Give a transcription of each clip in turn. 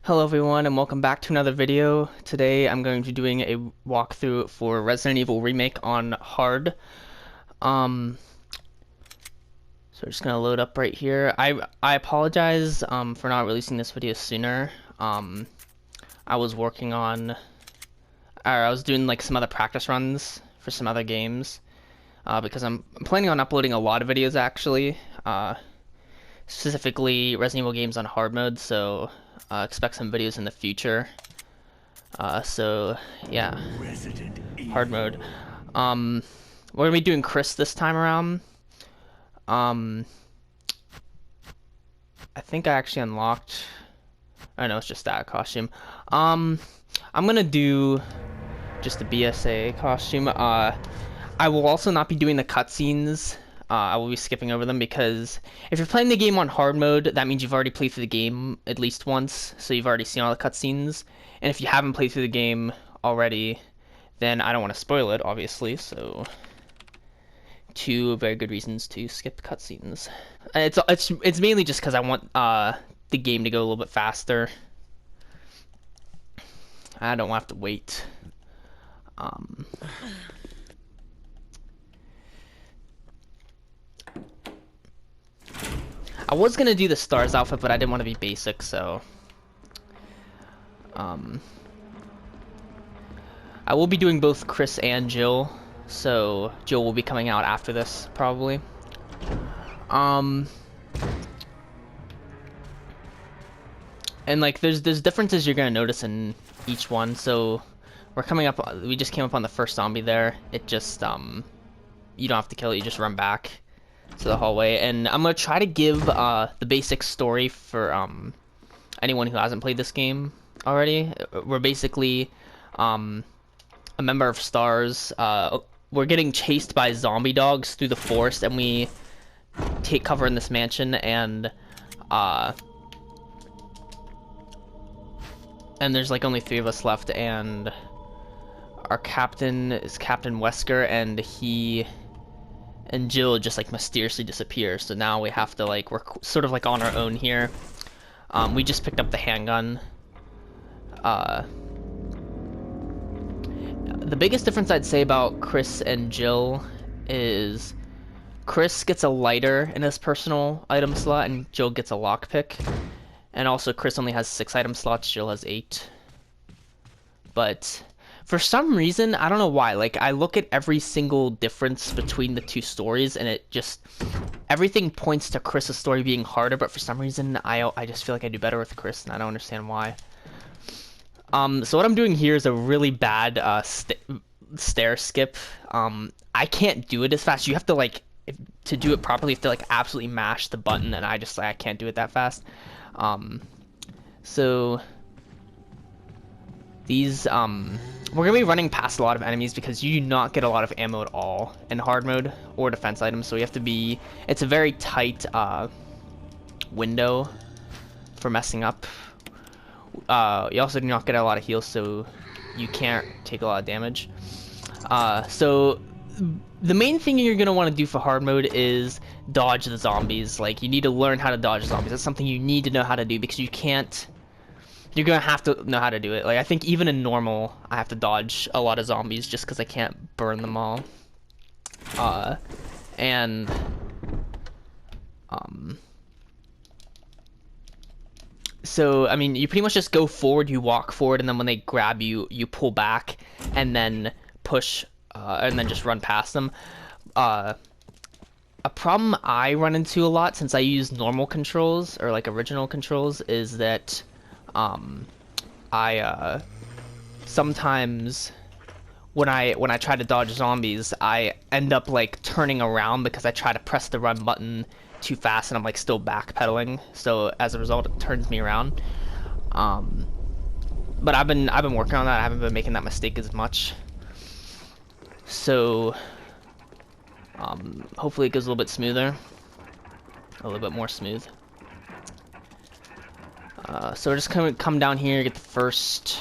Hello everyone and welcome back to another video. Today I'm going to be doing a walkthrough for Resident Evil Remake on hard. So we're just gonna load up right here. I apologize for not releasing this video sooner. I was working on, or I was doing like some other practice runs for some other games because I'm planning on uploading a lot of videos actually. Specifically Resident Evil games on hard mode, so expect some videos in the future. So yeah, hard mode. We're gonna be doing Chris this time around. I think I actually unlocked. I know it's just that costume. I'm gonna do just the BSA costume. I will also not be doing the cutscenes. I will be skipping over them because if you're playing the game on hard mode, that means you've already played through the game at least once, so you've already seen all the cutscenes. And if you haven't played through the game already, then I don't want to spoil it, obviously. So, two very good reasons to skip cutscenes. It's mainly just because I want the game to go a little bit faster. I don't want to have to wait. I was gonna do the stars outfit, but I didn't want to be basic, so I will be doing both Chris and Jill, so Jill will be coming out after this probably. And like there's differences you're gonna notice in each one. So we just came up on the first zombie there. It just you don't have to kill it, you just run back to the hallway. And I'm gonna try to give the basic story for anyone who hasn't played this game already. We're basically a member of STARS. We're getting chased by zombie dogs through the forest, and we take cover in this mansion, and there's like only 3 of us left, and our captain is Captain Wesker, and he and Jill just like mysteriously disappear. So now we have to we're sort of like on our own here. We just picked up the handgun. The biggest difference I'd say about Chris and Jill is Chris gets a lighter in his personal item slot and Jill gets a lockpick. And also Chris only has 6 item slots, Jill has 8. But for some reason, I don't know why, like I look at every single difference between the 2 stories and it just, everything points to Chris's story being harder, but for some reason I just feel like I do better with Chris and I don't understand why. So what I'm doing here is a really bad stair skip. I can't do it as fast. You have to to do it properly, you have to absolutely mash the button, and I can't do it that fast. So these we're gonna be running past a lot of enemies because you do not get a lot of ammo at all in hard mode or defense items, so you have to be, it's a very tight window for messing up. You also do not get a lot of heals, so you can't take a lot of damage. So the main thing you're going to want to do for hard mode is dodge the zombies. Like, you need to learn how to dodge zombies. That's something you need to know how to do because you're going to have to know how to do it. Like, I think even in normal, I have to dodge a lot of zombies just because I can't burn them all. So, I mean, you pretty much just go forward, you walk forward, and then when they grab you, you pull back, and then push, and then just run past them. A problem I run into a lot, since I use normal controls, or original controls, is that, sometimes, when I try to dodge zombies, I end up, turning around because I try to press the run button too fast and I'm still backpedaling, so as a result it turns me around. But I've been working on that. I haven't been making that mistake as much, so hopefully it goes a little bit smoother, a little bit more smooth. So we're just gonna come down here, get the first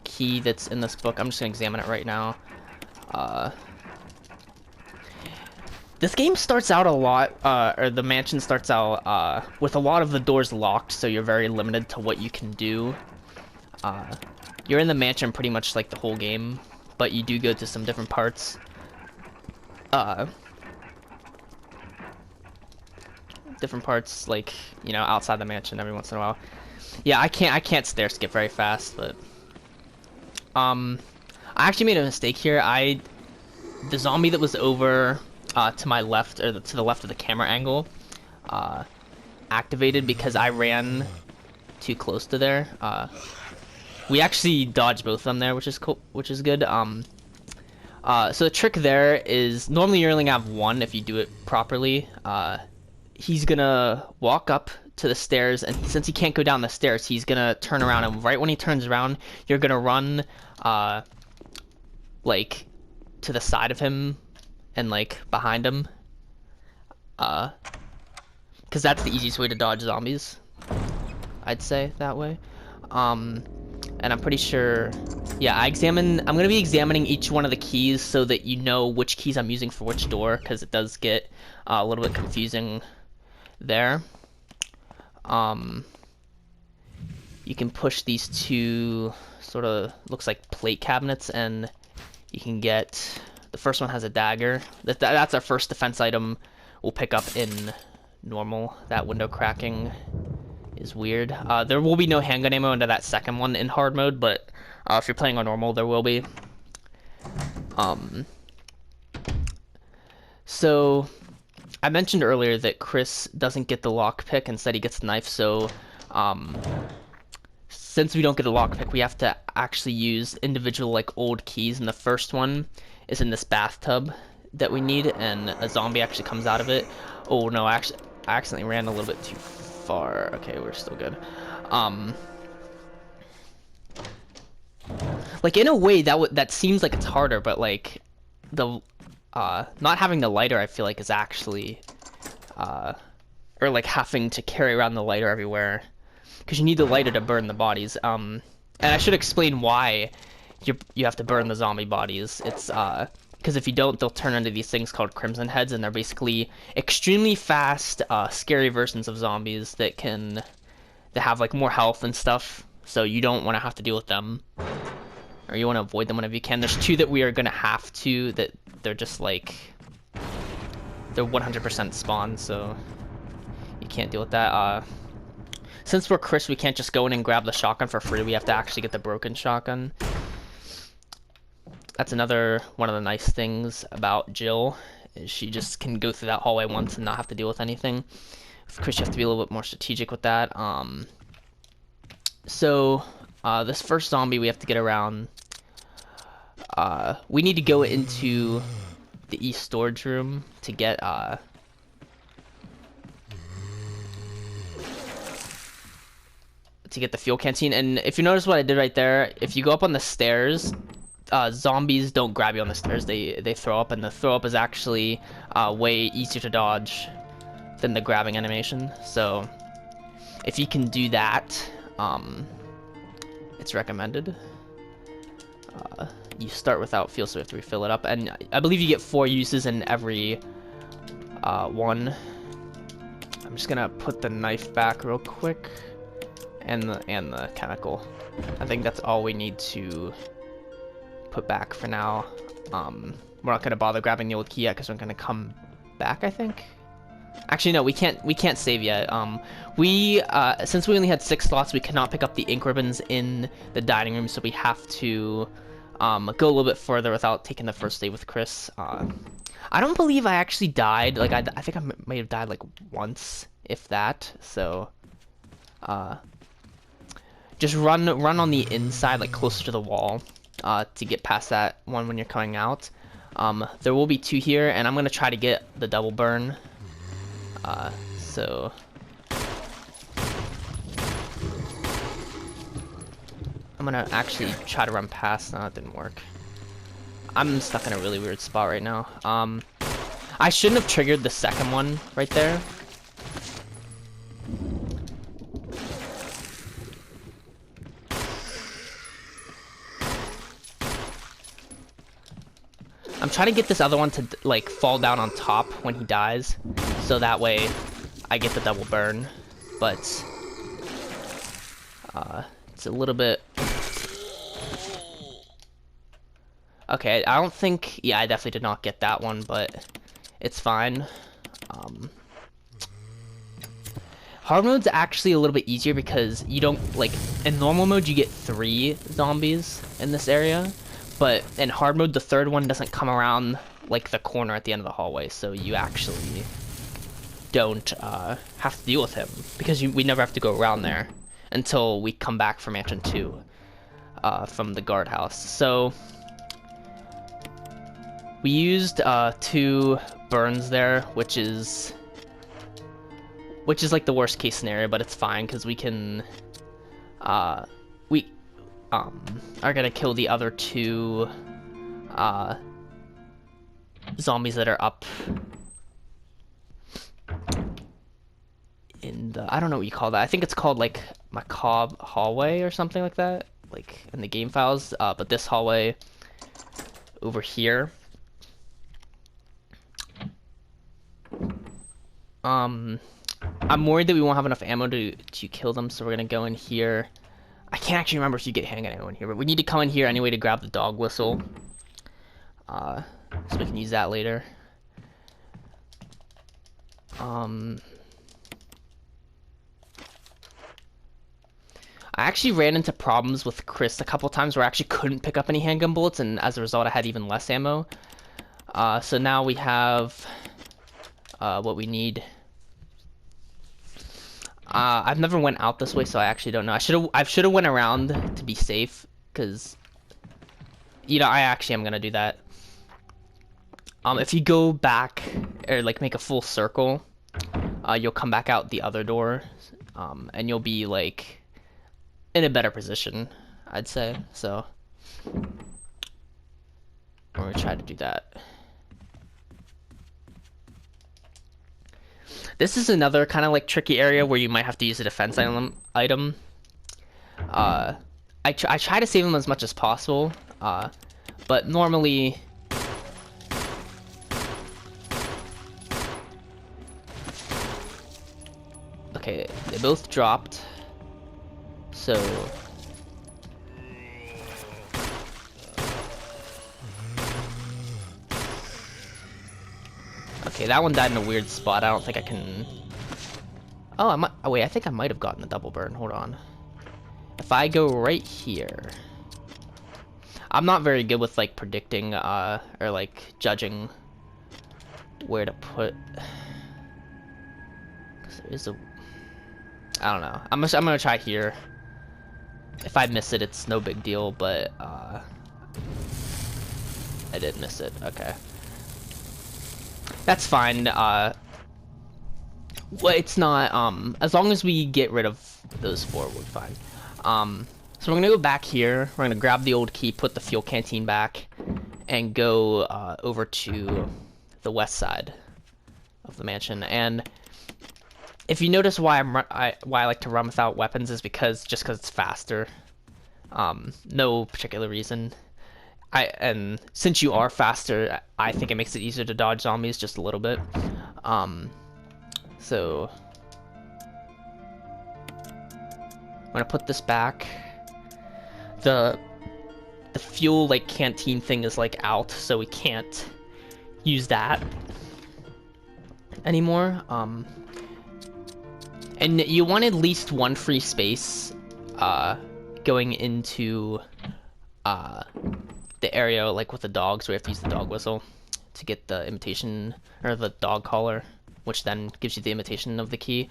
key that's in this book. I'm just gonna examine it right now. This game starts out a lot, or the mansion starts out with a lot of the doors locked, so you're very limited to what you can do. You're in the mansion pretty much like the whole game, but you do go to some different parts. Different parts, like, you know, outside the mansion every once in a while. Yeah, I can't stair skip very fast, but I actually made a mistake here. The zombie that was over to my left, or to the left of the camera angle, activated because I ran too close to there. We actually dodged both of them there, which is cool, which is good. So the trick there is normally you're only gonna have one if you do it properly. He's gonna walk up to the stairs, and since he can't go down the stairs, he's gonna turn around, and right when he turns around, you're gonna run like to the side of him and like behind him, because that's the easiest way to dodge zombies, I'd say that way. And I'm pretty sure, yeah, I'm gonna be examining each one of the keys so that you know which keys I'm using for which door, because it does get a little bit confusing there. You can push these two sort of looks like plate cabinets, and you can get, the first one has a dagger. That's our first defense item we'll pick up in normal. That window cracking is weird. There will be no handgun ammo into that second one in hard mode, but if you're playing on normal, there will be. So I mentioned earlier that Chris doesn't get the lockpick, instead he gets the knife, so since we don't get a lockpick, we have to actually use individual like old keys, and the first one is in this bathtub that we need, and a zombie actually comes out of it. Oh no, actually I accidentally ran a little bit too far. Okay, we're still good. Like in a way that seems like it's harder, but like the not having the lighter, I feel like, is actually or like having to carry around the lighter everywhere, because you need the lighter to burn the bodies. And I should explain why you have to burn the zombie bodies. It's because if you don't, they'll turn into these things called crimson heads, and they're basically extremely fast, scary versions of zombies that have like more health and stuff. So you don't want to have to deal with them, or you want to avoid them whenever you can. There's two that we are gonna have to, that they're just like, they're 100% spawn, so you can't deal with that. Since we're Chris, we can't just go in and grab the shotgun for free. We have to actually get the broken shotgun. That's another one of the nice things about Jill, is she just can go through that hallway once and not have to deal with anything. With Chris, you have to be a little bit more strategic with that. So this first zombie we have to get around. We need to go into the east storage room to get the fuel canteen. And if you notice what I did right there, if you go up on the stairs, zombies don't grab you on the stairs, they throw up, and the throw up is actually way easier to dodge than the grabbing animation. So if you can do that, it's recommended. You start without fuel, so we have to refill it up, and I believe you get 4 uses in every one. I'm just gonna put the knife back real quick, and the chemical. I think that's all we need to put back for now. We're not gonna bother grabbing the old key yet because we're gonna come back, I think. Actually, no, we can't save yet. Since we only had 6 slots, we cannot pick up the ink ribbons in the dining room, so we have to go a little bit further without taking the first save with Chris. I don't believe I actually died. Like I think I may have died like once, if that. So just run on the inside, like closer to the wall, to get past that one when you're coming out. There will be 2 here, and I'm gonna try to get the double burn. So I'm gonna actually try to run past. No, it didn't work. I'm stuck in a really weird spot right now. I shouldn't have triggered the second one right there. I'm trying to get this other one to like fall down on top when he dies, so that way I get the double burn. But it's a little bit. Okay, I don't think. Yeah, I definitely did not get that one, but it's fine. Hard mode's actually a little bit easier because you don't, like, in normal mode you get 3 zombies in this area, but in hard mode the third one doesn't come around like the corner at the end of the hallway, so you actually don't have to deal with him because we never have to go around there until we come back from Mansion 2 from the guardhouse. So we used 2 burns there, which is like the worst case scenario, but it's fine because we can we are gonna kill the other 2 zombies that are up in the, I don't know what you call that. I think it's called like Macabre Hallway or something like that, like in the game files. But this hallway over here. I'm worried that we won't have enough ammo to kill them, so we're gonna go in here. I can't actually remember if you get handgun ammo in here, but we need to come in here anyway to grab the dog whistle. So we can use that later. I actually ran into problems with Chris a couple times where I actually couldn't pick up any handgun bullets, and as a result I had even less ammo. So now we have what we need. I've never went out this way, so I actually don't know. I should have went around to be safe, because you know I actually am gonna do that. If you go back or like make a full circle, you'll come back out the other door, and you'll be like in a better position, I'd say. So we're gonna try to do that. This is another kind of like tricky area where you might have to use a defense item. I try to save them as much as possible, but normally okay, they both dropped, so okay, that one died in a weird spot. I don't think I can. Oh, I might. Oh wait, I think I might have gotten a double burn. Hold on. If I go right here, I'm not very good with like predicting or like judging where to put. Cause there is a. I don't know. I'm gonna try here. If I miss it, it's no big deal. But I did miss it. Okay. That's fine. Well, it's not, as long as we get rid of those 4, we're fine. So we're gonna go back here. We're gonna grab the old key, put the fuel canteen back, and go over to the west side of the mansion. And if you notice why I like to run without weapons is because it's faster. No particular reason. And since you are faster, I think it makes it easier to dodge zombies just a little bit. So I'm gonna put this back. The fuel like canteen thing is like out, so we can't use that anymore. And you want at least 1 free space going into the area like with the dogs, where we have to use the dog whistle to get the imitation or the dog collar, which then gives you the imitation of the key.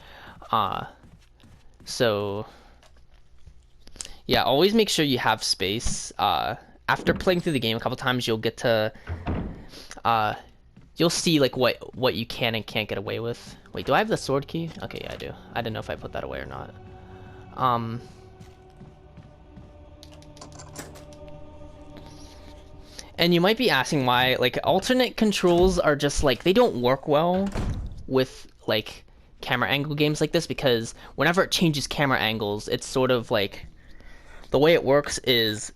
So yeah, always make sure you have space. After playing through the game a couple times, you'll get to you'll see like what you can and can't get away with. Wait, do I have the sword key? Okay, yeah, I do. I didn't know if I put that away or not. And you might be asking why, like, alternate controls are just, like, they don't work well with, like, camera angle games like this, because whenever it changes camera angles, it's sort of, like, the way it works is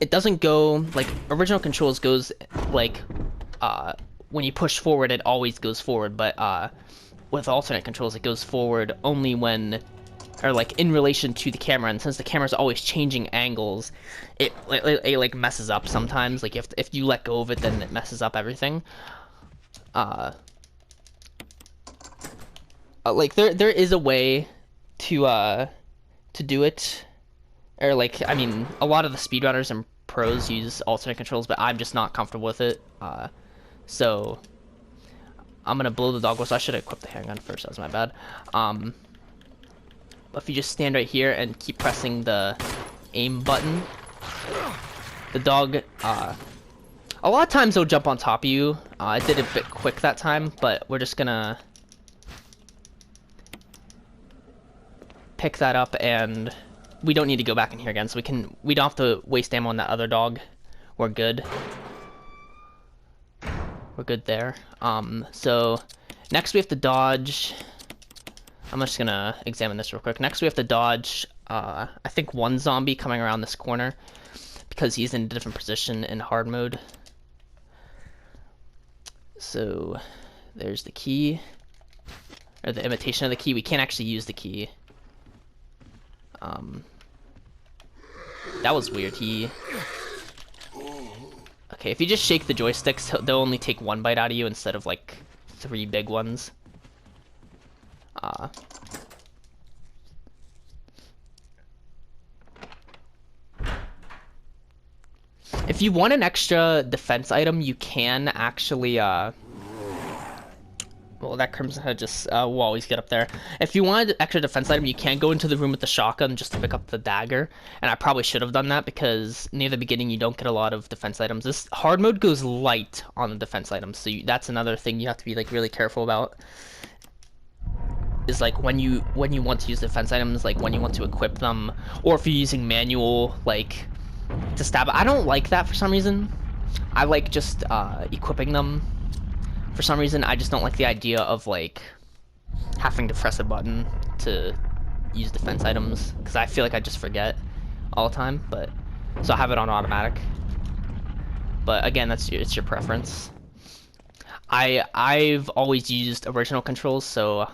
it doesn't go like original controls goes like when you push forward it always goes forward, but with alternate controls it goes forward only when or like in relation to the camera, and since the camera's always changing angles, it like messes up sometimes. Like if you let go of it, then it messes up everything. Like there is a way to do it, or like I mean a lot of the speedrunners and pros use alternate controls, but I'm just not comfortable with it. So I'm gonna blow the dog whistle. I should have equipped the handgun first. That was my bad. If you just stand right here and keep pressing the aim button, the dog, a lot of times they'll jump on top of you. I did it a bit quick that time, but we're just gonna pick that up, and we don't need to go back in here again, so we don't have to waste ammo on that other dog. We're good. We're good there. So next we have to dodge. I'm just gonna examine this real quick. Next we have to dodge, I think one zombie coming around this corner because he's in a different position in hard mode. So there's the key, or the imitation of the key. We can't actually use the key. That was weird. Okay, if you just shake the joysticks, they'll only take one bite out of you instead of like 3 big ones. If you want an extra defense item, you can actually, well, that Crimson Head just will always get up there. If you wanted extra defense item, you can go into the room with the shotgun just to pick up the dagger. And I probably should have done that because near the beginning you don't get a lot of defense items. This hard mode goes light on the defense items, so that's another thing you have to be like really careful about. Is like when you want to use defense items, like when you want to equip them, or if you're using manual like to stab. I don't like that for some reason. I like just equipping them. For some reason, I just don't like the idea of like having to press a button to use defense items because I feel like I just forget all the time. But so I have it on automatic. But again, it's your preference. I've always used original controls, so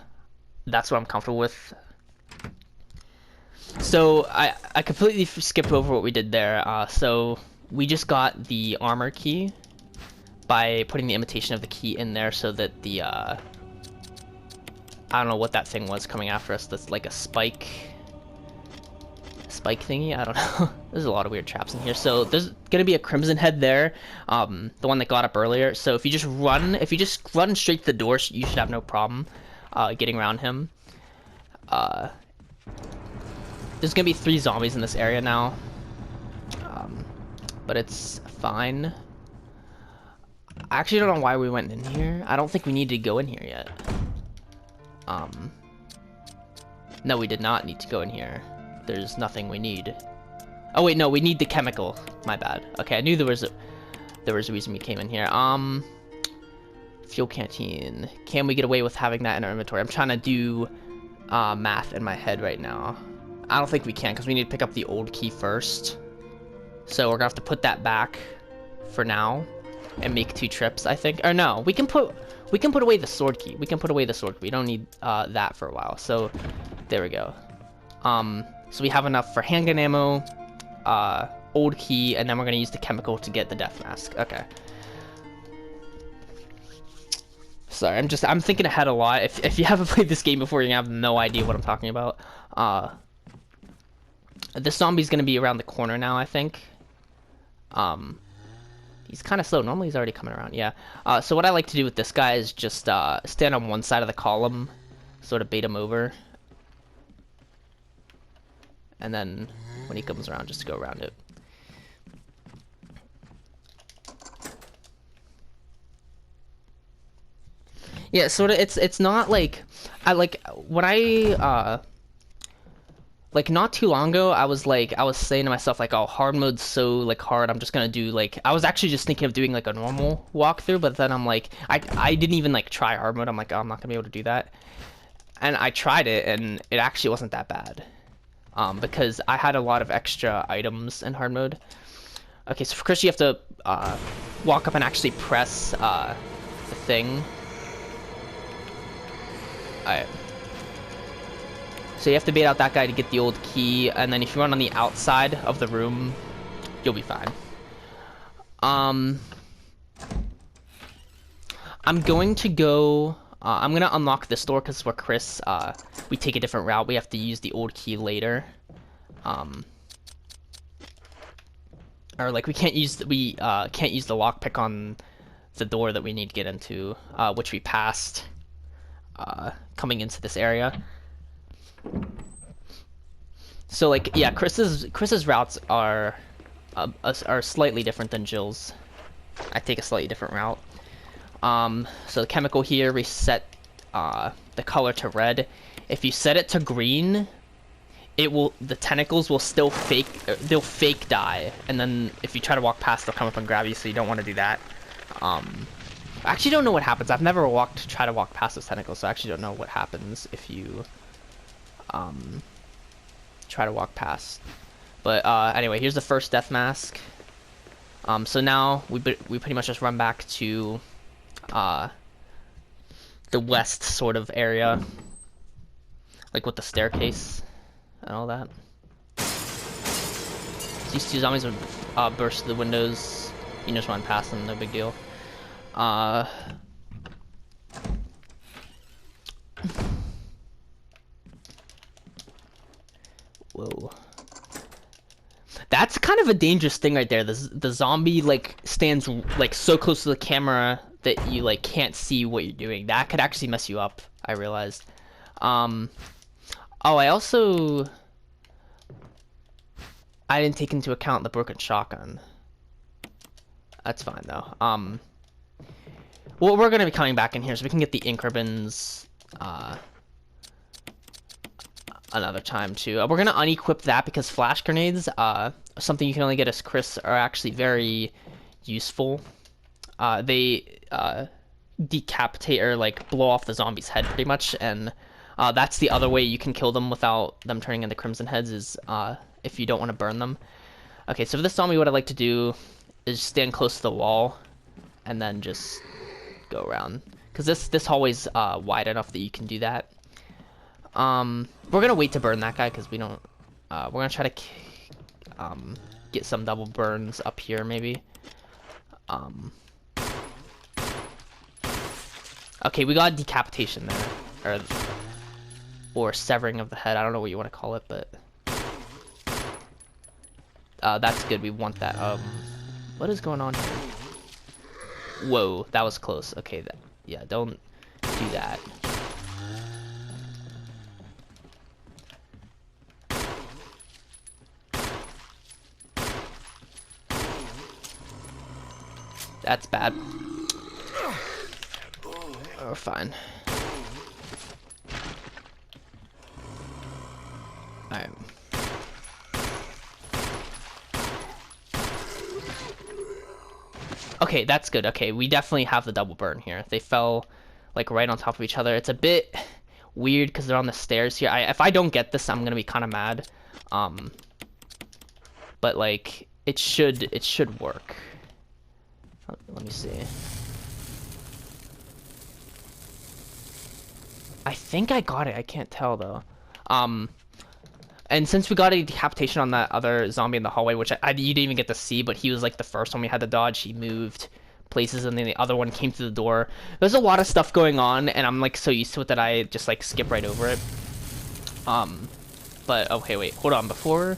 that's what I'm comfortable with. So I completely skipped over what we did there. So we just got the armor key by putting the imitation of the key in there so that the I don't know what that thing was coming after us. That's like a spike thingy. I don't know. There's a lot of weird traps in here. So there's gonna be a Crimson Head there, the one that got up earlier. So if you just run straight to the door, you should have no problem getting around him. There's gonna be 3 zombies in this area now, but it's fine. I actually don't know why we went in here. I don't think we need to go in here yet. No, we did not need to go in here. There's nothing we need. Oh wait, no, we need the chemical. My bad. Okay, I knew there was a reason we came in here. Fuel canteen. Can we get away with having that in our inventory? I'm trying to do math in my head right now. I don't think we can because we need to pick up the old key first. So we're gonna have to put that back for now and make 2 trips, I think. Or no, we can put away the sword key. We can put away the sword key. We don't need that for a while. So there we go. So we have enough for handgun ammo, old key, and then we're gonna use the chemical to get the death mask. Okay. Sorry, I'm thinking ahead a lot. If you haven't played this game before, you're gonna have no idea what I'm talking about. This zombie's gonna be around the corner now, I think. He's kind of slow. Normally he's already coming around. Yeah. So what I like to do with this guy is just stand on one side of the column, sort of bait him over, and then when he comes around, just go around it. Yeah, sort of. It's not like I like when I like not too long ago I was saying to myself like, oh, hard mode's so like hard, I'm just gonna do like, I was actually just thinking of doing like a normal walkthrough, but then I'm like, I didn't even like try hard mode. I'm like, oh, I'm not gonna be able to do that, and I tried it and it actually wasn't that bad, because I had a lot of extra items in hard mode. Okay, so for Chris, you have to walk up and actually press the thing. Alright. So you have to bait out that guy to get the old key, and then if you run on the outside of the room, you'll be fine. I'm going to go... I'm going to unlock this door because for Chris, we take a different route. We have to use the old key later. Or like we can't use the lockpick on the door that we need to get into, which we passed coming into this area. So like yeah, Chris's routes are slightly different than Jill's. I take a slightly different route. So the chemical here, we set the color to red. If you set it to green, the tentacles will still they'll fake die, and then if you try to walk past, they'll come up and grab you, so you don't want to do that. I actually don't know what happens. I've never tried to walk past those tentacles, so I actually don't know what happens if you try to walk past. But anyway, here's the first death mask. So now we pretty much just run back to the west sort of area, like with the staircase and all that. These two zombies would burst through the windows. You just run past them, no big deal. Whoa. That's kind of a dangerous thing right there. The zombie like stands like so close to the camera that you like can't see what you're doing. That could actually mess you up, I realized. Oh, I didn't take into account the broken shotgun. That's fine though. Well, we're gonna be coming back in here so we can get the ink ribbons another time too. We're gonna unequip that because flash grenades, something you can only get as Chris, are actually very useful. They decapitate or like blow off the zombie's head pretty much, and that's the other way you can kill them without them turning into crimson heads, is if you don't want to burn them. Okay, so for this zombie, what I'd like to do is stand close to the wall and then just go around, because this hallway's wide enough that you can do that. We're gonna wait to burn that guy because we don't. We're gonna try to get some double burns up here maybe. Okay, we got decapitation there, or severing of the head. I don't know what you want to call it, but that's good. We want that. What is going on here? Whoa, that was close. Okay, yeah, don't do that. That's bad. Oh, fine. Alright. Okay, that's good. Okay, we definitely have the double burn here. They fell like right on top of each other. It's a bit weird because they're on the stairs here. If I don't get this, I'm gonna be kind of mad. But like it should work. Let me see. I think I got it. I can't tell though. And since we got a decapitation on that other zombie in the hallway, which you didn't even get to see, but he was like the first one we had to dodge. He moved places, and then the other one came through the door. There's a lot of stuff going on, and I'm like so used to it that I just like skip right over it. But okay, wait, hold on. Before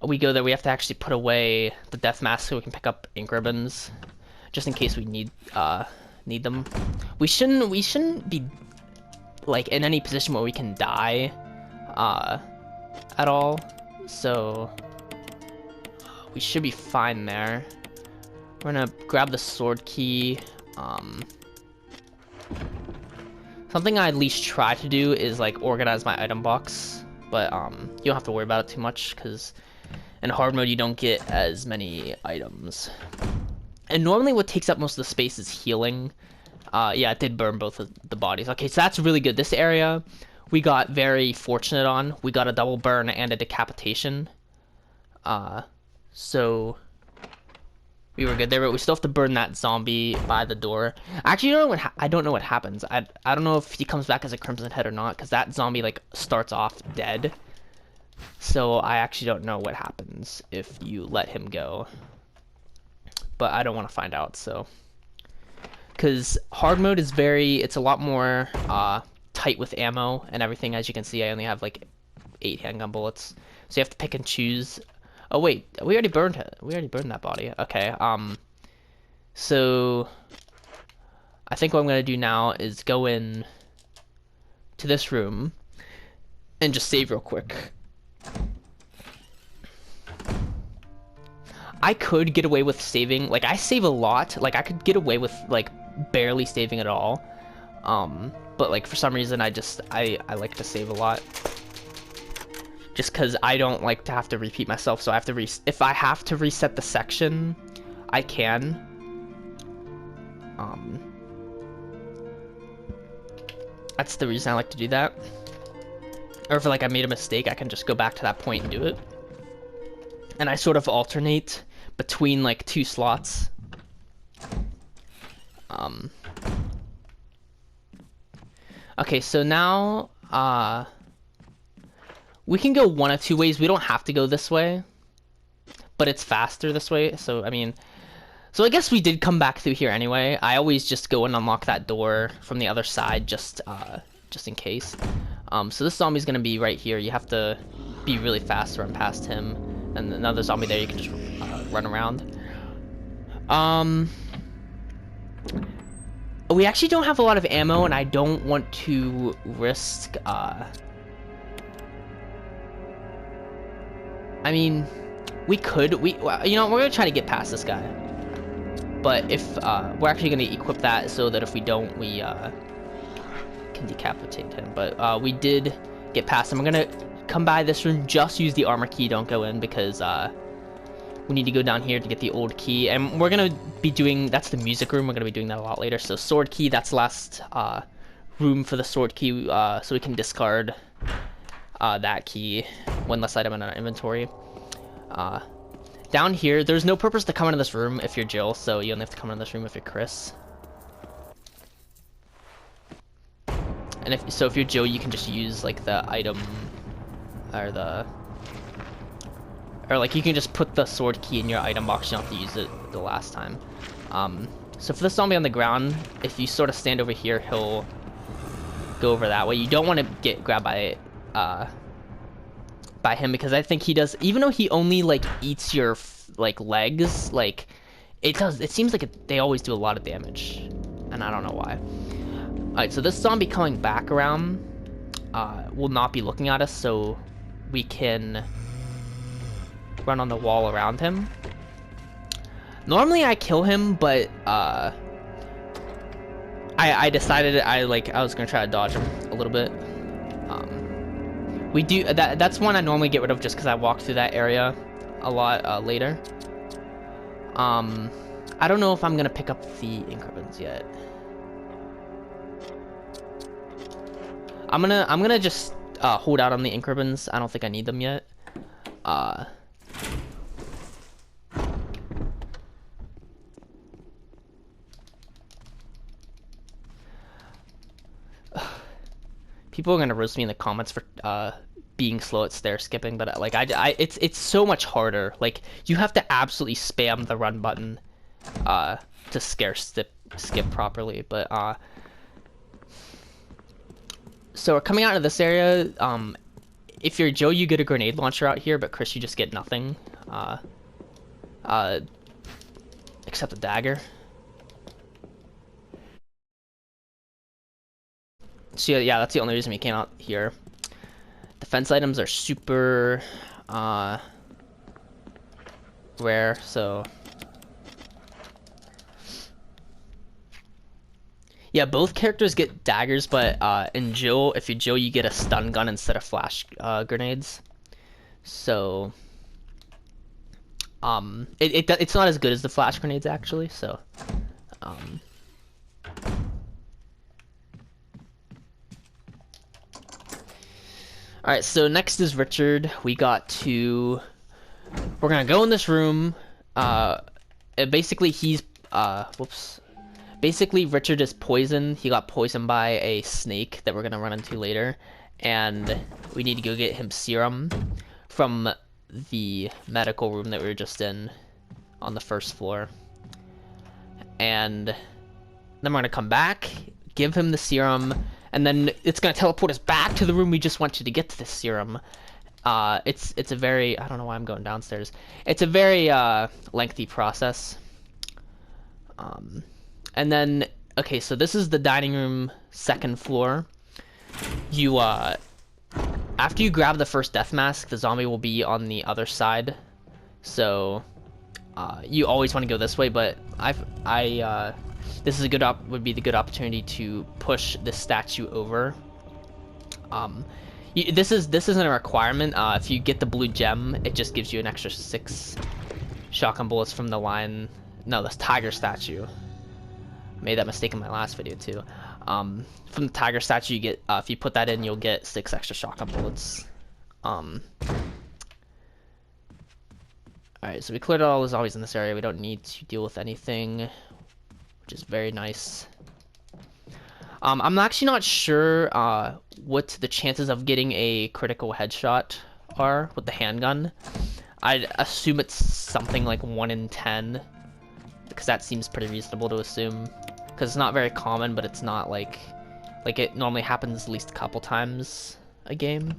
we go there, we have to actually put away the death mask so we can pick up ink ribbons, just in case we need them. We shouldn't be like in any position where we can die at all, so we should be fine there. We're gonna grab the sword key. Something I at least try to do is like organize my item box, but you don't have to worry about it too much because in hard mode you don't get as many items. And normally what takes up most of the space is healing. Yeah, it did burn both of the bodies. Okay, so that's really good. This area we got very fortunate on. We got a double burn and a decapitation. So we were good there, but we still have to burn that zombie by the door. Actually, you know what? I don't know what happens. I don't know if he comes back as a Crimson Head or not, because that zombie like starts off dead. So I actually don't know what happens if you let him go. But I don't want to find out. So, because hard mode is it's a lot more tight with ammo and everything. As you can see, I only have like 8 handgun bullets, so you have to pick and choose. Oh wait, we already burned it. We already burned that body. Okay. So I think what I'm gonna do now is go in to this room and just save real quick. I could get away with saving. Like, I save a lot. Like, I could get away with like barely saving at all. But like for some reason, I like to save a lot. Just because I don't like to have to repeat myself, so I have to if I have to reset the section, I can. That's the reason I like to do that. Or if like I made a mistake, I can just go back to that point and do it. And I sort of alternate between like 2 slots. Okay, so now we can go one of 2 ways. We don't have to go this way, but it's faster this way. So I mean, so I guess we did come back through here anyway. I always just go and unlock that door from the other side, just in case. So this zombie's gonna be right here. You have to be really fast to run past him. And another zombie there, you can just run around. We actually don't have a lot of ammo, and I don't want to risk. I mean, we could. You know, we're gonna try to get past this guy. But if we're actually gonna equip that so that if we don't, we can decapitate him. But we did get past him. We're gonna come by this room. Just use the armor key. Don't go in because we need to go down here to get the old key. And we're gonna be doing. That's the music room. We're gonna be doing that a lot later. So sword key. That's the last room for the sword key. So we can discard that key. One less item in our inventory. Down here, there's no purpose to come into this room if you're Jill, so you only have to come into this room if you're Chris. And if you're Jill, you can just use like the item or like you can just put the sword key in your item box. You don't have to use it the last time. So for the zombie on the ground, if you sort of stand over here, he'll go over that way. You don't want to get grabbed by him because I think he does, even though he only like eats your like legs, like it seems like they always do a lot of damage, and I don't know why. Alright, so this zombie coming back around will not be looking at us, so we can run on the wall around him. Normally I kill him, but I decided I was gonna try to dodge him a little bit. We do that's one I normally get rid of just because I walk through that area a lot later. I don't know if I'm gonna pick up the ink ribbons yet. I'm gonna just hold out on the ink ribbons. I don't think I need them yet. People are gonna roast me in the comments for being slow at stair skipping, but like it's so much harder. Like you have to absolutely spam the run button to skip properly. But so we're coming out of this area. If you're Joe, you get a grenade launcher out here, but Chris, you just get nothing. Except a dagger. So yeah, that's the only reason we came out here. Defense items are super rare, so yeah, both characters get daggers, but in Jill, if you're Jill, you get a stun gun instead of flash grenades. So it's not as good as the flash grenades actually. So Alright, so next is Richard. We got to We're gonna go in this room. Basically he's whoops. Basically Richard is poisoned. He got poisoned by a snake that we're gonna run into later, and we need to go get him serum from the medical room that we were just in on the first floor. And then we're gonna come back, give him the serum, and then it's gonna teleport us back to the room we just went to get to the serum. It's a very, I don't know why I'm going downstairs. It's a very lengthy process. And then, okay, so this is the dining room, second floor. You after you grab the first death mask, the zombie will be on the other side. So you always want to go this way, but this is a good would be the good opportunity to push this statue over. This isn't a requirement. If you get the blue gem, it just gives you an extra 6 shotgun bullets from the line. No, that's tiger statue. Made that mistake in my last video too. From the tiger statue, you get if you put that in, you'll get 6 extra shotgun bullets. Alright, so we cleared all the zombies in this area. We don't need to deal with anything, which is very nice. I'm actually not sure what the chances of getting a critical headshot are with the handgun. I'd assume it's something like 1 in 10, because that seems pretty reasonable to assume. Because it's not very common, but it's not like it normally happens at least a couple times a game.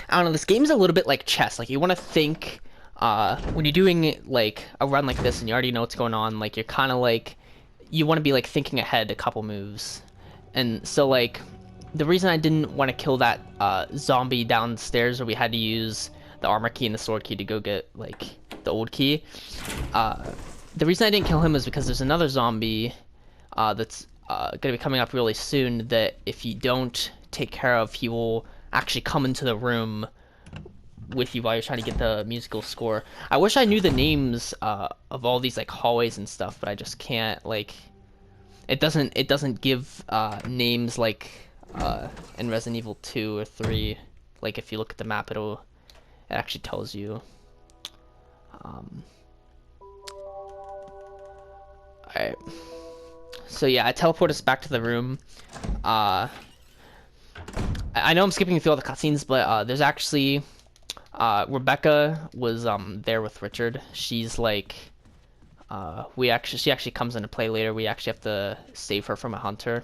I don't know, this game's a little bit like chess. Like, you want to think, when you're doing, like, a run like this and you already know what's going on, like, you're kind of, like, you want to be, like, thinking ahead a couple moves. And so, like, the reason I didn't want to kill that, zombie downstairs where we had to use the armor key and the sword key to go get, like, the old key, the reason I didn't kill him is because there's another zombie, that's, gonna be coming up really soon that if you don't take care of, he will actually come into the room with you while you're trying to get the musical score. I wish I knew the names of all these like hallways and stuff, but I just can't. Like, it doesn't give names like in Resident Evil 2 or 3. Like, if you look at the map, it actually tells you. Alright, so yeah, I teleport us back to the room. I know I'm skipping through all the cutscenes, but there's actually Rebecca was there with Richard. She's like she actually comes into play later. We actually have to save her from a hunter.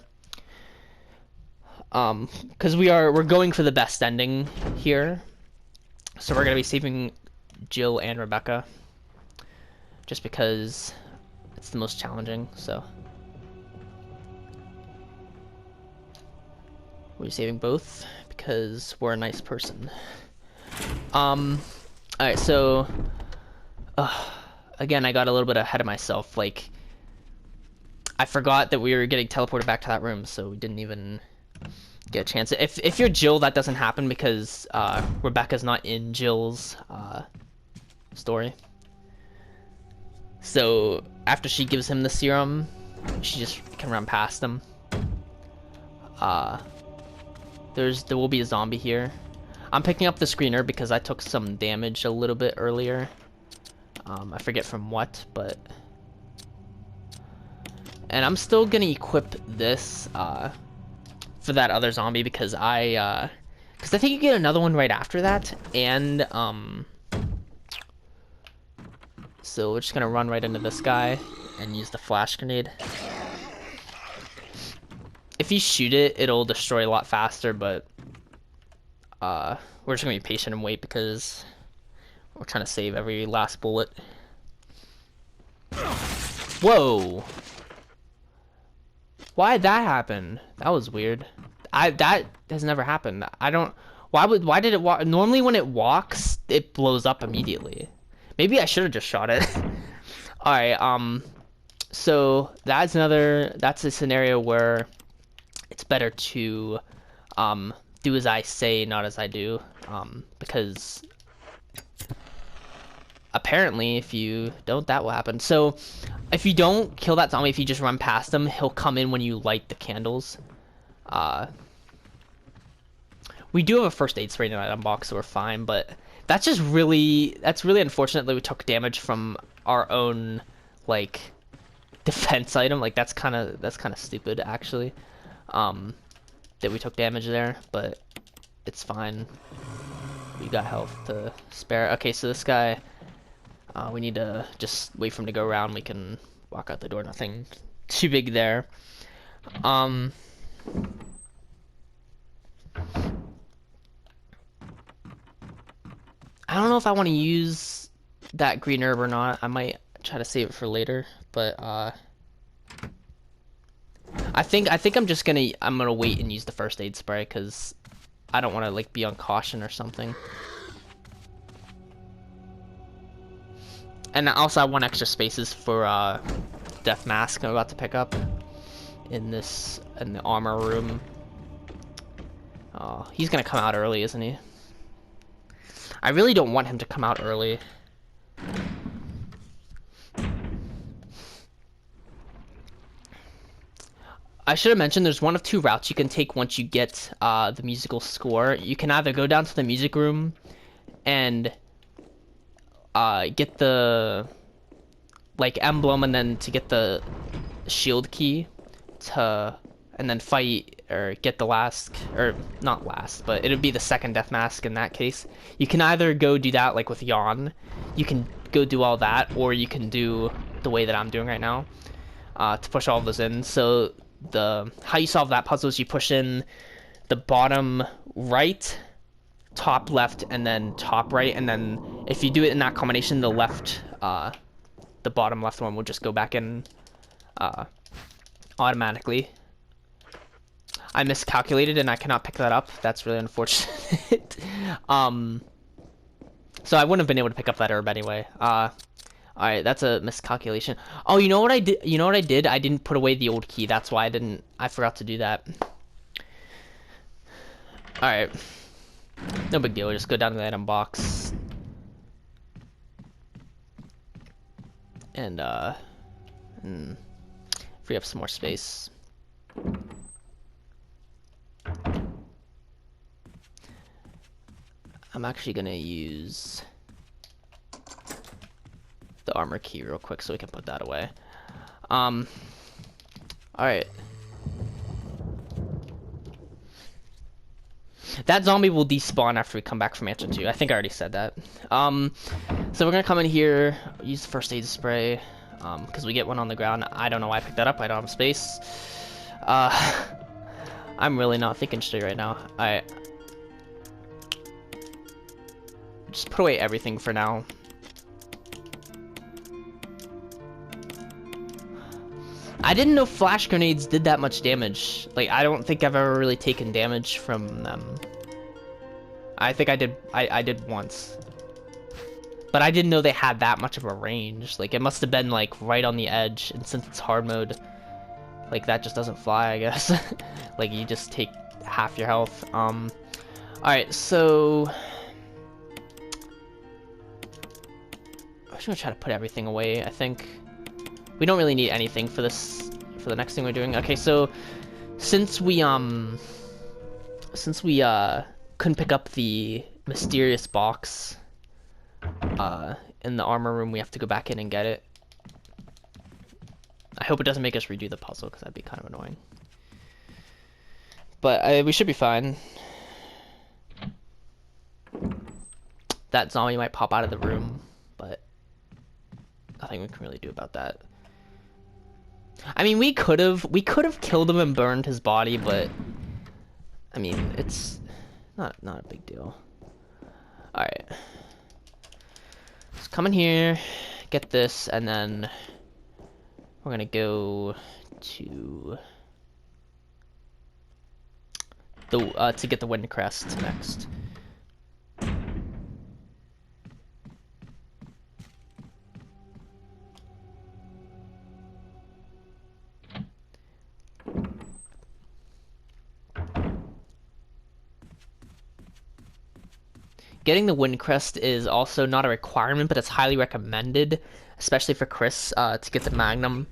Because we're going for the best ending here. So we're gonna be saving Jill and Rebecca. Just because it's the most challenging, so we're saving both because we're a nice person. Alright, so again, I got a little bit ahead of myself. Like, I forgot that we were getting teleported back to that room, so we didn't even get a chance. If you're Jill, that doesn't happen because Rebecca's not in Jill's story. So after she gives him the serum, she just can run past him. There will be a zombie here. I'm picking up the screener because I took some damage a little bit earlier. I forget from what, but... And I'm still gonna equip this for that other zombie because I think you get another one right after that, and so we're just gonna run right into this guy and use the flash grenade. If you shoot it, it'll destroy a lot faster, but we're just gonna be patient and wait because we're trying to save every last bullet. Whoa! Why did that happen? That was weird. That has never happened. I don't. Why did it walk? Normally when it walks, it blows up immediately. Maybe I should have just shot it. All right. So that's a scenario where it's better to do as I say, not as I do, because apparently, if you don't, that will happen. So, if you don't kill that zombie, if you just run past him, he'll come in when you light the candles. We do have a first aid spray in an item box, so we're fine, but that's really unfortunate that we took damage from our own, like, defense item. Like, that's kind of stupid, actually, that we took damage there, but it's fine. We got health to spare. Okay, so this guy, we need to just wait for him to go around. We can walk out the door. Nothing too big there. I don't know if I want to use that green herb or not. I might try to save it for later, but I think I'm gonna wait and use the first aid spray because I don't want to like be on caution or something. And also I want extra spaces for death mask I'm about to pick up in the armor room. Oh, he's gonna come out early, isn't he? I really don't want him to come out early. I should have mentioned there's one of two routes you can take once you get the musical score. You can either go down to the music room and get the like emblem, and then to get the shield key and then fight or get the last, or not last, but it'd be the second death mask in that case. You can either go do that like with Yawn, you can go do all that, or you can do the way that I'm doing right now to push all of those in. So how you solve that puzzle is you push in the bottom right, top left, and then top right, and then if you do it in that combination, the bottom left one will just go back in automatically. I miscalculated and I cannot pick that up. That's really unfortunate. So I wouldn't have been able to pick up that herb anyway. Alright, that's a miscalculation. Oh, you know what I did? You know what I did? I didn't put away the old key. That's why I forgot to do that. Alright. No big deal. Just go down to the item box. And free up some more space. I'm actually gonna use the armor key real quick so we can put that away. Alright. That zombie will despawn after we come back from answer 2. I think I already said that. So we're gonna come in here, use the first aid spray, because we get one on the ground. I don't know why I picked that up. I don't have space. I'm really not thinking straight right now. Alright. Just put away everything for now. I didn't know flash grenades did that much damage. Like, I don't think I've ever really taken damage from them. I think I did once. But I didn't know they had that much of a range. Like, it must have been, like, right on the edge. And since it's hard mode, like, that just doesn't fly, I guess. Like, you just take half your health. Alright, so I'm just gonna try to put everything away. I think we don't really need anything for the next thing we're doing. Okay, so since we couldn't pick up the mysterious box in the armor room, we have to go back in and get it. I hope it doesn't make us redo the puzzle, because that'd be kind of annoying. But we should be fine. That zombie might pop out of the room, but nothing we can really do about that. I mean, we could have killed him and burned his body, but I mean, it's not a big deal. All right, let's come in here, get this, and then we're gonna go to the to get the wind crest next. getting the Wind Crest is also not a requirement, but it's highly recommended, especially for Chris, to get the Magnum.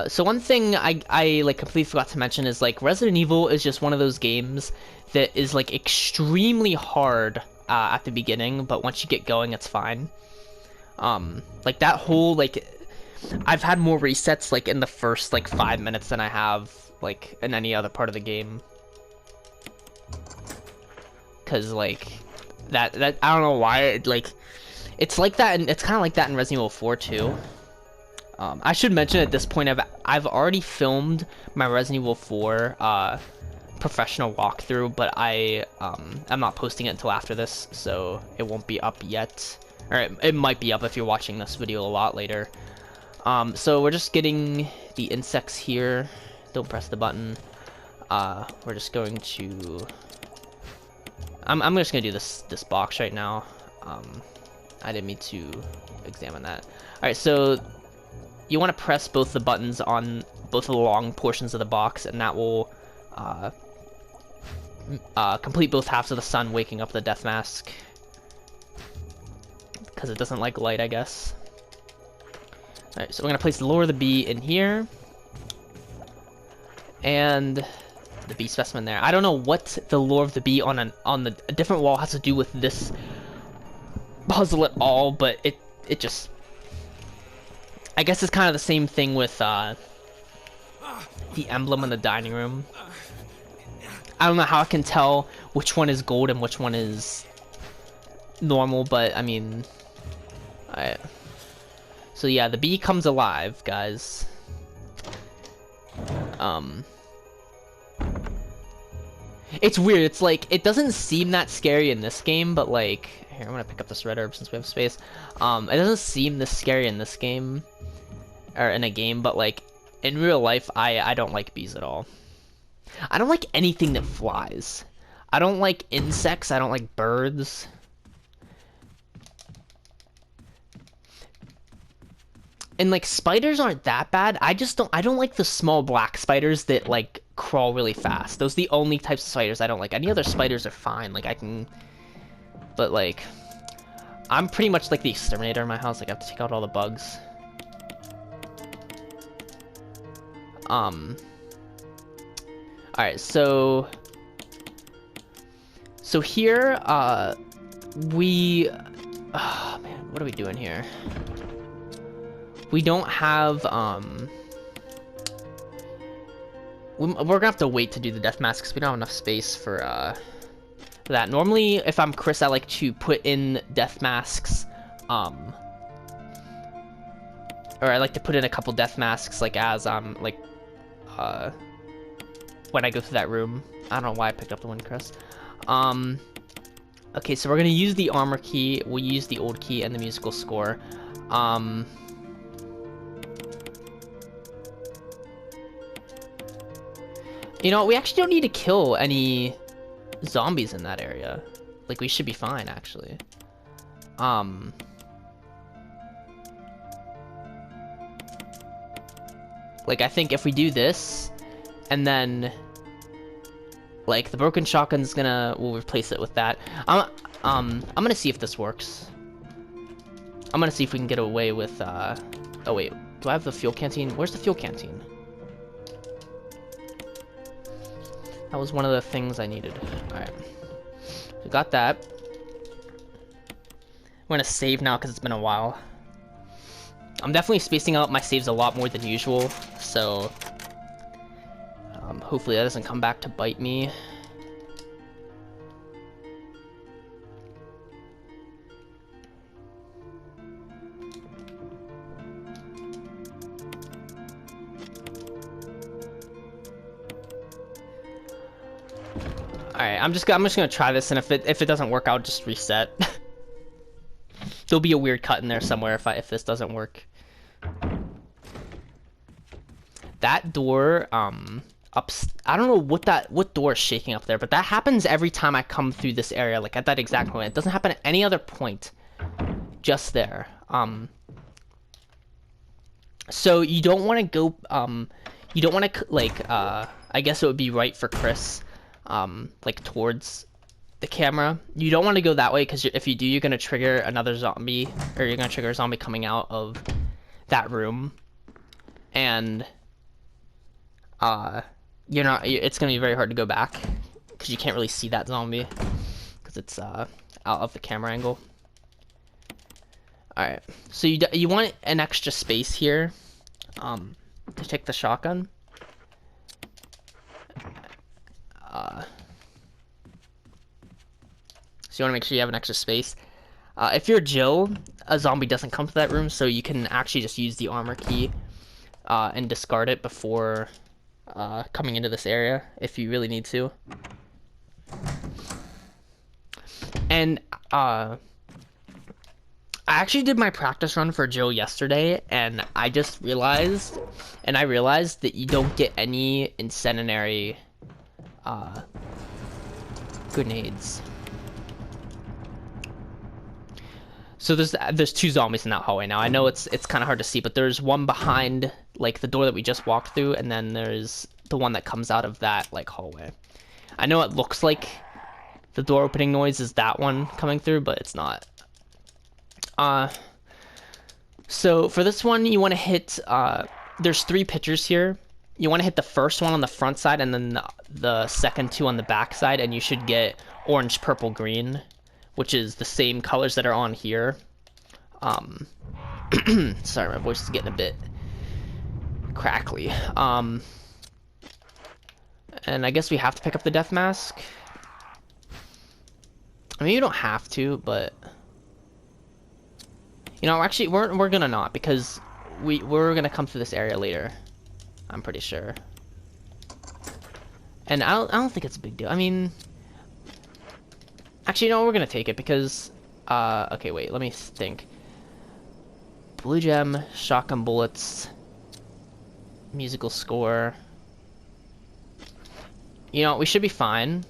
So one thing I like completely forgot to mention is like Resident Evil is just one of those games that is like extremely hard at the beginning, but once you get going, it's fine. Like that whole like I've had more resets like in the first like 5 minutes than I have like in any other part of the game. Cause like that I don't know why it's like that, and it's kind of like that in Resident Evil 4 too. I should mention at this point I've already filmed my Resident Evil 4 professional walkthrough, but I'm not posting it until after this, so it won't be up yet. Or it might be up if you're watching this video a lot later. So we're just getting the insects here. Don't press the button. We're just going to. I'm just gonna do this box right now. I didn't mean to examine that. All right, so you want to press both the buttons on both of the long portions of the box, and that will complete both halves of the sun, waking up the death mask. Because it doesn't like light, I guess. Alright, so we're going to place the lore of the bee in here. And the bee specimen there. I don't know what the lore of the bee on a different wall has to do with this puzzle at all, but it just... I guess it's kind of the same thing with the emblem in the dining room. I don't know how I can tell which one is gold and which one is normal, but I mean... Alright. So yeah, the bee comes alive, guys. It's weird, it's like, it doesn't seem that scary in this game, but like... Here, I'm gonna pick up this red herb since we have space. It doesn't seem this scary in this game. Or in a game, but like, in real life, I don't like bees at all. I don't like anything that flies. I don't like insects, I don't like birds. And like, spiders aren't that bad. I don't like the small black spiders that like crawl really fast. Those are the only types of spiders I don't like. Any other spiders are fine, like I can... But like, I'm pretty much like the exterminator in my house, like I have to take out all the bugs. Alright, so here, we... Oh, man, what are we doing here? We don't have, we're gonna have to wait to do the death mask because we don't have enough space for that. Normally, if I'm Chris, I like to put in death masks, or I like to put in a couple death masks, like, as I'm, like, when I go through that room. I don't know why I picked up the Wind Crest. Okay, so we're gonna use the armor key, we'll use the old key, and the musical score. You know, we actually don't need to kill any zombies in that area. Like, we should be fine, actually. Like, I think if we do this, and then, like, the broken shotgun's we'll replace it with that. I'm gonna see if this works. I'm gonna see if we can get away with, oh wait, do I have the fuel canteen? Where's the fuel canteen? That was one of the things I needed. Alright. We got that. We're gonna save now because it's been a while. I'm definitely spacing out my saves a lot more than usual, so hopefully that doesn't come back to bite me. Alright, I'm just gonna try this, and if it doesn't work, I'll just reset. There'll be a weird cut in there somewhere if this doesn't work. That door, I don't know what door is shaking up there, but that happens every time I come through this area, like at that exact moment. It doesn't happen at any other point, just there. So you don't want to go, you don't want to, like, I guess it would be right for Chris, like, towards the camera. You don't want to go that way, because if you do, you're going to trigger another zombie, or you're going to trigger a zombie coming out of that room. And, it's going to be very hard to go back, because you can't really see that zombie, because it's, out of the camera angle. Alright, so you want an extra space here, to take the shotgun. So you want to make sure you have an extra space. If you're Jill, a zombie doesn't come to that room, so you can actually just use the armor key, and discard it before, coming into this area, if you really need to. And, I actually did my practice run for Jill yesterday, and I realized that you don't get any incendiary grenades. So there's two zombies in that hallway now. I know it's kind of hard to see, but there's one behind, like, the door that we just walked through, and then there's the one that comes out of that, like, hallway. I know it looks like the door opening noise is that one coming through, but it's not. So for this one, you want to hit, there's 3 pictures here. You want to hit the first one on the front side, and then the second 2 on the back side, and you should get orange, purple, green, which is the same colors that are on here. Sorry, my voice is getting a bit crackly. And I guess we have to pick up the death mask. I mean, you don't have to, but... You know, actually, we're gonna not, because we're gonna come through this area later. I'm pretty sure. And I don't think it's a big deal. I mean, actually, no, we're gonna take it because, okay, wait, let me think. Blue gem, shotgun bullets, musical score. You know, we should be fine.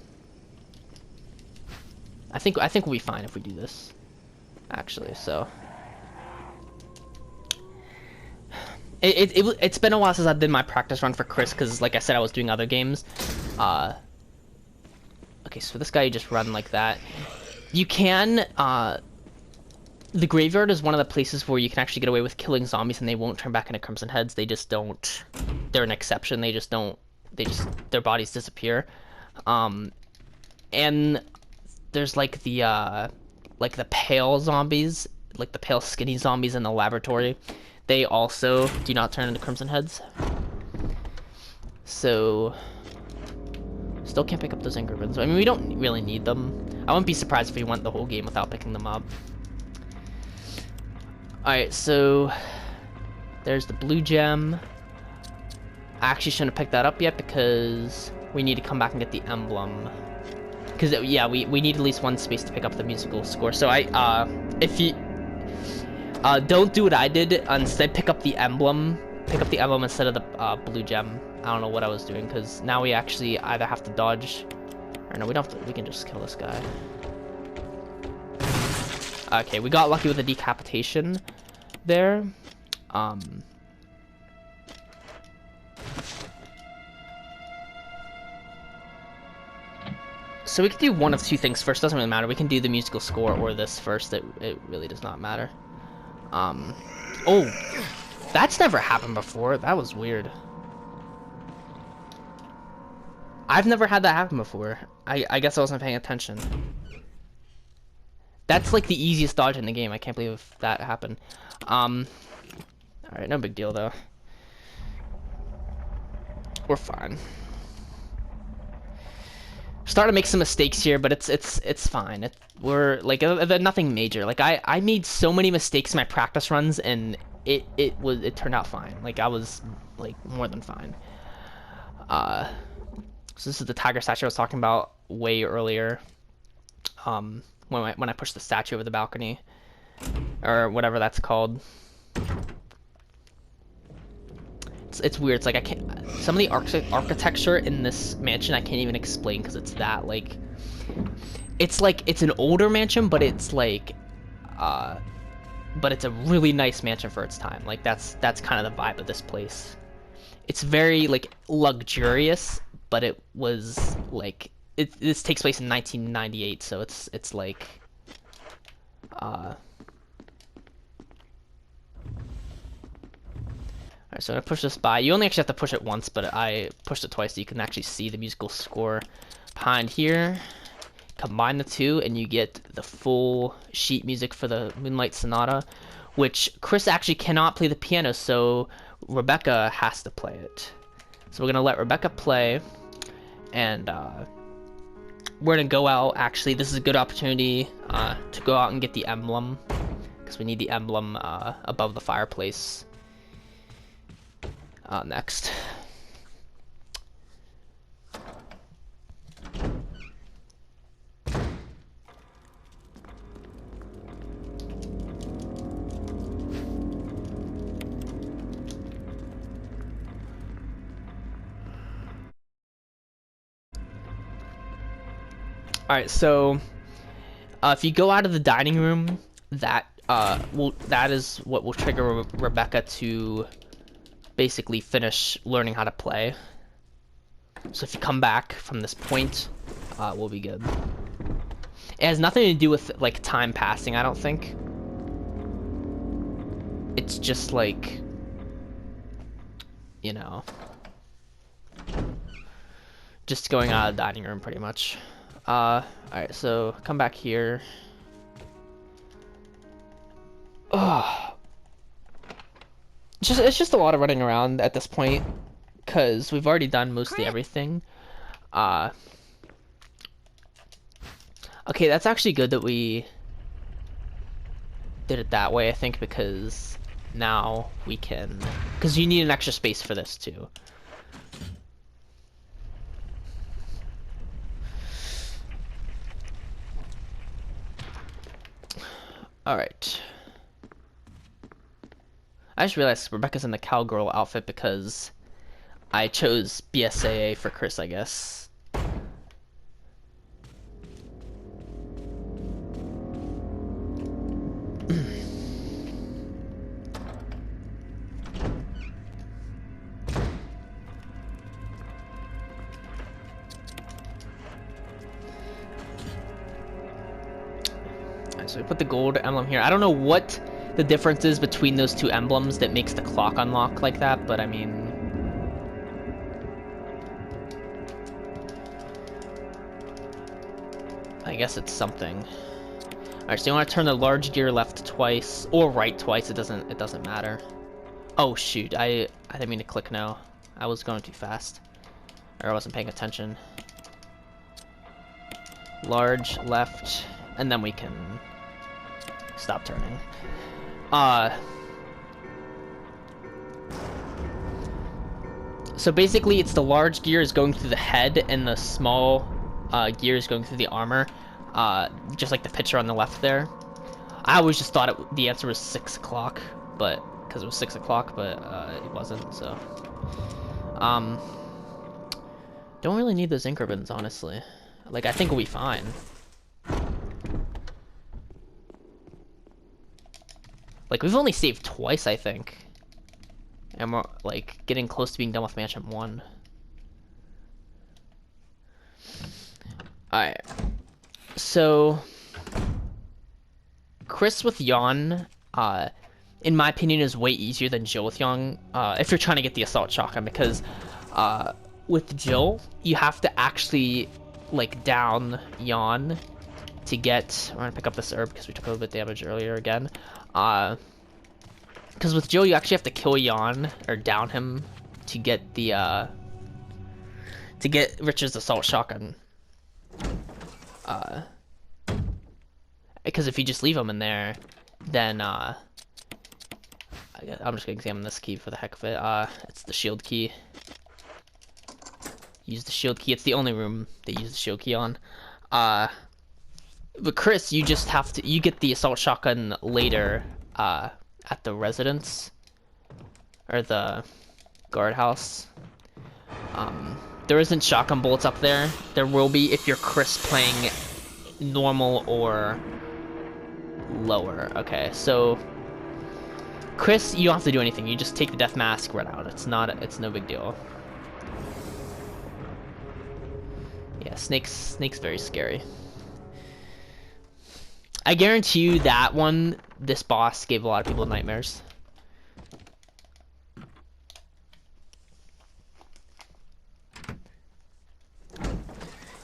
I think we'll be fine if we do this, actually. So. It's been a while since I did my practice run for Chris, because, like I said, I was doing other games. Okay, so this guy, you just run like that. You can, the graveyard is one of the places where you can actually get away with killing zombies and they won't turn back into Crimson Heads. They just don't, they're an exception. They just don't, their bodies disappear. And there's like the pale zombies, like the pale skinny zombies in the laboratory. They also do not turn into Crimson Heads. So, still can't pick up those engravings. I mean, we don't really need them. I wouldn't be surprised if we went the whole game without picking them up. Alright, so there's the blue gem. I actually shouldn't have picked that up yet because we need to come back and get the emblem. Because, yeah, we need at least one space to pick up the musical score. So if you... don't do what I did. Instead, pick up the emblem. Pick up the emblem instead of the blue gem. I don't know what I was doing, because now we actually either have to dodge... Or no, we don't have to... We can just kill this guy. Okay, we got lucky with the decapitation there. So we can do one of two things first. Doesn't really matter. We can do the musical score or this first. It really does not matter. Oh, that's never happened before. That was weird. I've never had that happen before. I guess I wasn't paying attention. That's like the easiest dodge in the game. I can't believe that happened. Alright, no big deal though. We're fine. Starting to make some mistakes here, but it's fine. We're like nothing major. Like I made so many mistakes in my practice runs, and it turned out fine. Like I was like more than fine. So this is the tiger statue I was talking about way earlier. When I pushed the statue over the balcony, or whatever that's called. It's weird. It's like I can't. Some of the architecture in this mansion I can't even explain because it's that like. It's like it's an older mansion, but it's like, but it's a really nice mansion for its time. Like that's kind of the vibe of this place. It's very like luxurious, but it was like this takes place in 1998, so it's like alright, so I'm gonna push this by. You only actually have to push it once, but I pushed it twice so you can actually see the musical score behind here. Combine the two and you get the full sheet music for the Moonlight Sonata, which Chris actually cannot play the piano, so Rebecca has to play it. So we're gonna let Rebecca play, and we're gonna go out. Actually, this is a good opportunity to go out and get the emblem, because we need the emblem above the fireplace next. Alright, so if you go out of the dining room, that is what will trigger Rebecca to basically finish learning how to play. So if you come back from this point, we'll be good. It has nothing to do with like time passing, I don't think. It's just like, you know, just going out of the dining room pretty much. Alright, so come back here. Ugh. It's just a lot of running around at this point, because we've already done mostly everything. Okay, that's actually good that we did it that way, I think, because now we can... Because you need an extra space for this, too. Alright. I just realized Rebecca's in the cowgirl outfit because I chose BSAA for Chris, I guess. So we put the gold emblem here. I don't know what the difference is between those two emblems that makes the clock unlock like that, but I mean... I guess it's something. Alright, so you want to turn the large gear left twice, or right twice, it doesn't matter. Oh shoot, I didn't mean to click no. I was going too fast. Or I wasn't paying attention. Large left, and then we can stop turning. So basically it's the large gear is going through the head and the small gear is going through the armor, just like the picture on the left there. I always just thought the answer was 6 o'clock, but because it was 6 o'clock, but it wasn't. So don't really need those ink ribbons, honestly. Like, I think we'll be fine. Like, we've only saved twice, I think. And we're, like, getting close to being done with Mansion 1. Alright. So... Chris with Yawn, in my opinion, is way easier than Jill with Yawn, if you're trying to get the Assault Shotgun, because, with Jill, you have to actually, like, down Yawn to get... We're gonna pick up this herb, because we took a little bit of damage earlier again. Because with Jill, you actually have to kill Yawn, or down him, to get the, to get Richard's Assault Shotgun. Because if you just leave him in there, then, I'm just gonna examine this key for the heck of it. It's the shield key. Use the shield key. It's the only room they use the shield key on. But Chris, you just have to, you get the Assault Shotgun later, at the residence, or the guardhouse. There isn't shotgun bullets up there. There will be if you're Chris playing normal or lower. Okay, so Chris, you don't have to do anything. You just take the death mask right out. It's no big deal. Yeah, Snake's very scary. I guarantee you that one, this boss gave a lot of people nightmares.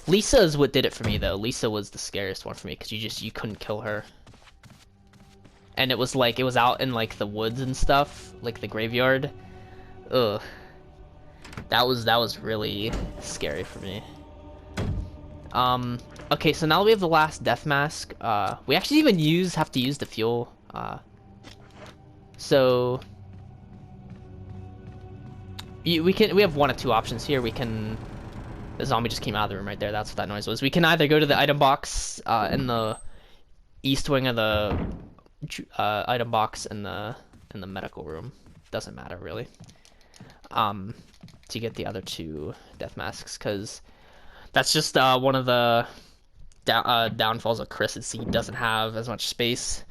Lisa is what did it for me though. Lisa was the scariest one for me because you couldn't kill her. And it was out in like the woods and stuff, like the graveyard. Ugh. That was really scary for me. Okay, so now that we have the last death mask, we actually even have to use the fuel. So we have one of two options here. The zombie just came out of the room right there. That's what that noise was. We can either go to the item box in the east wing of the item box in the medical room. Doesn't matter really. To get the other two death masks, because that's just one of the downfalls of Chris. Is he doesn't have as much space,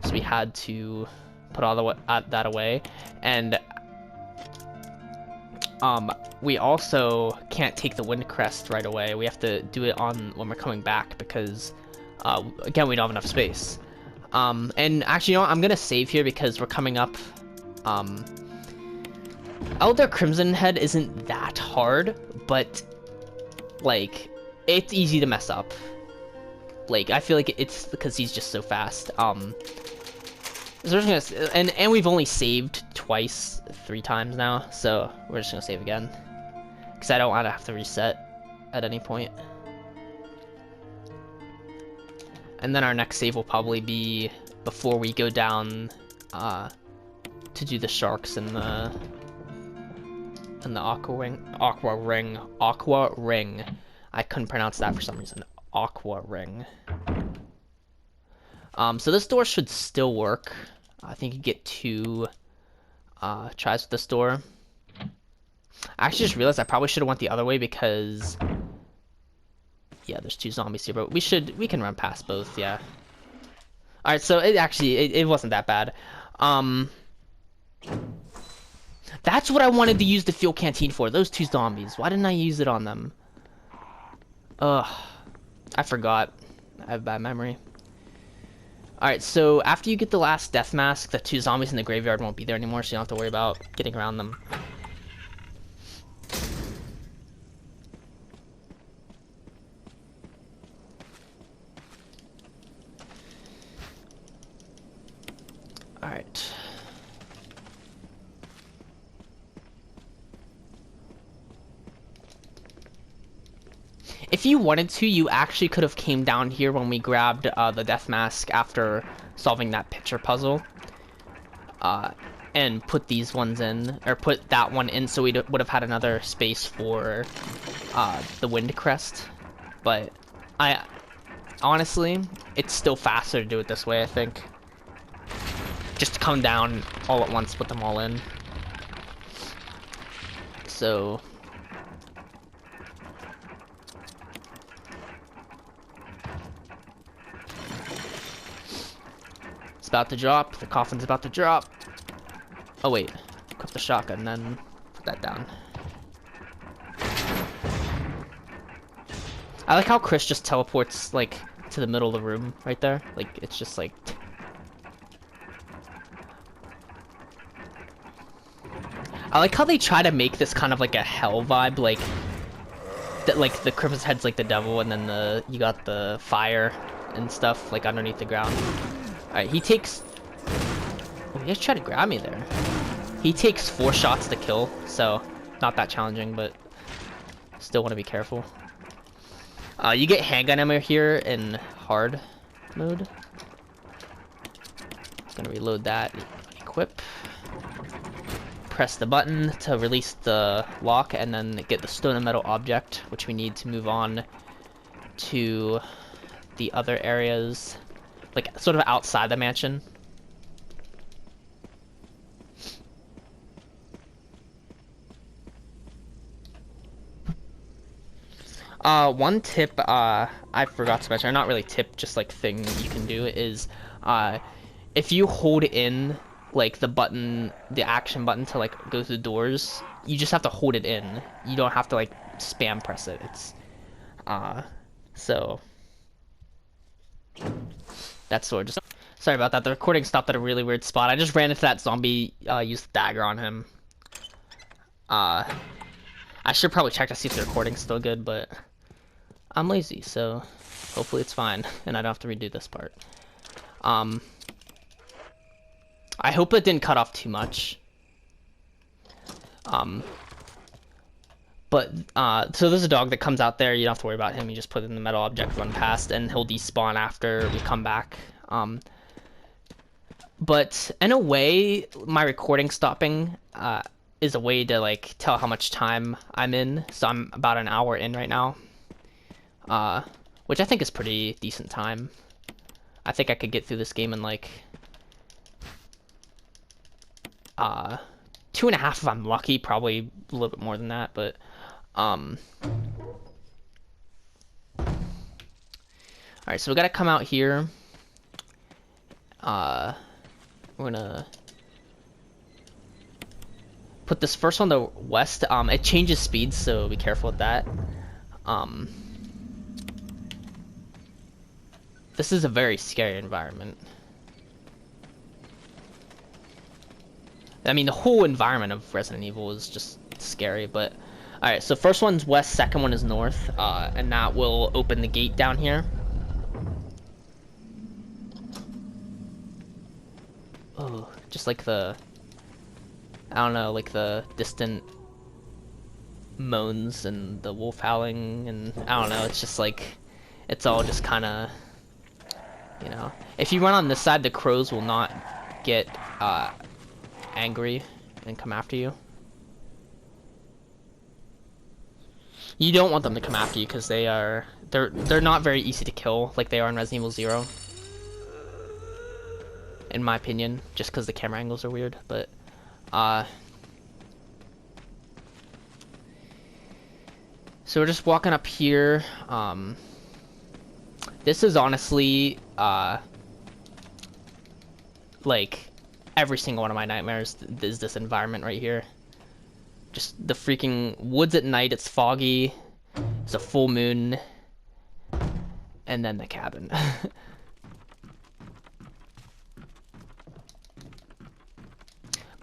so we had to put all that away, and we also can't take the wind crest right away. We have to do it when we're coming back because again, we don't have enough space. And actually, you know what? I'm gonna save here because we're coming up. Elder Crimson Head isn't that hard, but like it's easy to mess up. Like I feel like it's because he's just so fast. So we're just gonna, and we've only saved twice, 3 times now, so we're just gonna save again because I don't want to have to reset at any point. And then our next save will probably be before we go down to do the sharks and the aqua ring. I couldn't pronounce that for some reason. Aqua ring. So this door should still work. I think you get 2 tries with this door. I actually just realized I probably should have went the other way because yeah, there's 2 zombies here, but we can run past both. Yeah. All right, so it wasn't that bad. That's what I wanted to use the fuel canteen for. Those 2 zombies. Why didn't I use it on them? Ugh, I forgot. I have bad memory. Alright, so after you get the last death mask, the 2 zombies in the graveyard won't be there anymore, so you don't have to worry about getting around them. Alright. If you wanted to, you actually could have came down here when we grabbed the death mask after solving that picture puzzle. And put these ones in, or put that one in, so we would have had another space for the wind crest. But honestly, it's still faster to do it this way, I think. Just to come down all at once, put them all in. So it's about to drop. The coffin's about to drop. Oh wait, equip the shotgun, then put that down. I like how Chris just teleports like to the middle of the room right there. Like it's just like. I like how they try to make this kind of like a hell vibe, like that, like the Crimson Head's like the devil, and then you got the fire and stuff like underneath the ground. All right, he takes. Oh, he just tried to grab me there. He takes 4 shots to kill, so not that challenging, but still want to be careful. You get handgun ammo here in hard mode. Gonna reload that. Equip. Press the button to release the lock, and then get the stone and metal object, which we need to move on to the other areas, like sort of outside the mansion. One tip I forgot to mention, or not really tip, just like thing you can do is if you hold in like the button, the action button to like go through the doors. You just have to hold it in. You don't have to like spam press it. It's so that's sort of just. Sorry about that. The recording stopped at a really weird spot. I just ran into that zombie. Used the dagger on him. I should probably check to see if the recording's still good, but I'm lazy, so hopefully it's fine, and I don't have to redo this part. I hope it didn't cut off too much. But so there's a dog that comes out there. You don't have to worry about him. You just put it in the metal object, run past, and he'll despawn after we come back. But in a way, my recording stopping is a way to like tell how much time I'm in. So I'm about an hour in right now, which I think is pretty decent time. I think I could get through this game in like 2.5 if I'm lucky. Probably a little bit more than that, but all right. So we gotta come out here. We're gonna put this first on the west. It changes speeds, so be careful with that. This is a very scary environment. I mean, the whole environment of Resident Evil is just scary, but alright, so first one's west, second one is north, and that will open the gate down here. Oh, just like the, I don't know, like the distant moans and the wolf howling, and I don't know, it's just like, it's all just kind of, you know. If you run on this side, the crows will not get angry and come after you. You don't want them to come after you because they're not very easy to kill like they are in Resident Evil 0. In my opinion, just because the camera angles are weird, but so we're just walking up here. This is honestly like every single one of my nightmares is this environment right here. Just the freaking woods at night. It's foggy. It's a full moon, and then the cabin.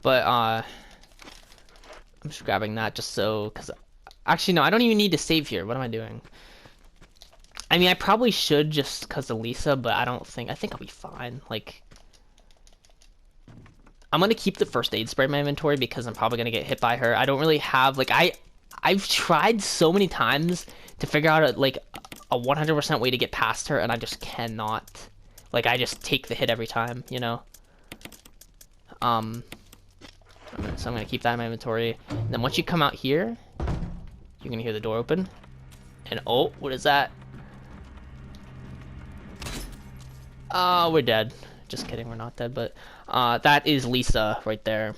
But I'm just grabbing that just so, because actually no, I don't even need to save here. What am I doing? I mean, I probably should just because of Lisa, but I think I'll be fine. Like, I'm gonna keep the first aid spray in my inventory because I'm probably gonna get hit by her. I don't really have like I've tried so many times to figure out a 100% way to get past her, and I just cannot. Like, I just take the hit every time, you know. So I'm gonna keep that in my inventory. And then once you come out here, you're gonna hear the door open. And oh, what is that? We're dead. Just kidding, we're not dead, but that is Lisa right there.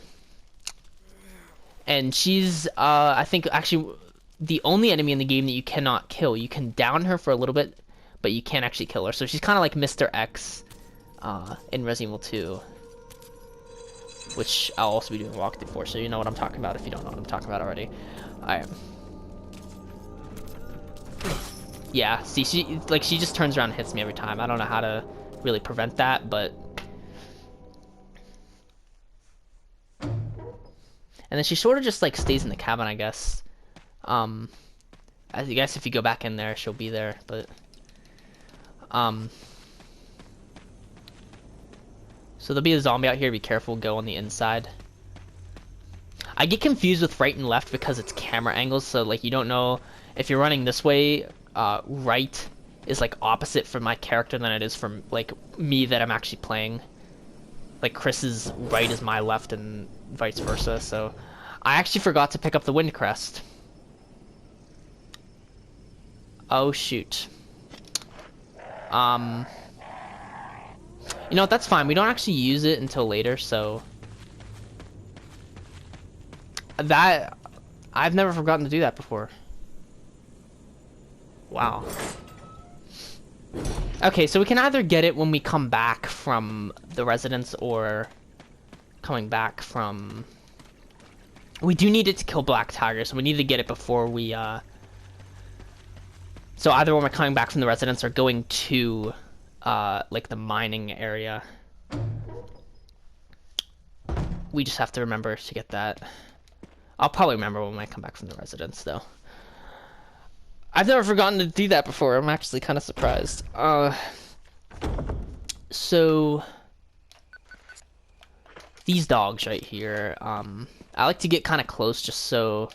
And she's I think actually the only enemy in the game that you cannot kill. You can down her for a little bit, but you can't actually kill her. So she's kind of like Mr. X in Resident Evil 2. Which I'll also be doing a walkthrough for, so you know what I'm talking about if you don't know what I'm talking about already. Alright. Yeah, see, she just turns around and hits me every time. I don't know how to really prevent that, but... And then she sort of just, like, stays in the cabin, I guess. I guess if you go back in there, she'll be there, but... So there'll be a zombie out here, be careful, go on the inside. I get confused with right and left because it's camera angles, so like you don't know if you're running this way, right is like opposite from my character than it is from like me that I'm actually playing. Like Chris's right is my left and vice versa, so I actually forgot to pick up the wind crest. Oh shoot. You know what, that's fine. We don't actually use it until later, so... That... I've never forgotten to do that before. Wow. Okay, so we can either get it when we come back from the residence or... coming back from... We do need it to kill Black Tiger, so we need to get it before we, So either when we're coming back from the residence or going to, like, the mining area. We just have to remember to get that. I'll probably remember when I come back from the residence, though. I've never forgotten to do that before. I'm actually kind of surprised. So... These dogs right here, I like to get kind of close just so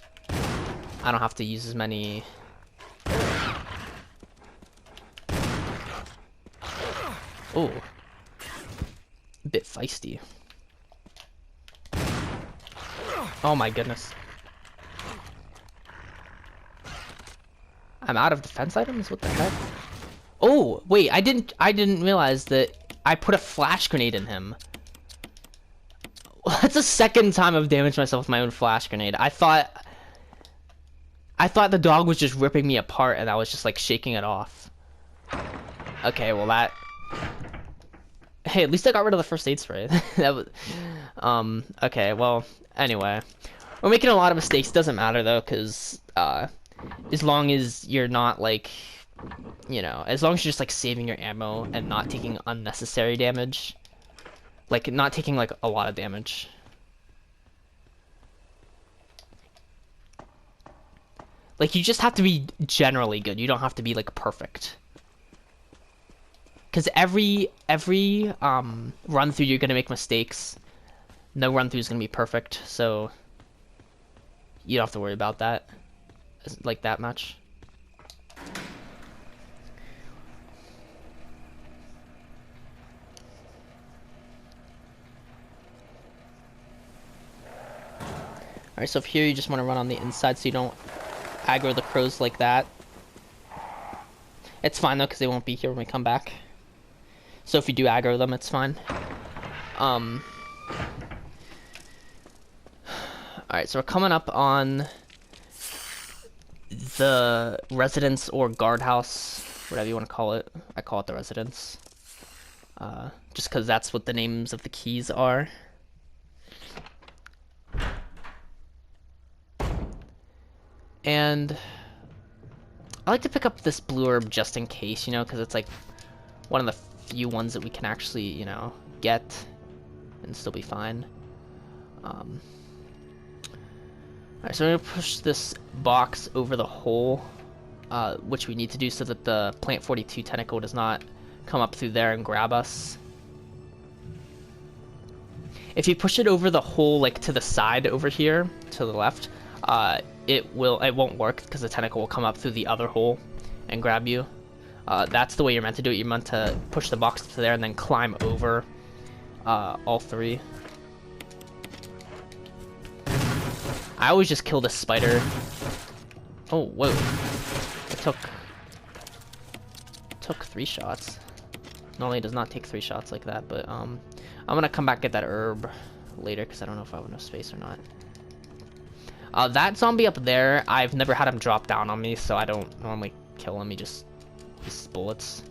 I don't have to use as many... Oh. A bit feisty. Oh my goodness. I'm out of defense items? What the heck? Oh, wait, I didn't realize that I put a flash grenade in him. That's the second time I've damaged myself with my own flash grenade. I thought the dog was just ripping me apart and I was just like shaking it off. Okay, well that... Hey, at least I got rid of the first aid spray. That was... okay, well, anyway. We're making a lot of mistakes. Doesn't matter though, because, as long as you're not like, you know, as long as you're just like saving your ammo and not taking unnecessary damage. Like, not taking, like, a lot of damage. Like, you just have to be generally good. You don't have to be, like, perfect. Because every run-through, you're going to make mistakes. No run-through is going to be perfect, so... You don't have to worry about that. Like, that much. Alright, so if here you just want to run on the inside so you don't aggro the crows like that. It's fine though, because they won't be here when we come back. So if you do aggro them, it's fine. Alright, so we're coming up on the residence or guardhouse, whatever you want to call it. I call it the residence. Just because that's what the names of the keys are. And I like to pick up this blue herb just in case, you know, because it's like one of the few ones that we can actually, you know, get and still be fine. Alright, so I'm going to push this box over the hole, which we need to do so that the Plant 42 tentacle does not come up through there and grab us. If you push it over the hole, like to the side over here, to the left, it won't work because the tentacle will come up through the other hole and grab you. That's the way you're meant to do it. You're meant to push the box to there and then climb over all three. I always just kill the spider. Oh, whoa. It took 3 shots. Normally it does not take 3 shots like that, but I'm gonna come back get that herb later because I don't know if I have enough space or not. That zombie up there, I've never had him drop down on me, so I don't normally kill him. He just uses bullets.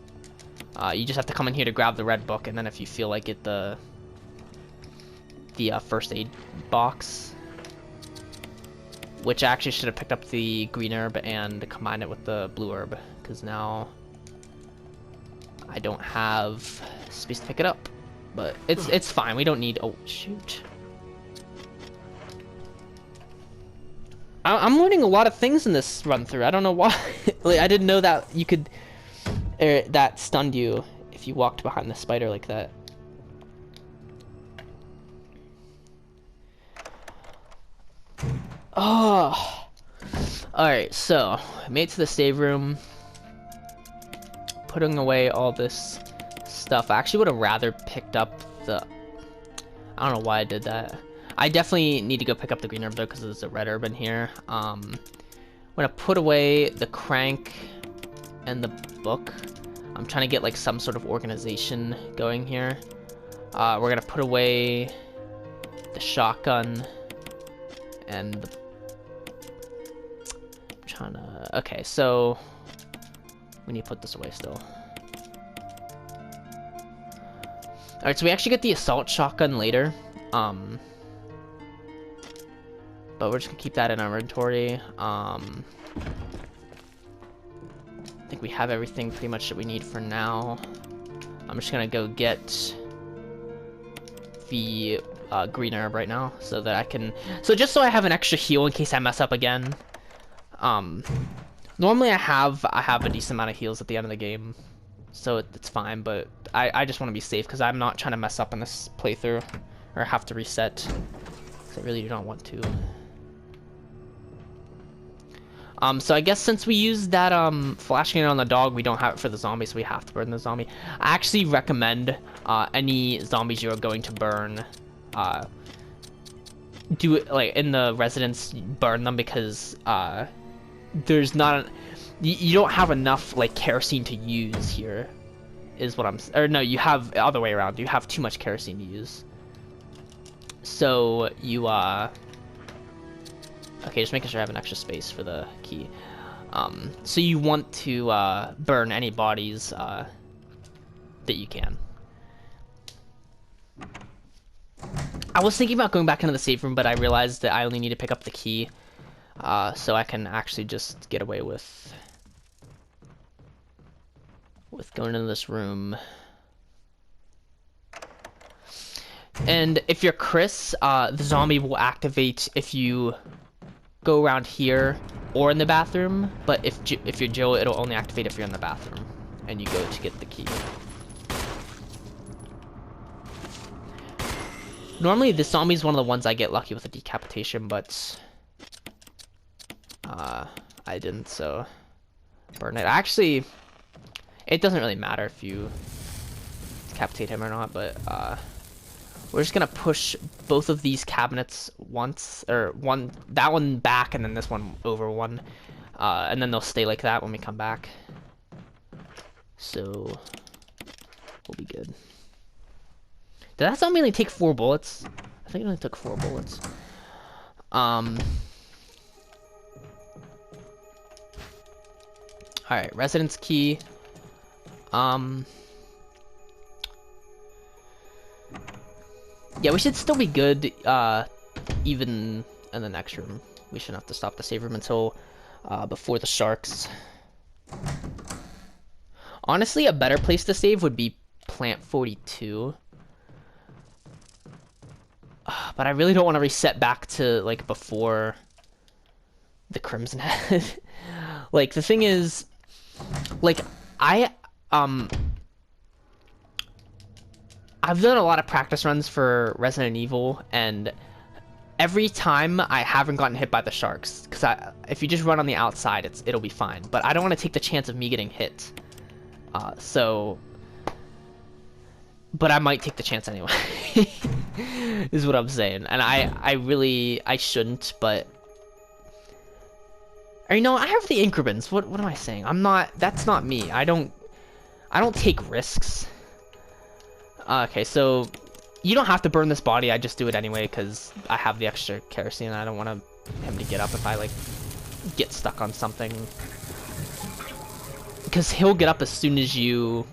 You just have to come in here to grab the red book, and then if you feel like it, the first aid box, which I actually should have picked up the green herb and combined it with the blue herb, because now I don't have space to pick it up. But it's fine. We don't need. Oh shoot. I'm learning a lot of things in this run through. I don't know why. Like, I didn't know that you could, that stunned you if you walked behind the spider like that. Oh. Alright, so I made it to the save room. Putting away all this stuff. I actually would have rather picked up the... I don't know why I did that. I definitely need to go pick up the green herb though because there's a red herb in here. I'm gonna put away the crank and the book. I'm trying to get like some sort of organization going here. We're gonna put away the shotgun and the... I'm trying to... Okay, so we need to put this away still. Alright, so we actually get the assault shotgun later. Um, but we're just gonna keep that in our inventory. I think we have everything pretty much that we need for now. I'm just gonna go get the green herb right now so that I can, just so I have an extra heal in case I mess up again. Normally I have a decent amount of heals at the end of the game, so it's fine, but I just want to be safe because I'm not trying to mess up in this playthrough or have to reset, because I really do not want to. So I guess since we used that flashing it on the dog, we don't have it for the zombie, so we have to burn the zombie. I actually recommend any zombies you are going to burn, do it like in the residence, burn them, because there's not you don't have enough like kerosene to use here, is what I'm, or no, you have the other way around, you have too much kerosene to use. So you okay, just making sure I have an extra space for the key. So you want to burn any bodies that you can. I was thinking about going back into the safe room, but I realized that I only need to pick up the key, so I can actually just get away with going into this room. And if you're Chris, the zombie will activate if you go around here or in the bathroom, but if you're Joe, it'll only activate if you're in the bathroom and you go to get the key. Normally this zombie is one of the ones I get lucky with a decapitation, but I didn't, so burn it. Actually, it doesn't really matter if you decapitate him or not, but we're just gonna push both of these cabinets once, or that one back and then this one over one, and then they'll stay like that when we come back. So we'll be good. Did that zombie only take 4 bullets? I think it only took 4 bullets. Alright, residence key. Yeah, we should still be good, even in the next room. We shouldn't have to stop the save room until before the sharks. Honestly, a better place to save would be plant 42. But I really don't want to reset back to, like, before the Crimson Head. Like, the thing is, like, I've done a lot of practice runs for Resident Evil, and every time I haven't gotten hit by the sharks, because if you just run on the outside, it'll be fine. But I don't want to take the chance of me getting hit. But I might take the chance anyway, is what I'm saying. And I shouldn't, but, or, you know, I have the increments. What am I saying? That's not me. I don't take risks. Okay, so you don't have to burn this body. I just do it anyway because I have the extra kerosene and I don't want him to get up if I, like, get stuck on something. Because he'll get up as soon as you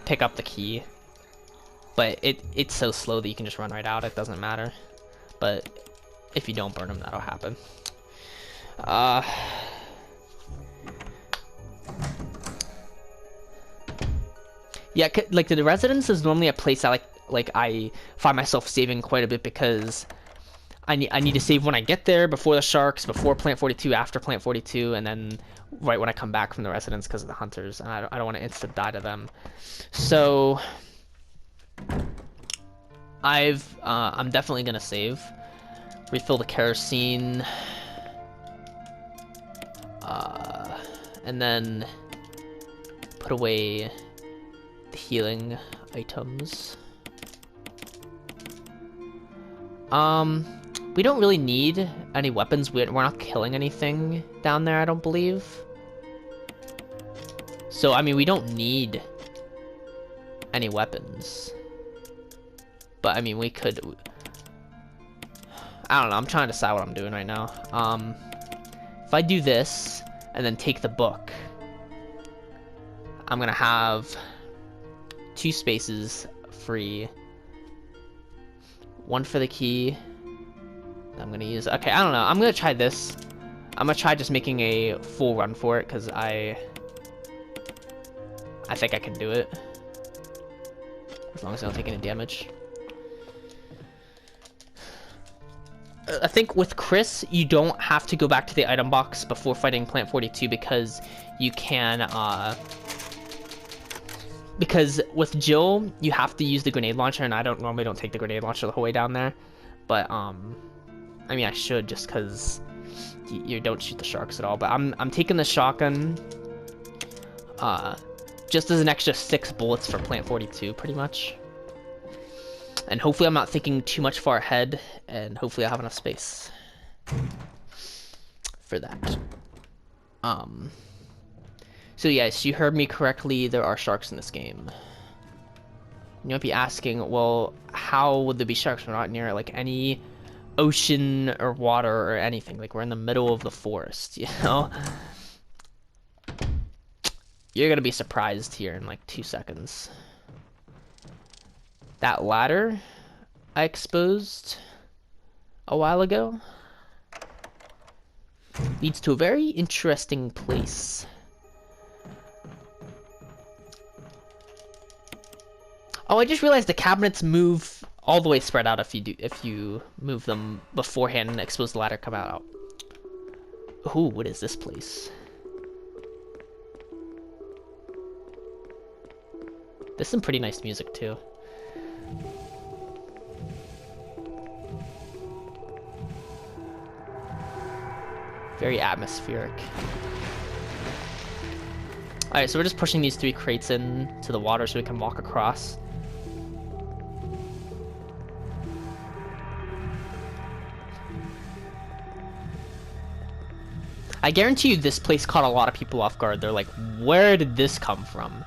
pick up the key. But it's so slow that you can just run right out. It doesn't matter. But if you don't burn him, that'll happen. Yeah, like, the residence is normally a place I I find myself saving quite a bit, because I need to save when I get there, before the sharks, before plant 42, after plant 42, and then right when I come back from the residence because of the hunters, and I don't want to instant die to them. So I'm definitely gonna save, refill the kerosene, and then put away the healing items. We don't really need any weapons. We're not killing anything down there, I don't believe. So, I mean, we don't need any weapons. But, I mean, we could... I don't know, I'm trying to decide what I'm doing right now. If I do this, and then take the book, I'm gonna have 2 spaces free 1 for the key. I'm gonna use, okay, I don't know, I'm gonna try this. I'm gonna try just making a full run for it, because I think I can do it. As long as I don't take any damage. I think with Chris, you don't have to go back to the item box before fighting Plant 42 because you can, because with Jill, you have to use the grenade launcher, and I normally don't take the grenade launcher the whole way down there. But, I mean, I should just because you don't shoot the sharks at all. But I'm taking the shotgun, just as an extra 6 bullets for Plant 42, pretty much. And hopefully I'm not thinking too much far ahead, and hopefully I have enough space for that. So yes, you heard me correctly, there are sharks in this game. You might be asking, well, how would there be sharks? We're not near, like, any ocean or water or anything. Like, we're in the middle of the forest, you know? You're gonna be surprised here in, like, 2 seconds. That ladder I exposed a while ago leads to a very interesting place. Oh, I just realized the cabinets move all the way spread out if you move them beforehand and expose the ladder come out. Ooh, what is this place? There's some pretty nice music too. Very atmospheric. Alright, so we're just pushing these 3 crates in to the water so we can walk across. I guarantee you this place caught a lot of people off guard. They're like, where did this come from?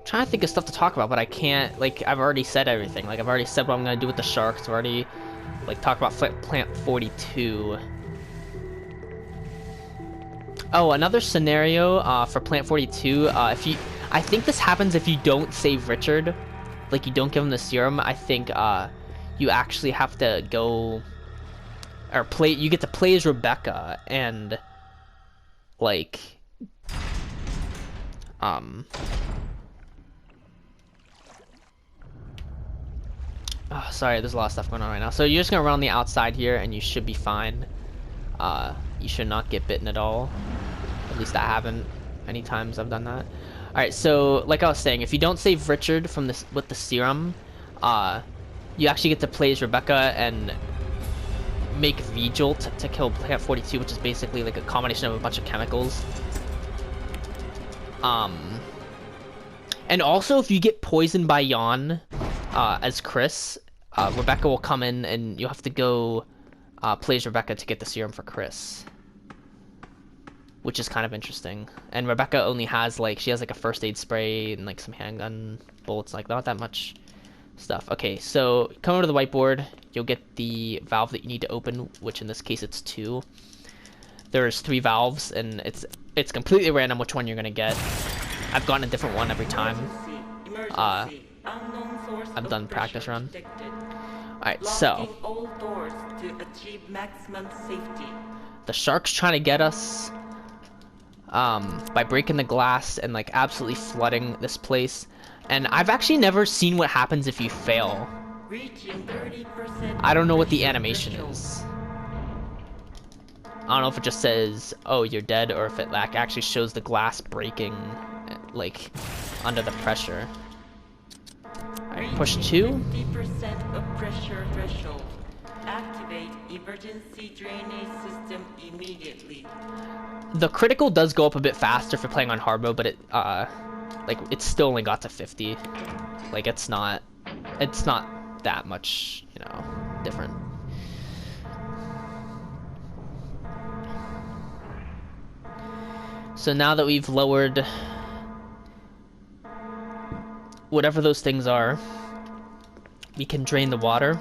Trying to think of stuff to talk about, but I can't. Like, I've already said everything. Like, I've already said what I'm gonna do with the sharks. I've already, like, talked about Plant 42. Oh, another scenario for Plant 42. I think this happens if you don't save Richard. Like, you don't give him the serum. I think you actually have to go or play. You get to play as Rebecca and like Oh, sorry, there's a lot of stuff going on right now. So you're just gonna run on the outside here, and you should be fine. You should not get bitten at all. At least I haven't any times I've done that. All right, so like I was saying, if you don't save Richard from this with the serum, you actually get to play as Rebecca and make V-Jolt to kill Plant 42, which is basically like a combination of a bunch of chemicals. And also, if you get poisoned by Jan as Chris, Rebecca will come in and you'll have to go play as Rebecca to get the serum for Chris. Which is kind of interesting. And Rebecca only has like, she has like a first aid spray and like some handgun bullets, like not that much stuff. Okay, so come over to the whiteboard, you'll get the valve that you need to open, which in this case it's 2. There's 3 valves and it's completely random which one you're gonna get. I've gotten a different one every time. I've done practice run. Alright, so the shark's trying to get us by breaking the glass and like absolutely flooding this place. And I've actually never seen what happens if you fail. I don't know what the animation is. I don't know if it just says, oh, you're dead, or if it like actually shows the glass breaking like under the pressure. Alright, push 2. 50% of pressure threshold. Activate emergency drainage system immediately. The critical does go up a bit faster for playing on hard mode, but it like it still only got to 50. Like it's not that much, you know, different. So now that we've lowered whatever those things are, we can drain the water.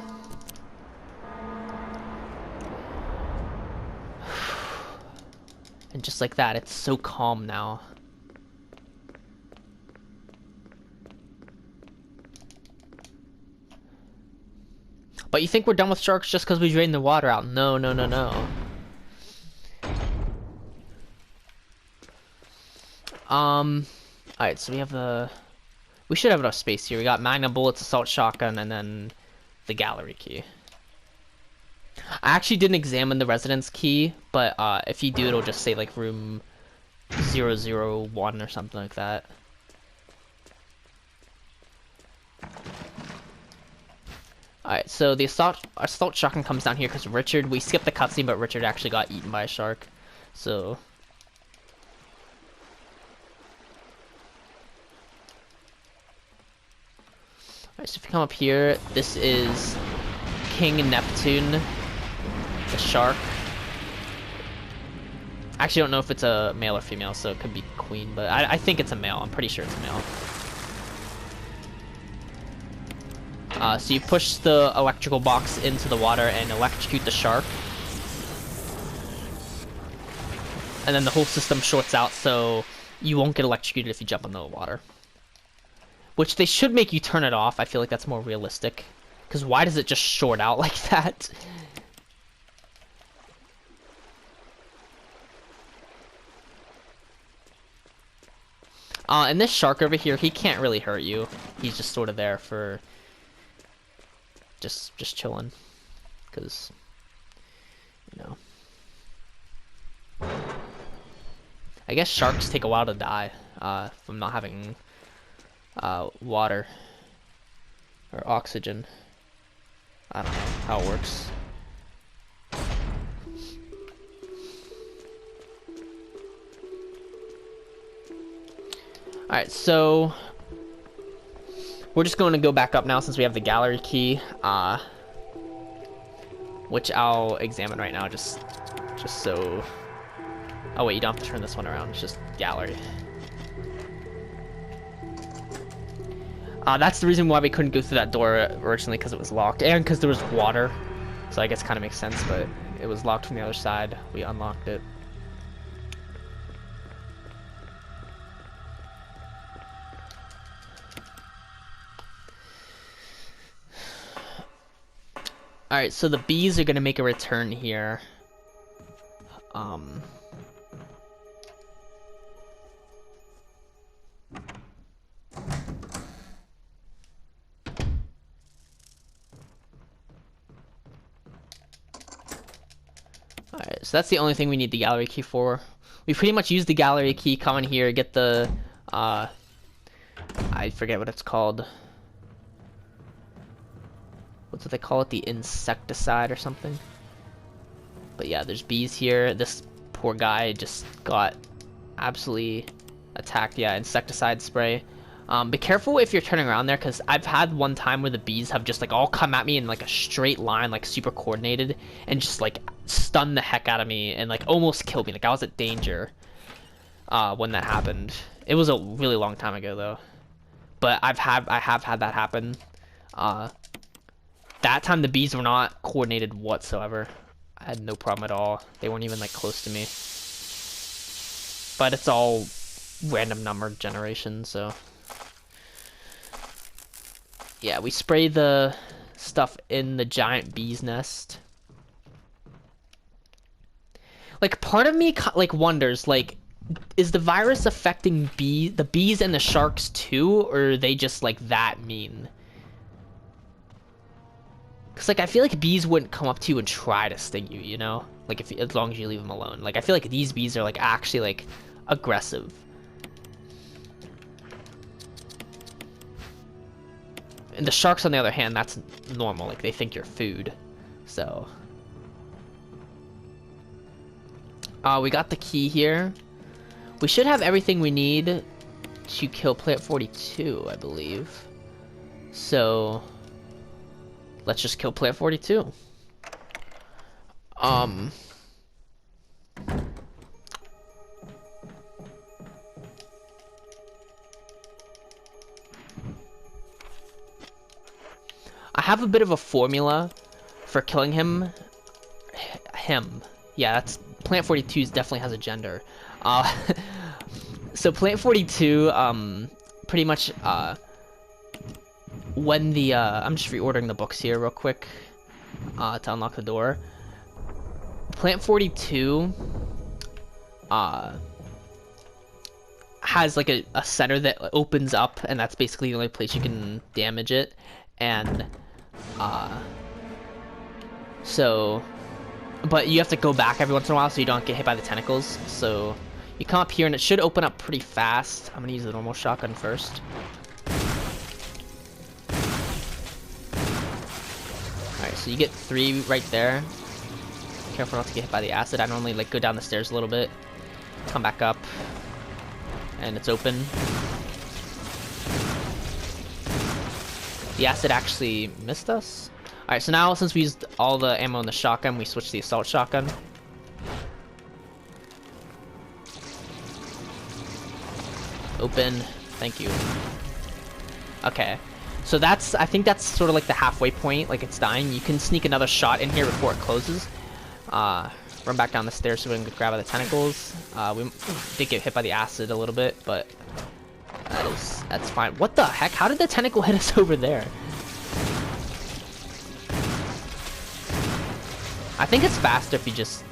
And just like that, it's so calm now. But you think we're done with sharks just because we drained the water out? No, no, no, no. Alright, so we have the... We should have enough space here. We got magnum bullets, assault shotgun, and then the gallery key. I actually didn't examine the residence key, but if you do, it'll just say like room 001 or something like that. Alright, so the assault shotgun comes down here because Richard, we skipped the cutscene, but Richard actually got eaten by a shark. So... Alright, so if you come up here, this is King Neptune, the shark. I actually don't know if it's a male or female, so it could be queen, but I think it's a male. I'm pretty sure it's a male. So you push the electrical box into the water and electrocute the shark. And then the whole system shorts out, so you won't get electrocuted if you jump into the water. Which they should make you turn it off. I feel like that's more realistic. Because why does it just short out like that? And this shark over here, he can't really hurt you. He's just sort of there for... Just chilling. Because... You know... I guess sharks take a while to die. From not having... water. Or oxygen. I don't know how it works. Alright, so... We're just going to go back up now since we have the gallery key. Which I'll examine right now, just so... Oh wait, you don't have to turn this one around, it's just gallery. That's the reason why we couldn't go through that door originally, because it was locked, and because there was water. So I guess kind of makes sense, but it was locked from the other side. We unlocked it. Alright, so the bees are going to make a return here. Alright, so that's the only thing we need the gallery key for. We pretty much use the gallery key, come in here, get the, I forget what it's called. What's what they call it? The insecticide or something? But yeah, there's bees here. This poor guy just got absolutely attacked. Yeah, insecticide spray. Be careful if you're turning around there, because I've had one time where the bees have just like all come at me in like a straight line, like super coordinated, and just like stun the heck out of me and like almost killed me. Like I was at danger when that happened. It was a really long time ago though, but I have had that happen. That time the bees were not coordinated whatsoever. I had no problem at all. They weren't even like close to me. But it's all random number generation, so yeah, we spray the stuff in the giant bee's nest. Like part of me like wonders, like, is the virus affecting the bees and the sharks too, or are they just like that mean? Cause like I feel like bees wouldn't come up to you and try to sting you, you know? Like if as long as you leave them alone. Like I feel like these bees are like actually like aggressive. And the sharks on the other hand, that's normal. Like they think you're food. So we got the key here. We should have everything we need to kill Plant 42, I believe. So let's just kill Plant 42. I have a bit of a formula for killing him. Yeah, that's Plant 42 definitely has a gender. So Plant 42, pretty much, when the, I'm just reordering the books here real quick, to unlock the door. Plant 42, has like a center that opens up, and that's basically the only place you can damage it. And, so, but you have to go back every once in a while so you don't get hit by the tentacles. So you come up here and it should open up pretty fast. I'm gonna use the normal shotgun first. Alright, so you get 3 right there. Careful not to get hit by the acid. I normally like go down the stairs a little bit, come back up, and it's open. The acid actually missed us. Alright, so now since we used all the ammo in the shotgun, we switch to the assault shotgun. Open. Thank you. Okay. So that's, I think that's sort of like the halfway point, like it's dying. You can sneak another shot in here before it closes. Run back down the stairs so we can grab the tentacles. We did get hit by the acid a little bit, but that's fine. What the heck? How did the tentacle hit us over there? I think it's faster if you just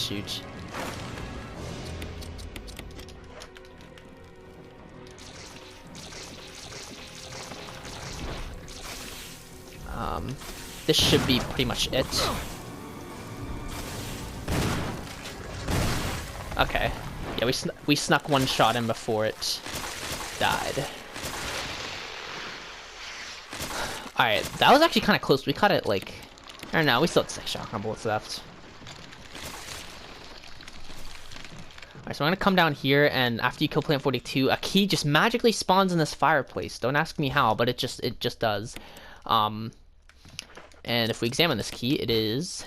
shoot. This should be pretty much it. Okay. Yeah, we snuck one shot in before it died. Alright, that was actually kind of close. We caught it like... I don't know, we still had 6 shotgun bullets left. Alright, so I'm gonna come down here, and after you kill Plant 42, a key just magically spawns in this fireplace. Don't ask me how, but it just does. And if we examine this key, it is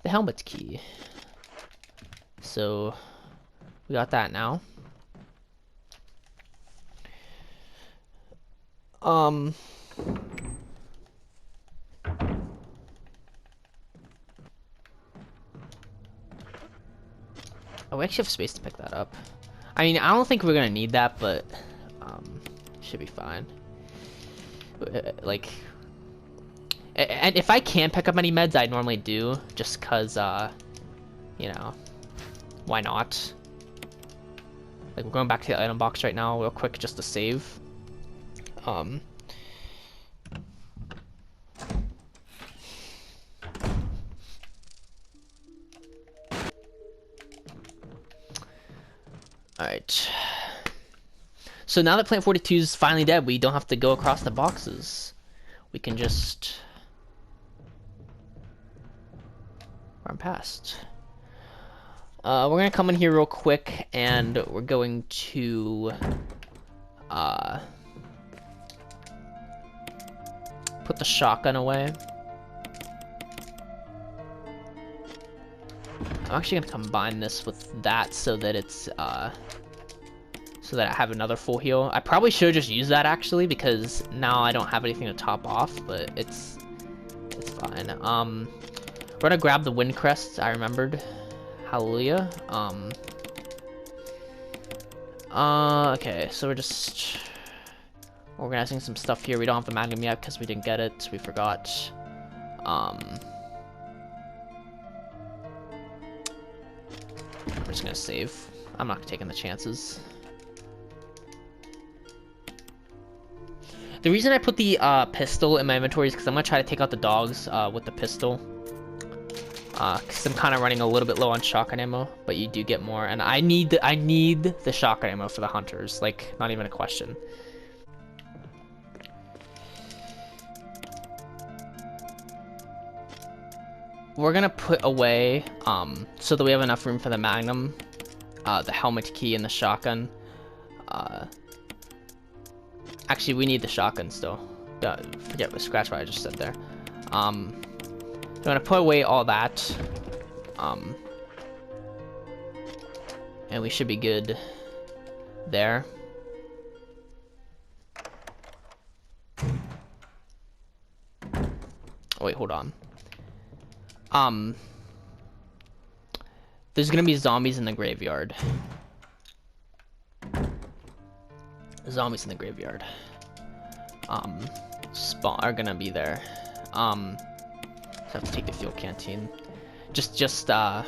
the helmet key. So we got that now. Oh, we actually have space to pick that up. I mean, I don't think we're gonna need that, but should be fine. Like, and if I can pick up any meds, I normally do, just cause you know, why not? Like, we're going back to the item box right now real quick just to save. Alright. So now that Plant 42 is finally dead, we don't have to go across the boxes. We can just run past. We're gonna come in here real quick, and we're going to put the shotgun away. I'm actually gonna combine this with that so that it's so that I have another full heal. I probably should just use that actually, because now I don't have anything to top off, but it's fine. We're gonna grab the wind crest. I remembered. Hallelujah. Okay, so we're just organizing some stuff here. We don't have the magnum yet because we didn't get it. We forgot. We're just gonna save. I'm not taking the chances. The reason I put the pistol in my inventory is because I'm gonna try to take out the dogs with the pistol. Because I'm kind of running a little bit low on shotgun ammo, but you do get more, and I need the shotgun ammo for the hunters. Like, not even a question. We're gonna put away so that we have enough room for the magnum, the helmet key, and the shotgun. Actually, we need the shotgun still. Scratch what I just said there. I'm gonna put away all that, and we should be good there. Oh, wait, hold on. There's gonna be zombies in the graveyard. Zombies in the graveyard. Spawn are gonna be there. So I have to take the fuel canteen. Just because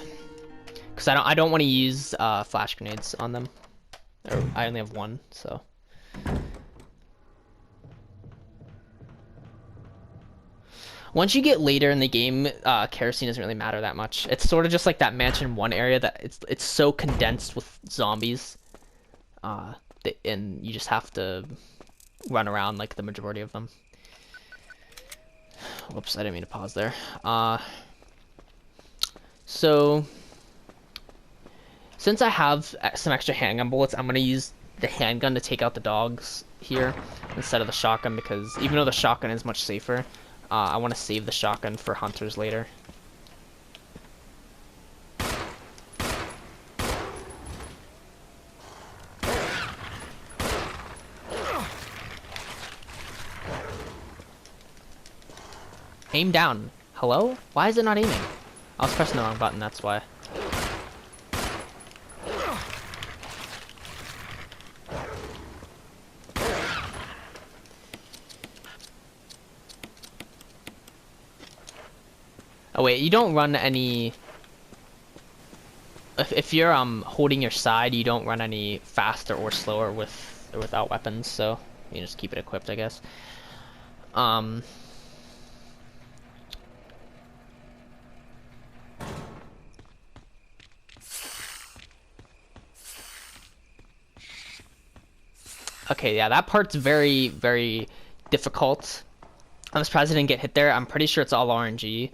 I don't want to use flash grenades on them. Or I only have one, so. Once you get later in the game, kerosene doesn't really matter that much. It's sort of just like that Mansion 1 area that it's so condensed with zombies. And you just have to run around like the majority of them. Whoops, I didn't mean to pause there. So, since I have some extra handgun bullets, I'm going to use the handgun to take out the dogs here instead of the shotgun, because even though the shotgun is much safer, I want to save the shotgun for hunters later. Aim down. Hello? Why is it not aiming? I was pressing the wrong button, that's why. Oh wait, you don't run any... If you're holding your side, you don't run any faster or slower with or without weapons, so you just keep it equipped, I guess. Okay, yeah, that part's very, very difficult. I'm surprised I didn't get hit there. I'm pretty sure it's all RNG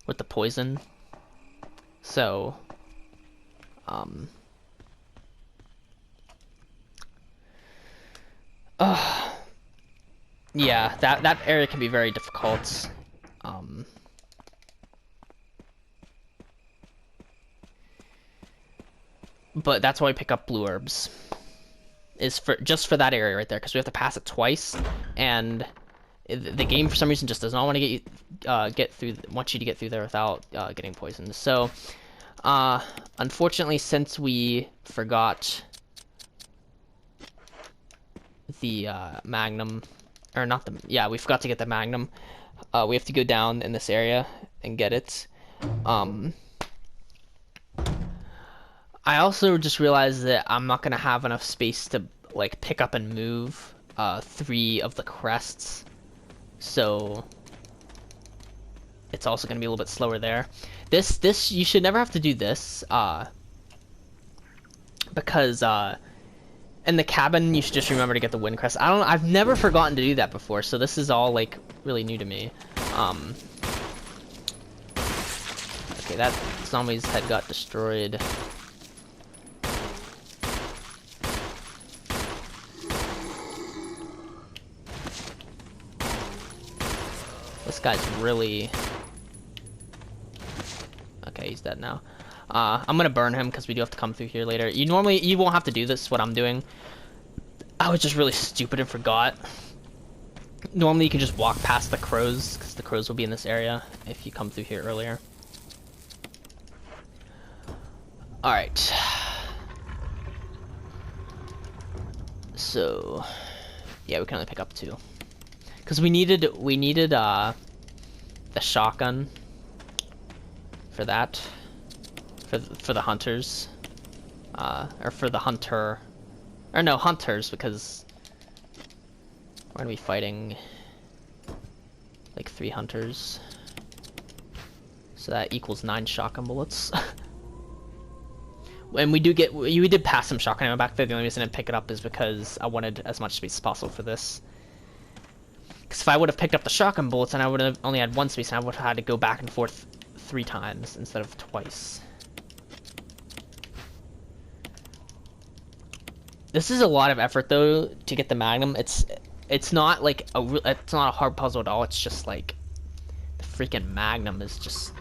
with the poison. So, yeah, that area can be very difficult. But that's why we pick up blue herbs. Is for just for that area right there, because we have to pass it twice, and the game for some reason just does not want to get you wants you to get through there without getting poisoned. So, unfortunately, since we forgot the magnum, or not the we forgot to get the magnum. We have to go down in this area and get it. I also just realized that I'm not gonna have enough space to like pick up and move 3 of the crests, so it's also gonna be a little bit slower there. This you should never have to do this because in the cabin you should just remember to get the wind crest. I've never forgotten to do that before, so this is all like really new to me. Okay, that zombie's head got destroyed. This guy's really... Okay, he's dead now. I'm gonna burn him because we do have to come through here later. You won't have to do this, what I'm doing. I was just really stupid and forgot. Normally you can just walk past the crows, because the crows will be in this area if you come through here earlier. Alright. So... yeah, we can only pick up 2. Because we needed the shotgun for that, for the hunters, or for the hunter, or no, hunters, because we're gonna be fighting like 3 hunters, so that equals 9 shotgun bullets. And we did pass some shotgun ammo back there. The only reason I didn't pick it up is because I wanted as much space as possible for this. Because if I would have picked up the shotgun bullets, and I would have only had 1 space, and I would have had to go back and forth 3 times instead of twice. This is a lot of effort, though, to get the magnum. It's not like it's not a hard puzzle at all. It's just like the freaking magnum is just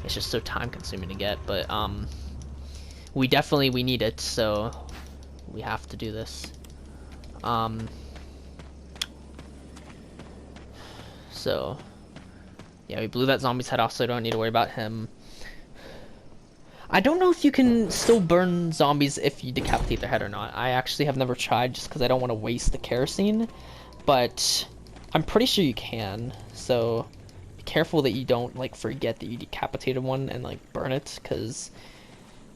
so time consuming to get. But we need it, so we have to do this. So Yeah, we blew that zombie's head off, so I don't need to worry about him. I don't know if you can still burn zombies if you decapitate their head or not. I actually have never tried just because I don't want to waste the kerosene, but I'm pretty sure you can. So be careful that you don't like forget that you decapitated one and like burn it, because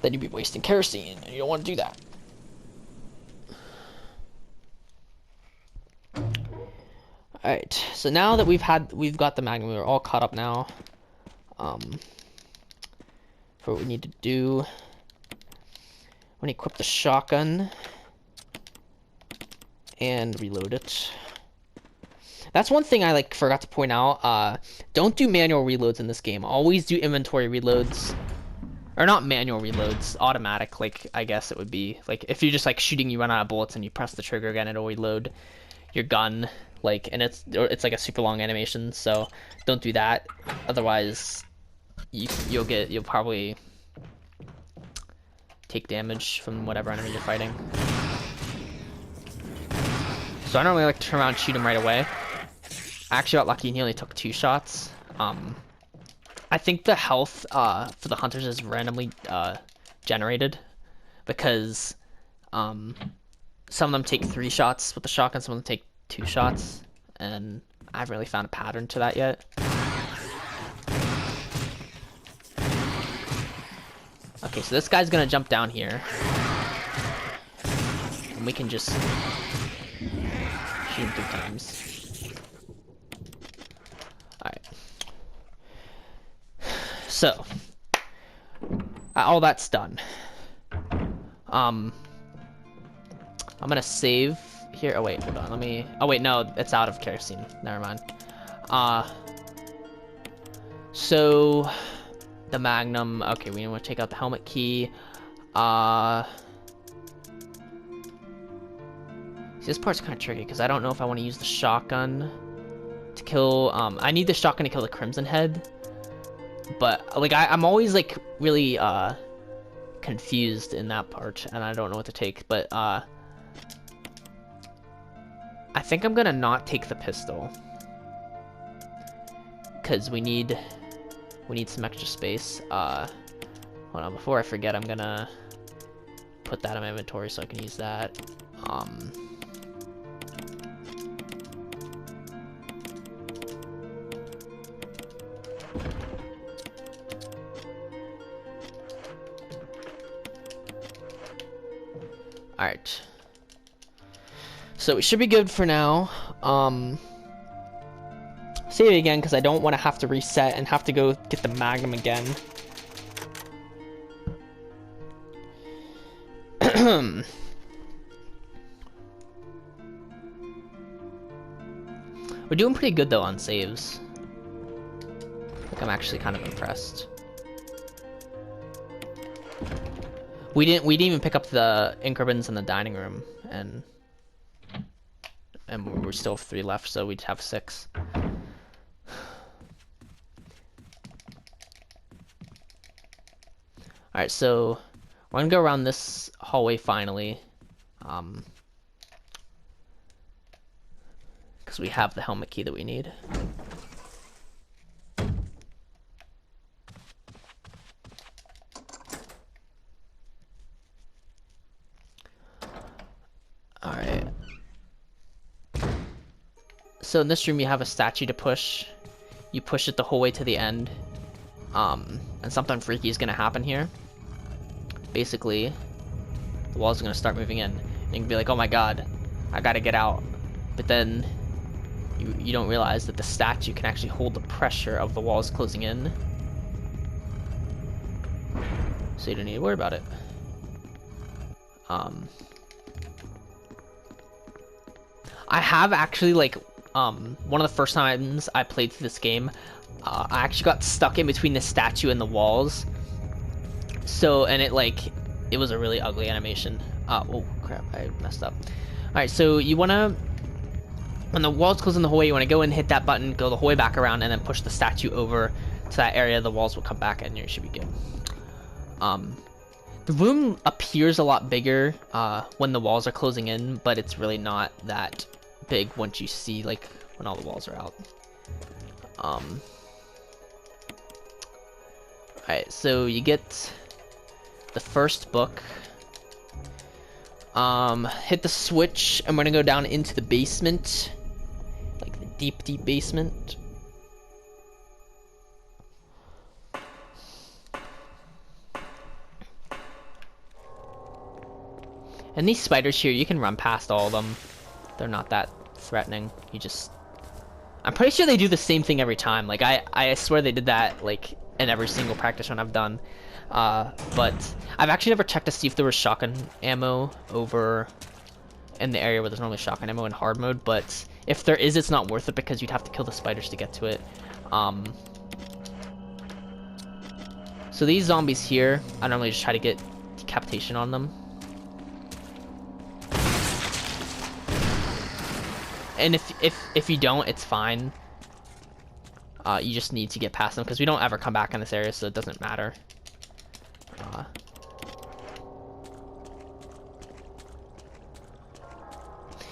then you'd be wasting kerosene and you don't want to do that. Alright, so now that we've got the magnum, we're all caught up now. For what we need to do, we're gonna equip the shotgun and reload it. That's one thing I like forgot to point out. Don't do manual reloads in this game. Always do inventory reloads. Or not manual reloads, automatic, like I guess it would be. Like if you're just like shooting, you run out of bullets and you press the trigger again, it'll reload your gun. Like, and it's like a super long animation, so don't do that. Otherwise you'll probably take damage from whatever enemy you're fighting. So I normally like to turn around and shoot him right away. I actually got lucky and he only took 2 shots. I think the health for the hunters is randomly generated, because some of them take 3 shots with the shotgun, some of them take 2 shots, and I haven't really found a pattern to that yet. Okay, so this guy's gonna jump down here, and we can just shoot him 3 times. Alright. So, all that's done. I'm gonna save here. Oh wait, hold on, let me... Oh wait, no, it's out of kerosene. Never mind. So... The magnum, okay, we want to take out the helmet key. See, this part's kind of tricky because I don't know if I want to use the shotgun to kill. I need the shotgun to kill the Crimson Head, but like I'm always like really confused in that part, and I don't know what to take. But I think I'm gonna not take the pistol because we need some extra space. Hold on, before I forget, I'm gonna put that in my inventory so I can use that. Alright. So we should be good for now. Save it again because I don't want to have to reset and have to go get the magnum again. We're doing pretty good though on saves. Like, I'm actually kind of impressed. We didn't even pick up the ink ribbons in the dining room, and we're still 3 left, so we'd have 6. Alright, so we're gonna go around this hallway finally. Because we have the helmet key that we need. Alright. So in this room you have a statue to push. You push it the whole way to the end. And something freaky is gonna happen here. Basically, the walls are gonna start moving in. And you can be like, oh my god, I gotta get out. But then you don't realize that the statue can actually hold the pressure of the walls closing in. So you don't need to worry about it. I have actually, like, one of the first times I played through this game, I actually got stuck in between the statue and the walls. So, and it was a really ugly animation. Oh crap, I messed up. Alright, so you wanna, when the walls close in the hallway, you wanna go and hit that button, go the whole way back around, and then push the statue over to that area. The walls will come back and you should be good. The room appears a lot bigger when the walls are closing in, but it's really not that big once you see, like, when all the walls are out. Alright, so you get the first book. Hit the switch, and we're gonna go down into the basement. Like the deep, deep basement. And these spiders here, you can run past all of them. They're not that threatening. You just... I'm pretty sure they do the same thing every time. Like, I swear they did that, like, in every single practice run I've done. But I've actually never checked to see if there was shotgun ammo over in the area where there's normally shotgun ammo in hard mode. But if there is, it's not worth it because you'd have to kill the spiders to get to it. So these zombies here, I normally just try to get decapitation on them. And if you don't, it's fine. You just need to get past them because we don't ever come back in this area, so it doesn't matter.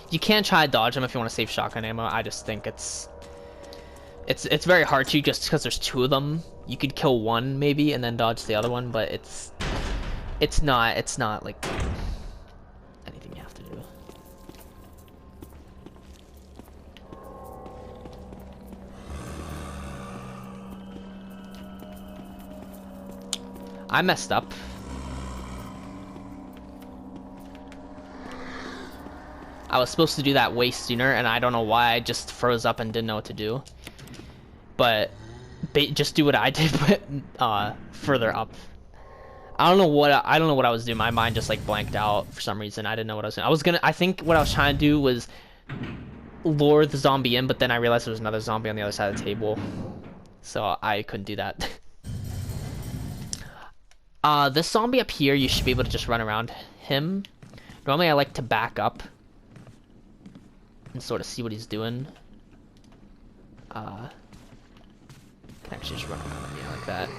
You can try to dodge them if you want to save shotgun ammo. I just think it's very hard to, just because there's two of them. You could kill one maybe and then dodge the other one, but it's not like anything you have to do. I messed up. I was supposed to do that way sooner, and I don't know why I just froze up and didn't know what to do. But just do what I did, but further up. I don't know what I was doing. My mind just like blanked out for some reason. I didn't know what I was doing. I think what I was trying to do was lure the zombie in, but then I realized there was another zombie on the other side of the table, so I couldn't do that. This zombie up here, you should be able to just run around him. Normally I like to back up and sort of see what he's doing. Can actually just run around him, yeah, like that.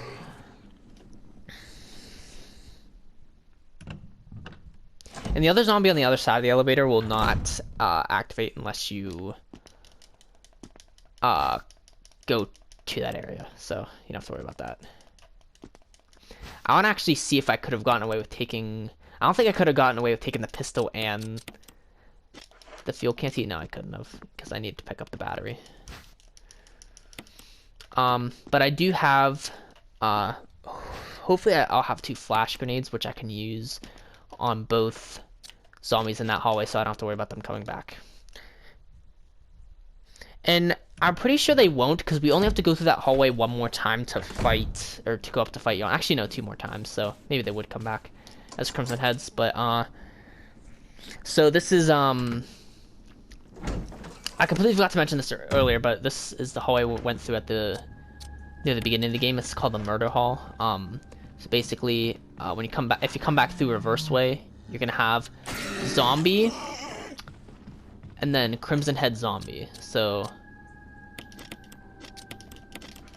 And the other zombie on the other side of the elevator will not activate unless you go to that area, so you don't have to worry about that. I want to actually see if I could have gotten away with taking... I don't think I could have gotten away with taking the pistol and the fuel canteen. No, I couldn't have, because I need to pick up the battery. But I do have... hopefully I'll have 2 flash grenades, which I can use on both zombies in that hallway, so I don't have to worry about them coming back. And I'm pretty sure they won't, because we only have to go through that hallway one more time to fight, or to go up to fight Yon. Actually, no, 2 more times, so maybe they would come back as Crimson Heads, but, so this is, I completely forgot to mention this earlier, but this is the hallway we went through at near the beginning of the game. It's called the Murder Hall. So basically, when you come back, if you come back through reverse way, you're gonna have zombie, and then Crimson Head zombie. So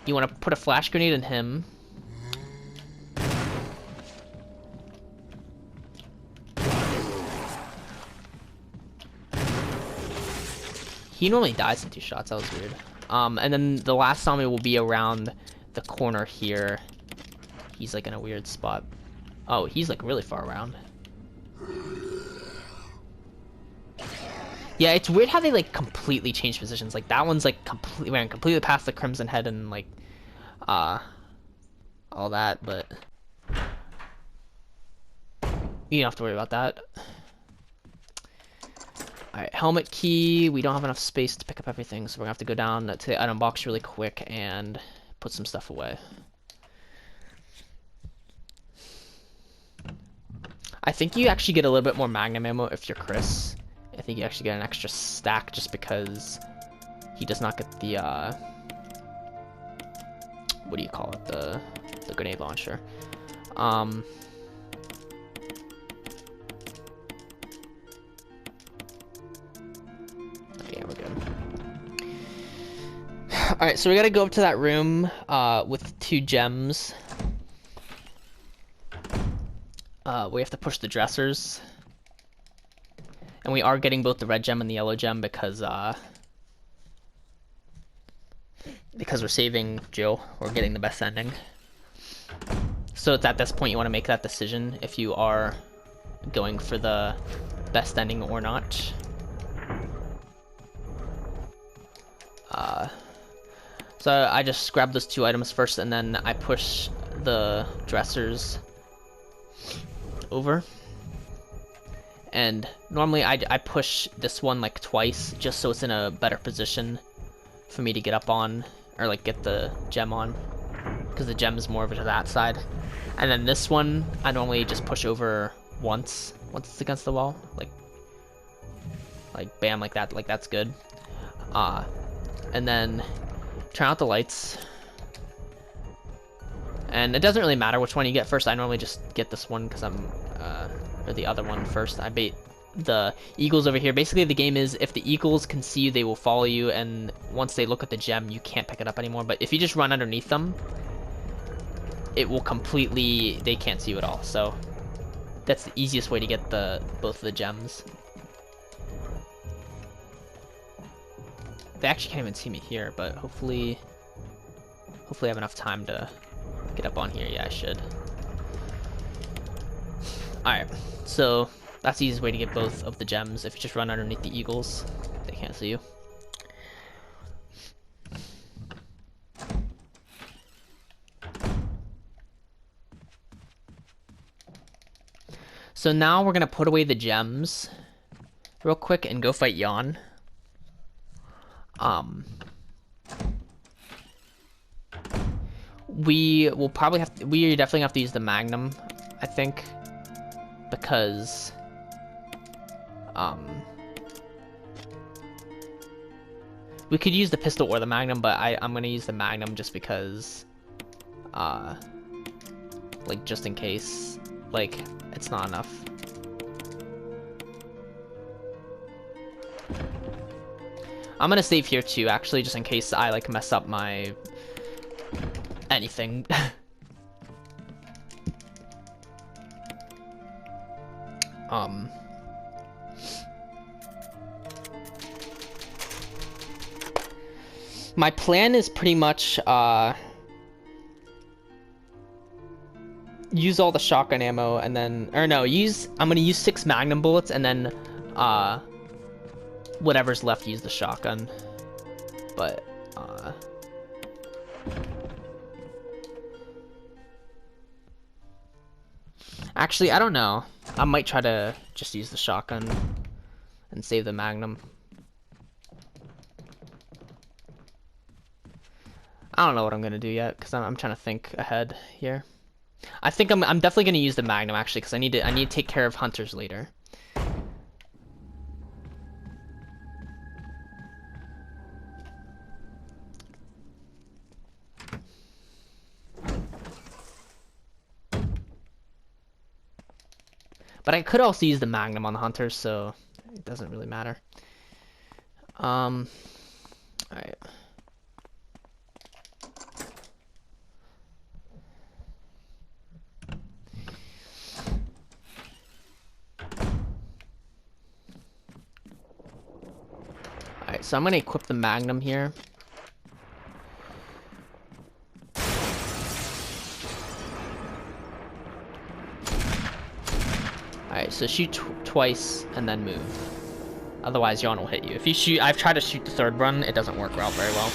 you want to put a flash grenade in him. He normally dies in 2 shots. That was weird. And then the last zombie will be around the corner here. He's like in a weird spot. Oh, he's like really far around. Yeah, it's weird how they like completely change positions. Like that one's like completely past the Crimson Head and like all that, but you don't have to worry about that. Alright, helmet key. We don't have enough space to pick up everything, so we're gonna have to go down to the item box really quick and put some stuff away. I think you actually get a little bit more magnum ammo if you're Chris. I think you actually get an extra stack just because he does not get the, what do you call it? The grenade launcher. Okay, we're good. Alright, so we gotta go up to that room, with 2 gems. We have to push the dressers. And we are getting both the red gem and the yellow gem because we're saving Jill. We're getting the best ending. So it's at this point you want to make that decision if you are going for the best ending or not. So I just grab those 2 items first, and then I push the dressers over. And normally I push this one like twice, just so it's in a better position for me to get up on, or like get the gem on, because the gem is more over to that side. And then this one, I normally just push over once it's against the wall, like bam, like that, like that's good. And then turn out the lights. And it doesn't really matter which one you get first. I normally just get this one because I'm, or the other one first. I bait the eagles over here. Basically, the game is if the eagles can see you, they will follow you, and once they look at the gem, you can't pick it up anymore. But if you just run underneath them, it will completely, they can't see you at all. So that's the easiest way to get both of the gems. They actually can't even see me here, but hopefully I have enough time to get up on here. Yeah, I should. Alright, so that's the easiest way to get both of the gems. If you just run underneath the eagles, they can't see you. So now we're gonna put away the gems real quick and go fight Yawn. We will probably have to, we definitely have to use the Magnum, I think, because we could use the pistol or the Magnum, but I'm gonna use the Magnum just because like just in case, like it's not enough. I'm gonna save here too, actually, just in case I like mess up my anything. My plan is pretty much use all the shotgun ammo and then, or no, I'm gonna use 6 Magnum bullets and then whatever's left, use the shotgun. But actually, I don't know. I might try to just use the shotgun and save the Magnum. I don't know what I'm gonna do yet because I'm trying to think ahead here. I think I'm definitely gonna use the Magnum actually because I need to take care of hunters later. But I could also use the Magnum on the hunters, so it doesn't really matter. Alright. Alright, so I'm gonna equip the Magnum here. Alright, so shoot twice and then move. Otherwise, Yawn will hit you. If you shoot, I've tried to shoot the third run, it doesn't work out very well.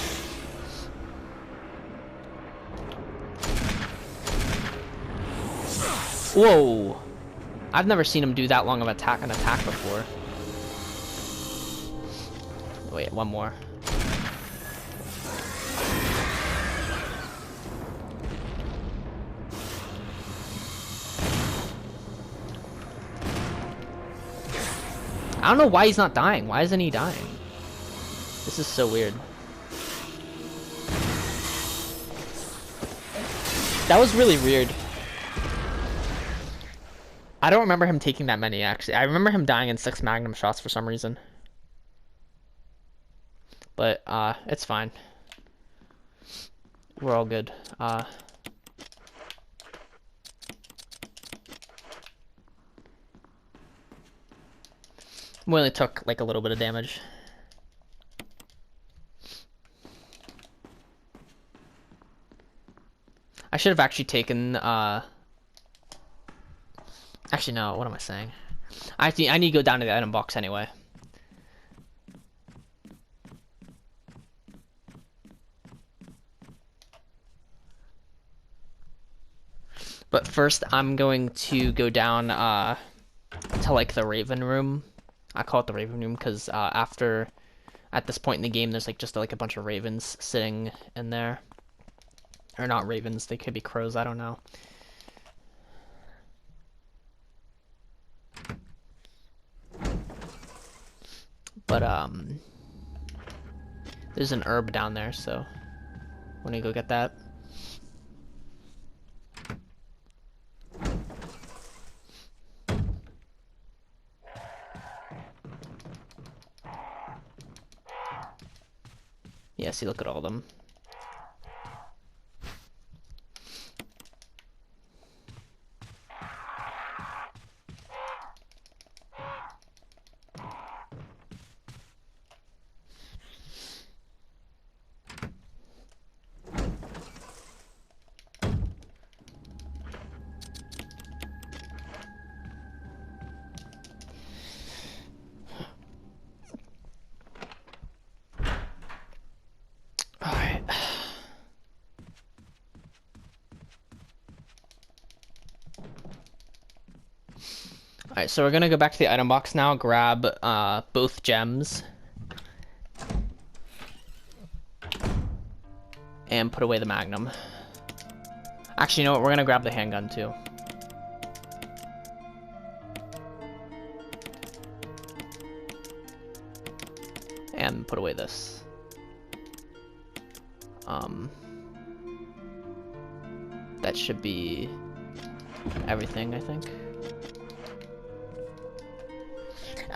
Whoa! I've never seen him do that long of an attack before. Wait, one more. I don't know why he's not dying. Why isn't he dying? This is so weird. That was really weird. I don't remember him taking that many, actually. I remember him dying in 6 Magnum shots for some reason. But, it's fine. We're all good. We only took, like, a little bit of damage. I should have actually taken, actually, no, what am I saying? I need to go down to the item box anyway. But first, I'm going to go down, to, like, the Raven Room. I call it the Raven Room because, at this point in the game, there's, like, just, like, a bunch of ravens sitting in there. Or not ravens, they could be crows, I don't know. But, there's an herb down there, so want to go get that? Yeah, see, look at all of them. Alright, so we're gonna go back to the item box now, grab both gems. And put away the magnum. Actually, you know what? We're gonna grab the handgun too. And put away this. That should be everything, I think.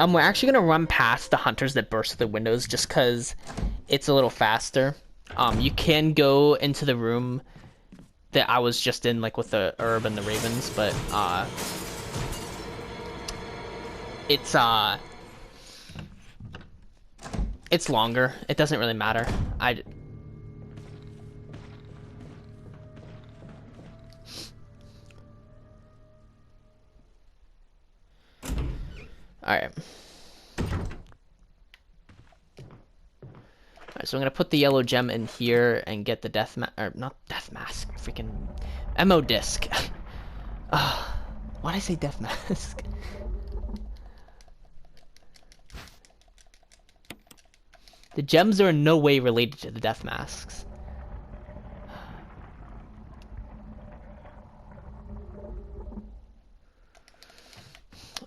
We're actually gonna run past the hunters that burst through the windows just because it's a little faster. You can go into the room that I was just in, like with the herb and the ravens, but it's longer. It doesn't really matter. Alright. Alright, so I'm gonna put the yellow gem in here and get the death or not death mask, freaking MO disc. Why'd I say death mask? The gems are in no way related to the death masks.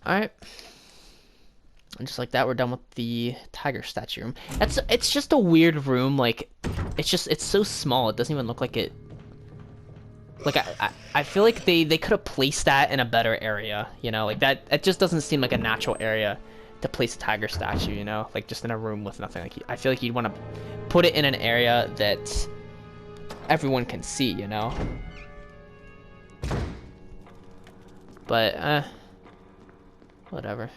Alright. And just like that, we're done with the tiger statue room. It's just a weird room, like, it's so small, it doesn't even look like it... Like, I feel like they could have placed that in a better area, you know? Like, it just doesn't seem like a natural area to place a tiger statue, you know? Like, just in a room with nothing. Like, I feel like you'd want to put it in an area that everyone can see, you know? But, whatever.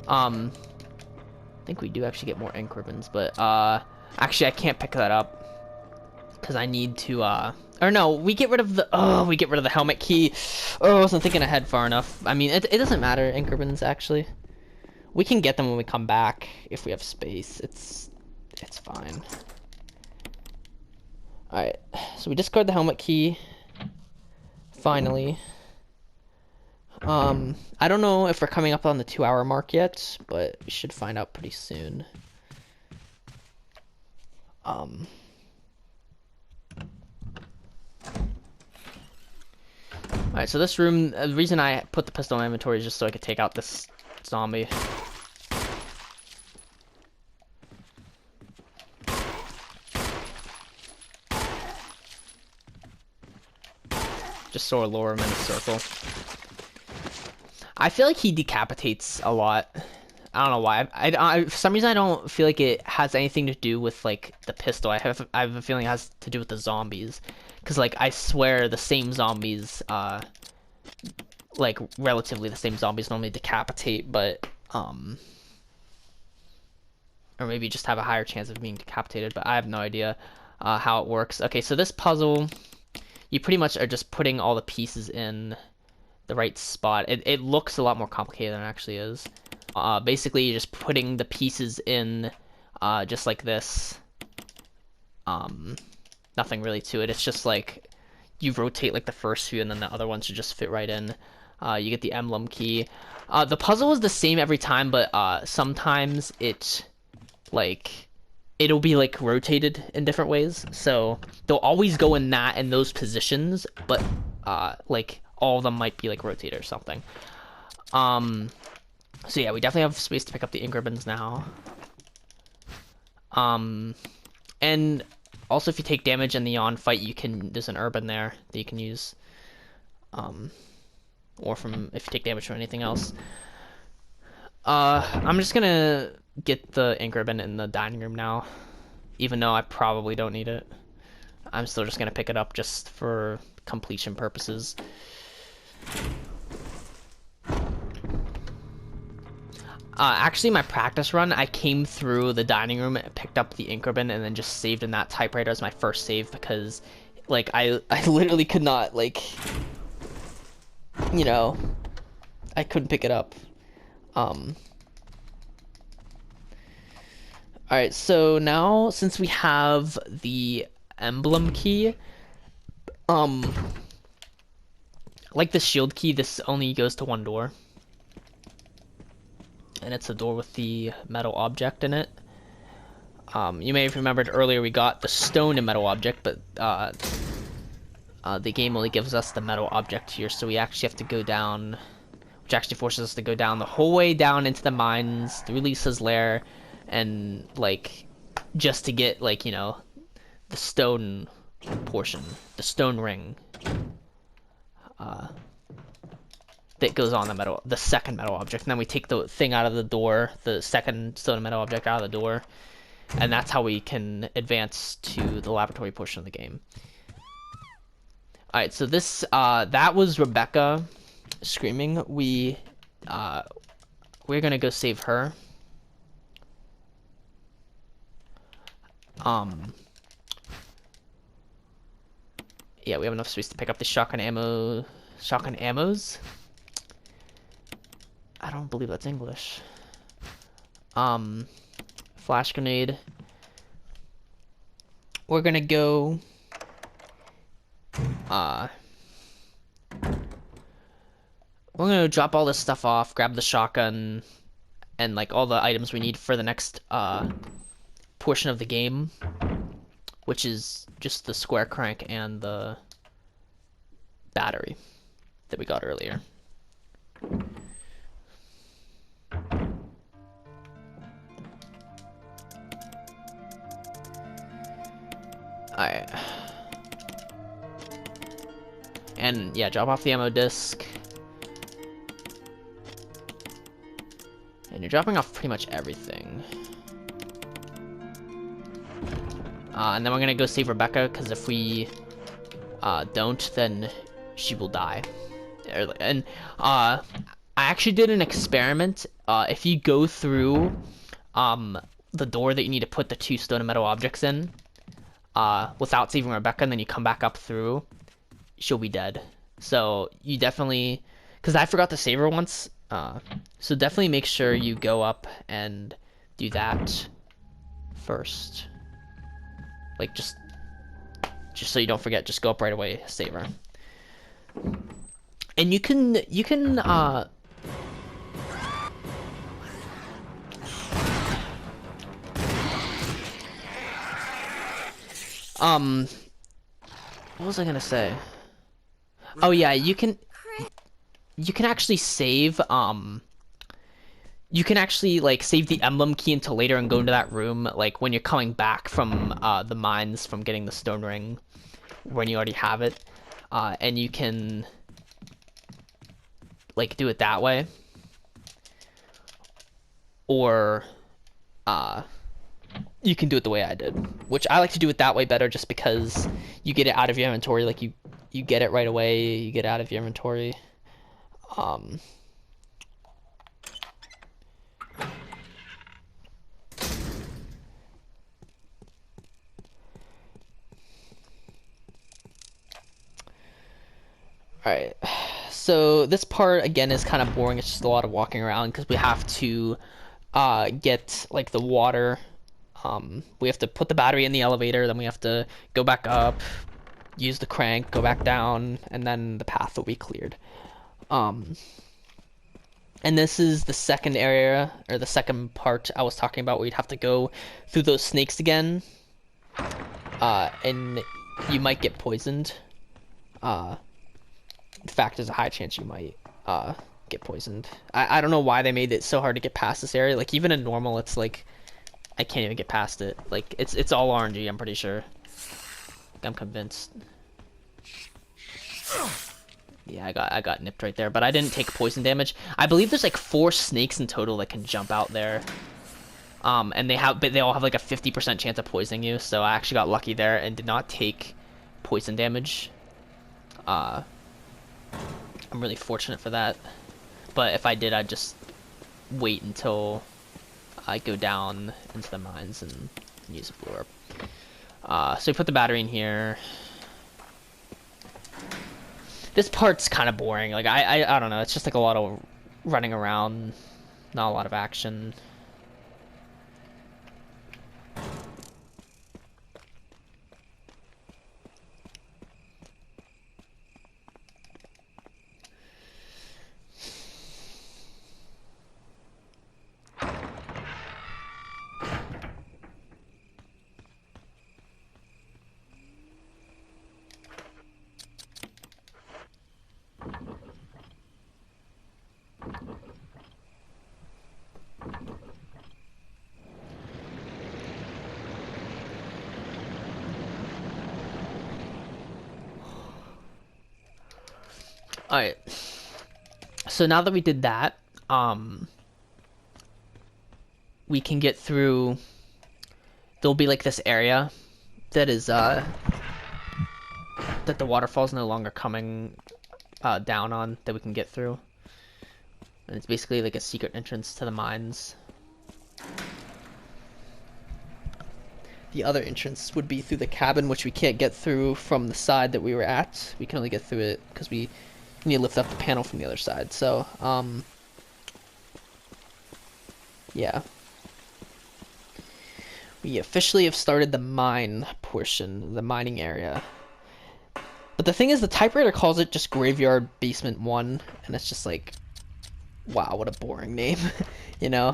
I think we do actually get more ink ribbons, but, actually I can't pick that up. Because I need to, or no, we get rid of the, helmet key. Oh, I wasn't thinking ahead far enough. I mean, it doesn't matter, ink ribbons, actually. We can get them when we come back, if we have space. It's fine. Alright, so we discard the helmet key. Finally. I don't know if we're coming up on the 2-hour mark yet, but we should find out pretty soon. Alright, so this room, the reason I put the pistol in my inventory is just so I could take out this zombie. Just so I lure him in a circle. I feel like he decapitates a lot. I don't know why. For some reason I don't feel like it has anything to do with like the pistol. I have a feeling it has to do with the zombies. Cause like I swear the same zombies, like relatively the same zombies normally decapitate, but or maybe just have a higher chance of being decapitated. But I have no idea. how it works. Okay, so this puzzle, you pretty much are just putting all the pieces in the right spot. It looks a lot more complicated than it actually is. Basically, you're just putting the pieces in just like this. Nothing really to it. It's just like you rotate like the first few and then the other ones should just fit right in. You get the emblem key. The puzzle is the same every time, but sometimes it'll be like rotated in different ways. So they'll always go in those positions, but like all of them might be like rotated or something. So yeah, we definitely have space to pick up the ink ribbons now. And also if you take damage in the yawn fight, there's an urban there that you can use. Or if you take damage from anything else. I'm just gonna get the ink ribbon in the dining room now, even though I probably don't need it. I'm still just gonna pick it up just for completion purposes. Actually, my practice run, I came through the dining room, picked up the ink ribbon, and then just saved in that typewriter as my first save because, like, I literally could not, like, you know, I couldn't pick it up. Alright, so now, since we have the emblem key, like the shield key, this only goes to one door. And it's a door with the metal object in it. You may have remembered earlier we got the stone and metal object, but the game only gives us the metal object here, so we actually have to go down, which actually forces us to go down the whole way down into the mines, through Lisa's lair, and, like, just to get, like, you know, the stone portion, the stone ring. That goes on the second metal object, and then we take the thing out of the door, the second stone metal object out of the door, and that's how we can advance to the laboratory portion of the game. Alright, so this, that was Rebecca screaming. We're gonna go save her. Yeah, we have enough space to pick up the shotgun ammos. I don't believe that's English. Flash grenade. We're gonna go we're gonna drop all this stuff off, grab the shotgun and like all the items we need for the next portion of the game, which is just the square crank and the battery that we got earlier. Alright. And yeah, drop off the ammo disc. And you're dropping off pretty much everything. And then we're gonna go save Rebecca, because if we don't, then she will die. And I actually did an experiment. If you go through the door that you need to put the 2 stone and metal objects in, without saving Rebecca, and then you come back up through, she'll be dead. So you definitely, because I forgot to save her once, so definitely make sure you go up and do that first. Like just so you don't forget, just go up right away, save her. And you can what was I gonna say? Oh yeah, you can actually save, you can actually, like, save the emblem key until later and go into that room, like, when you're coming back from, the mines from getting the stone ring, when you already have it, and you can, like, do it that way. Or, you can do it the way I did, which I like to do it that way better just because you get it out of your inventory, like, you get it right away, you get it out of your inventory. Alright, so this part again is kind of boring. It's just a lot of walking around because we have to get like the water. We have to put the battery in the elevator, then we have to go back up, use the crank, go back down, and then the path will be cleared. And this is the second area, or the second part I was talking about, where you'd have to go through those snakes again. And you might get poisoned. In fact, there's a high chance you might get poisoned. I don't know why they made it so hard to get past this area. Like, even in normal, it's like, I can't even get past it. Like, it's all RNG, I'm pretty sure. I'm convinced. Yeah, I got nipped right there, but I didn't take poison damage. I believe there's like 4 snakes in total that can jump out there. And they all have like a 50% chance of poisoning you, so I actually got lucky there and did not take poison damage. I'm really fortunate for that. But if I did, I'd just wait until I go down into the mines and use a blue orb. So we put the battery in here. This part's kind of boring. Like, I don't know. It's just like a lot of running around, not a lot of action. Alright. So now that we did that, we can get through. There'll be like this area that is that the waterfall's no longer coming down on, that we can get through. And it's basically like a secret entrance to the mines. The other entrance would be through the cabin, which we can't get through from the side that we were at. We can only get through it because we need to lift up the panel from the other side. So, yeah. We officially have started the mine portion, the mining area. But the thing is, the typewriter calls it just Graveyard Basement 1, and it's just like, wow, what a boring name, you know?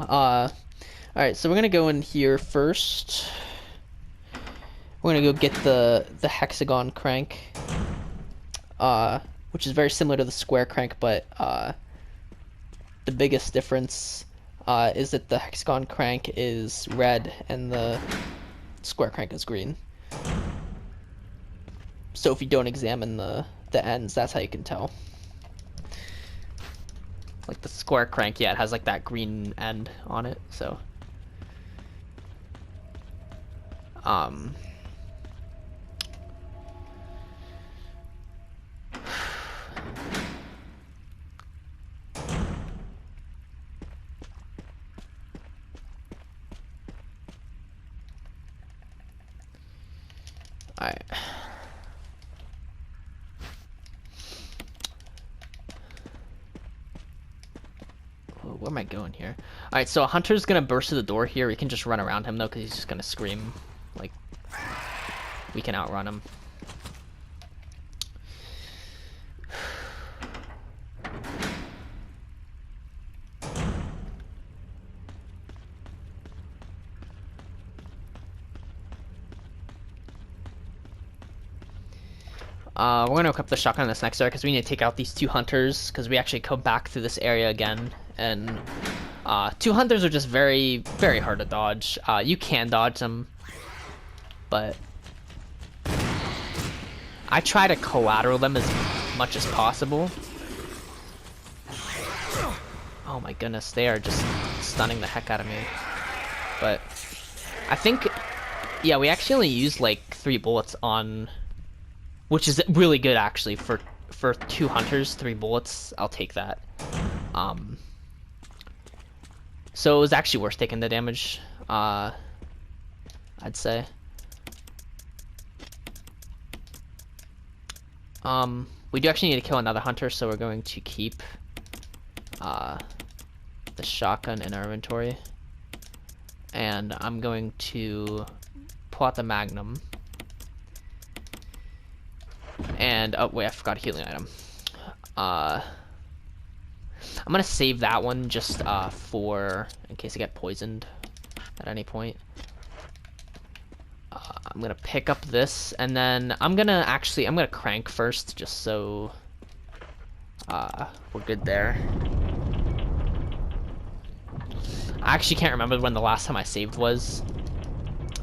Alright, so we're gonna go in here first. We're gonna go get the Hexagon Crank, which is very similar to the Square Crank, but the biggest difference is that the Hexagon Crank is red and the Square Crank is green. So if you don't examine the ends, that's how you can tell. Like the Square Crank, yeah, it has like that green end on it, so. Alright. Where am I going here? Alright, so a hunter's gonna burst through the door here. We can just run around him though, because he's just gonna scream. Like, we can outrun him. We're gonna equip the shotgun in this next area because we need to take out these 2 hunters, because we actually come back through this area again, and 2 hunters are just very, very hard to dodge. You can dodge them, but I try to collateral them as much as possible. Oh my goodness, they are just stunning the heck out of me. But I think, yeah, we actually only used like 3 bullets on, which is really good actually for 2 hunters. 3 bullets, I'll take that. So it was actually worth taking the damage, I'd say. We do actually need to kill another hunter, so we're going to keep the shotgun in our inventory. And I'm going to pull out the magnum. And, oh wait, I forgot a healing item. I'm gonna save that one just for, in case I get poisoned at any point. I'm gonna pick up this, and then I'm gonna crank first, just so we're good there. I actually can't remember when the last time I saved was,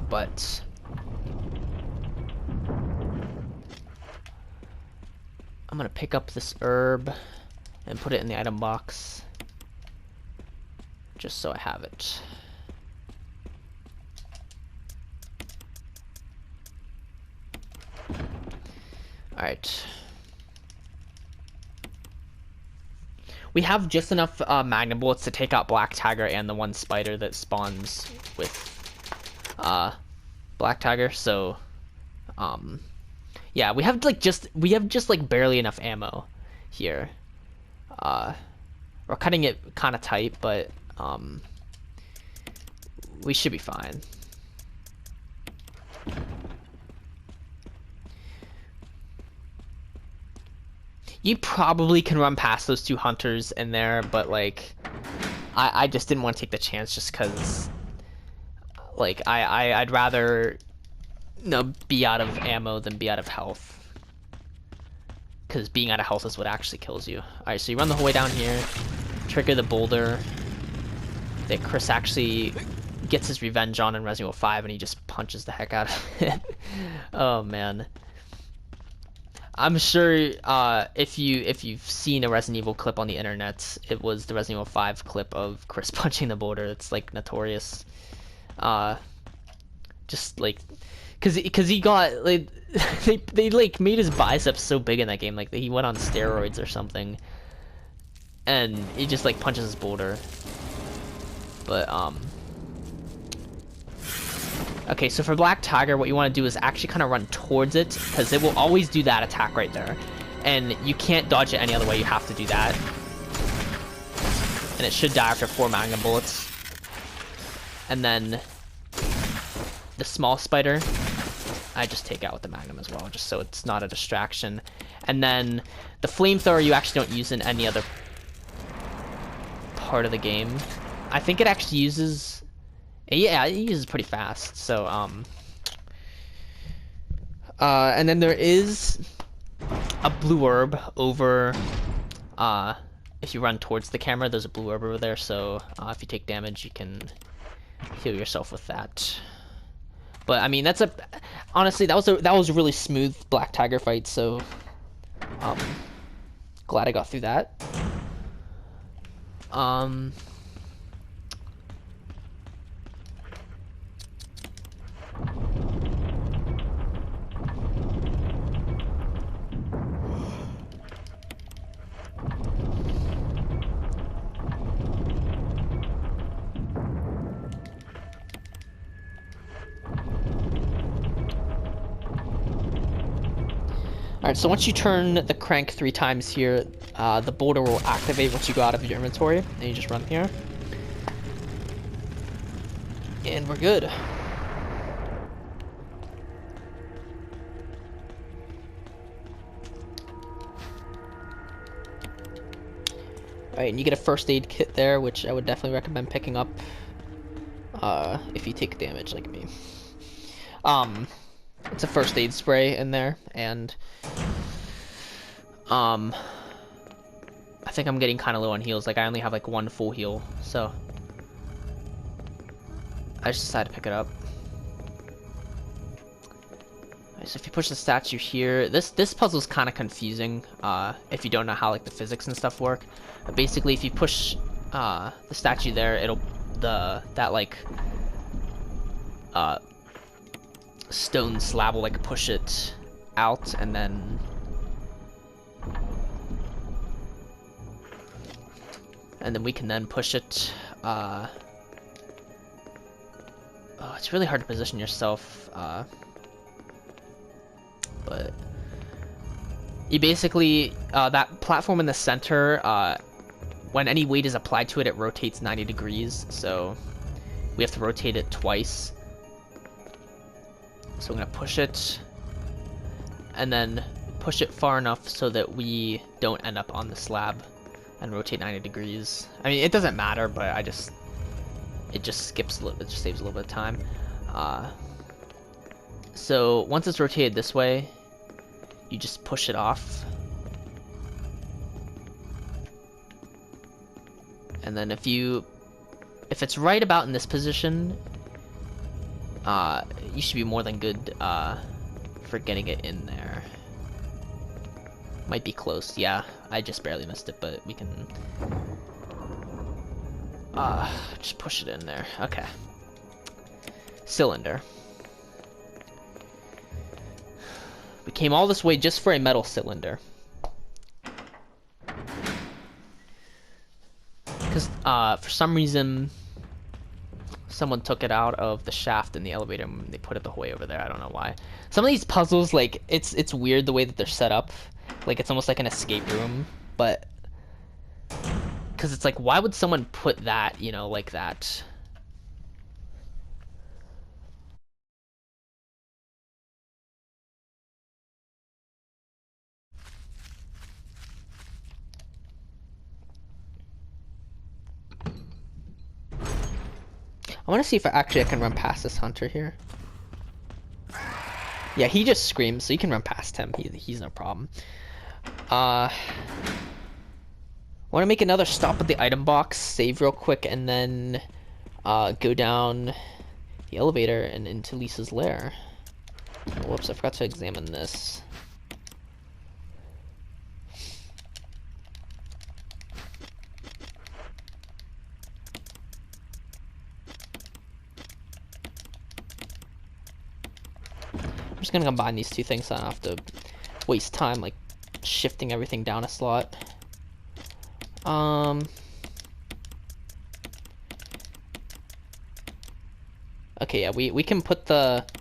but I'm gonna pick up this herb and put it in the item box, just so I have it. Alright. We have just enough magnum bullets to take out Black Tiger and the one spider that spawns with Black Tiger, so yeah, we have just barely enough ammo here. We're cutting it kind of tight, but we should be fine. You probably can run past those two hunters in there, but like, I just didn't want to take the chance just because, like, I'd rather, you know, be out of ammo than be out of health. Because being out of health is what actually kills you. Alright, so you run the whole way down here, trigger the boulder that Chris actually gets his revenge on in Resident Evil 5, and he just punches the heck out of it. Oh man. I'm sure if you've seen a Resident Evil clip on the internet, it was the Resident Evil 5 clip of Chris punching the boulder. It's like notorious. Just like, cause he got like they like made his biceps so big in that game, like he went on steroids or something, and he just like punches his boulder. But okay, so for Black Tiger, what you want to do is actually kind of run towards it, because it will always do that attack right there. And you can't dodge it any other way, you have to do that. And it should die after 4 magnum bullets. And then the small spider, I just take out with the magnum as well, just so it's not a distraction. And then the flamethrower you actually don't use in any other part of the game. I think it actually uses... Yeah, it uses pretty fast, so, and then there is a blue herb over, if you run towards the camera, there's a blue herb over there, so, if you take damage, you can heal yourself with that. But, I mean, honestly, that was a really smooth Black Tiger fight, so, glad I got through that. Alright, so once you turn the crank 3 times here, the boulder will activate once you go out of your inventory, and you just run here. And we're good. Alright, and you get a first aid kit there, which I would definitely recommend picking up if you take damage like me. It's a first aid spray in there, and I think I'm getting kind of low on heals. Like, I only have like 1 full heal, so I just decided to pick it up. Alright, so if you push the statue here, this puzzle's kind of confusing if you don't know how like the physics and stuff work. But basically, if you push the statue there, that stone slab will like push it out, and then we can then push it. Oh, it's really hard to position yourself, but You basically, that platform in the center, when any weight is applied to it, it rotates 90 degrees, so we have to rotate it twice. So I'm gonna push it, and then push it far enough so that we don't end up on the slab and rotate 90 degrees. I mean, it doesn't matter, but it just skips a little, it just saves a little bit of time. So once it's rotated this way, you just push it off. And then if it's right about in this position, you should be more than good for getting it in there. Might be close. Yeah, I just barely missed it, but we can just push it in there. Okay. Cylinder. We came all this way just for a metal cylinder. Because for some reason someone took it out of the shaft in the elevator and they put it the whole way over there. I don't know why. Some of these puzzles, like, it's weird the way that they're set up. Like, it's almost like an escape room, but because it's like, why would someone put that, you know, like that? I want to see if I can run past this hunter here. Yeah, he just screams, so you can run past him. He's no problem. Want to make another stop at the item box, save real quick, and then go down the elevator and into Lisa's lair. Oh, whoops, I forgot to examine this. I'm just gonna combine these two things so I don't have to waste time like shifting everything down a slot. Okay, yeah, we can put that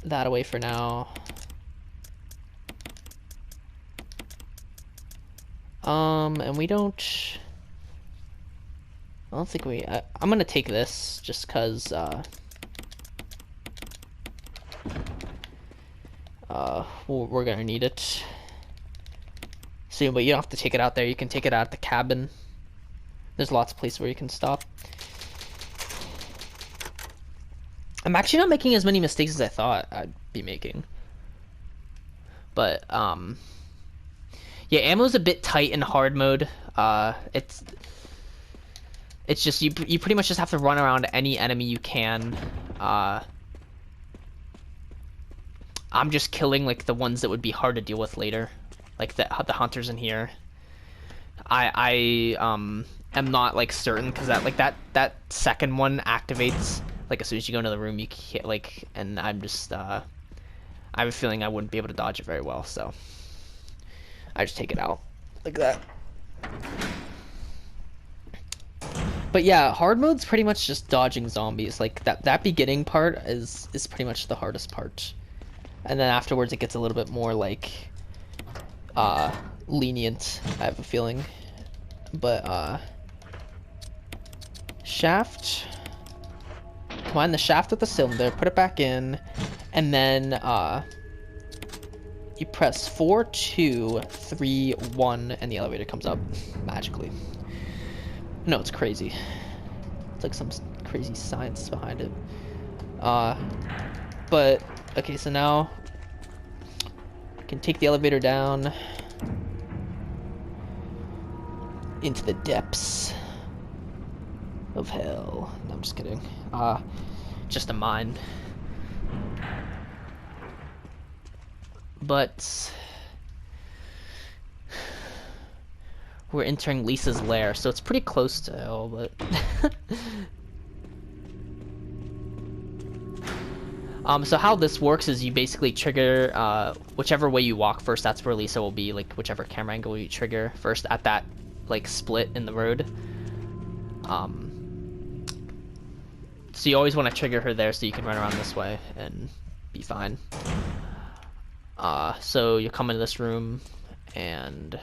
away for now. And we don't. I don't think I'm gonna take this just cause we're gonna need it soon, but you don't have to take it out there. You can take it out at the cabin. There's lots of places where you can stop. I'm actually not making as many mistakes as I thought I'd be making. But yeah, ammo's a bit tight in hard mode. It's just you pretty much just have to run around any enemy you can. I'm just killing like the ones that would be hard to deal with later, like the hunters in here. I am not like certain because that second one activates like as soon as you go into the room. You can't like, and I'm just I have a feeling I wouldn't be able to dodge it very well, so I just take it out like that. But yeah, hard mode's pretty much just dodging zombies. Like that beginning part is pretty much the hardest part. And then afterwards it gets a little bit more like lenient, I have a feeling. But shaft, combine the shaft with the cylinder, put it back in, and then you press 4, 2, 3, 1, and the elevator comes up magically. No, it's crazy. It's like some crazy science behind it. But okay, so now I can take the elevator down into the depths of hell. No, I'm just kidding. Just a mine. But we're entering Lisa's lair, so it's pretty close to hell, but so how this works is you basically trigger whichever way you walk first, that's where Lisa will be, like whichever camera angle you trigger first at that like split in the road. So you always want to trigger her there so you can run around this way and be fine. So you come into this room, and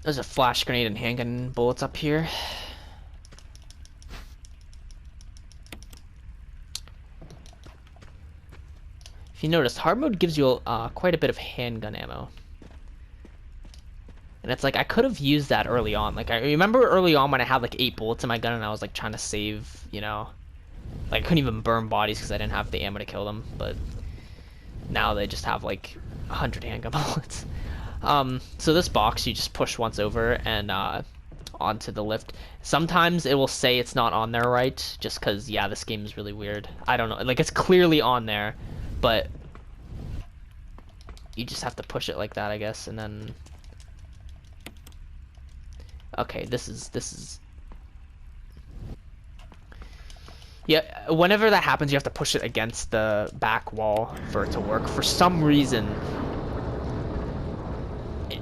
there's a flash grenade and handgun bullets up here. If you notice, hard mode gives you quite a bit of handgun ammo. And it's like, I could have used that early on. Like, I remember early on when I had like 8 bullets in my gun and I was like trying to save, you know. Like, I couldn't even burn bodies because I didn't have the ammo to kill them. But now they just have like 100 handgun bullets. So this box you just push once over and onto the lift. Sometimes it will say it's not on there right, just because, yeah, this game is really weird. I don't know. Like, it's clearly on there, but you just have to push it like that, I guess, and then... Okay, this is... Yeah, whenever that happens, you have to push it against the back wall for it to work. For some reason,